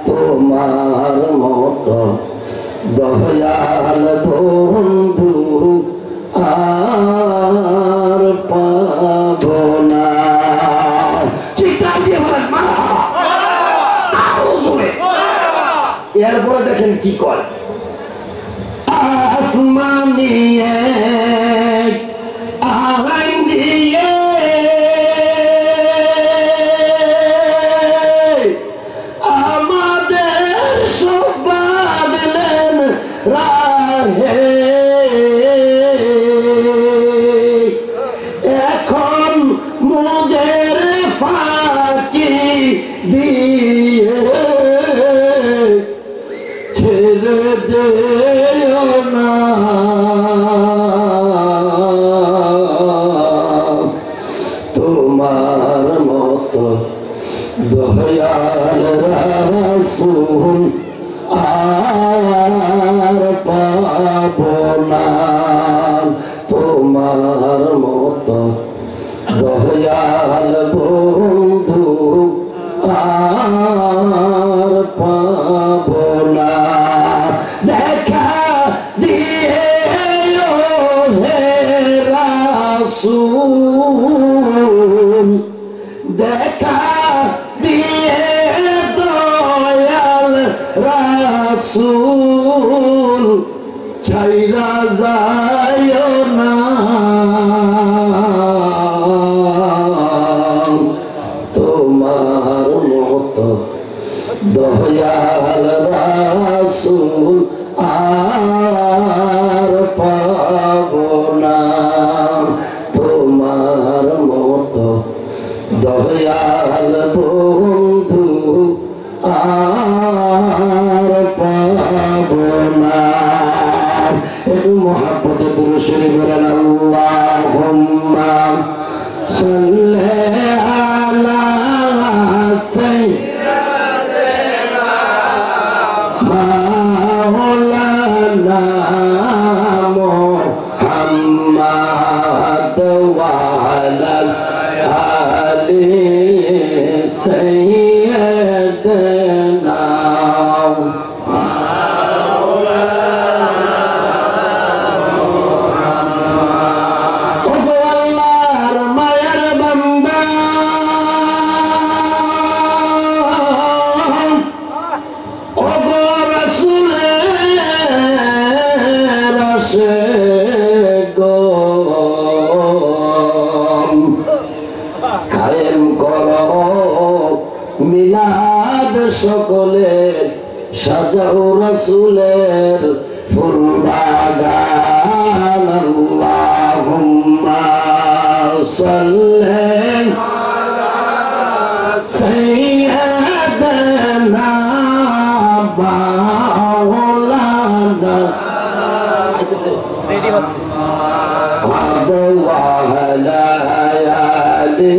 [SPEAKER 1] তোমার মতো দয়াল বন্ধু আর পাবো না চিৎকার দিয়ে বলেন মারহাবা আরো জোরে এরপরে দেখেন কি কয় আসমানিয়ে আইন দিয়ে আমাদের সব বাদলেন রাহে এখন মুদের ফাঁকি দিয়ে ছেড়ে যেও না তোমার মতো দয়াল রাসূল আর পাবো না তোমার মতো দয়াল বন্ধু আর পাবো না দেখা দিয়ে হে রাসূল দেখা দিয়ে দয়াল রাসূল ছাইরা যায় না তোমার মতো দয়াল রাসূল আর পাবো না তোমার মতো দয়াল বন্ধু আর নাও ওগো আল্লাহর মায়ের বান্দা ওগো রাসূলের আশিক কায়েম করো মিলাদ সকলে সাজাও রাসূলের ফুল বাগান আল্লাহুম্মা সাল্লি আলা সাইয়্যিদিনা মাওলানা রেডি হচ্ছে আদওয়ালা আলি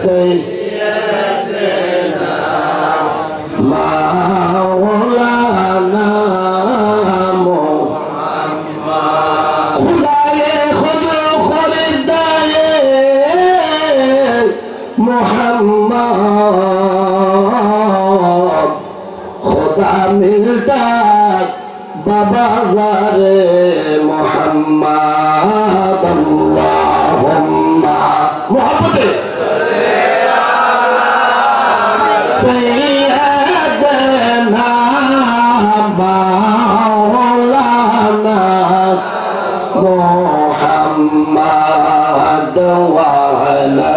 [SPEAKER 1] সাইয়্যিদিনা মাওলানা মুহাম্মদ খুদায়ে খুদ খরিদায়ে মুহাম্মদ খুদা মিলতা বাবাজারে মুহাম্মদ আল্লাহুম্মা মুহাম্মদে সাইয়্যিদিনা মাওলানা মুহাম্মদ ওয়া আলা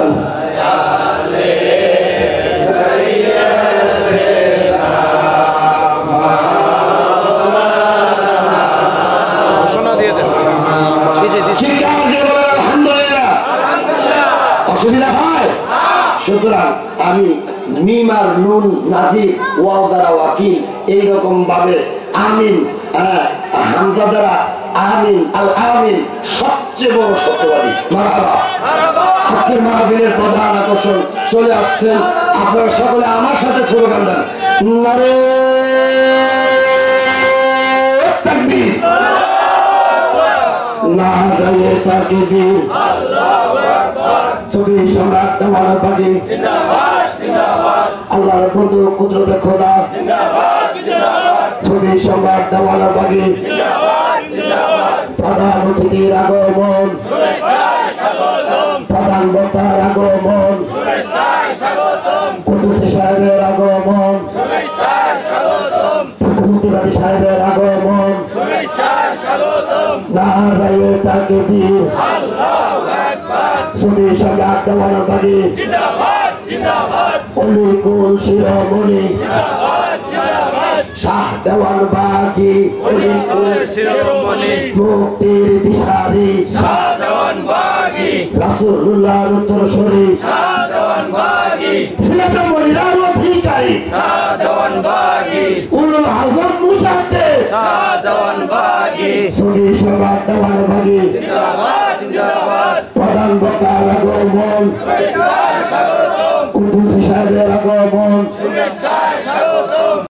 [SPEAKER 1] অসুবিধা হয় সুতরাং আমি মিম আর নুন নাদির ওয়াও দ্বারা ওয়াকিল এইরকম ভাবে আমিন হামজা দ্বারা আমিন আল আমিন সবচেয়ে বড় সত্যবাদী মারহাবা। আজকের মাহফিলের প্রধান আকর্ষণ চলে আসছেন আপনারা সকলে আমার সাথে স্লোগান দেন নারে তাকবীর নারে তাকবীর আল্লাহু আকবার সবি সম্রাট দেওয়ানা পাখি জিন্দাবাদ জিন্দাবাদ আল্লাহর বন্ধু কুদরতে খোদা জিন্দাবাদ জিন্দাবাদ সবি সম্রাট দেওয়ানা পাখি জিন্দাবাদ জিন্দাবাদ প্রধান অতিথির আগমন শুভেচ্ছায় স্বাগতম প্রধান বক্তার আগমন শুভেচ্ছায় স্বাগতম কুদুসি সাহেবের আগমন শুভেচ্ছায় স্বাগতম প্রতিবাদী সাহেবের আগমন শুভেচ্ছায় স্বাগতম নারায়ে তাকবীর আল্লাহু আকবার সবি সম্রাট দেওয়ানা পাখি জিন্দাবাদ জিন্দাবাদ অলিকুল শিরোমণি জিন্দাবাদ জিন্দাবাদ শাহ দেওয়ান বাগি অলিকুল শিরোমণি মুক্তির দিশারি শাহ দেওয়ান বাগি রাসূলুল্লাহর উত্তরসূরি শাহ দেওয়ান বাগি সিলেটের মনিরার অধিকারী শাহ দেওয়ান বাগি উলুল আযম মুজাদ্দিদ শাহ দেওয়ান বাগি সবি সম্রাট দেওয়ানা পাখি জিন্দাবাদ জিন্দাবাদ প্রধান বক্তার আগমন শুভেচ্ছায় স্বাগতম কুদুসি সাহেবের আগমন শুভেচ্ছায় স্বাগতম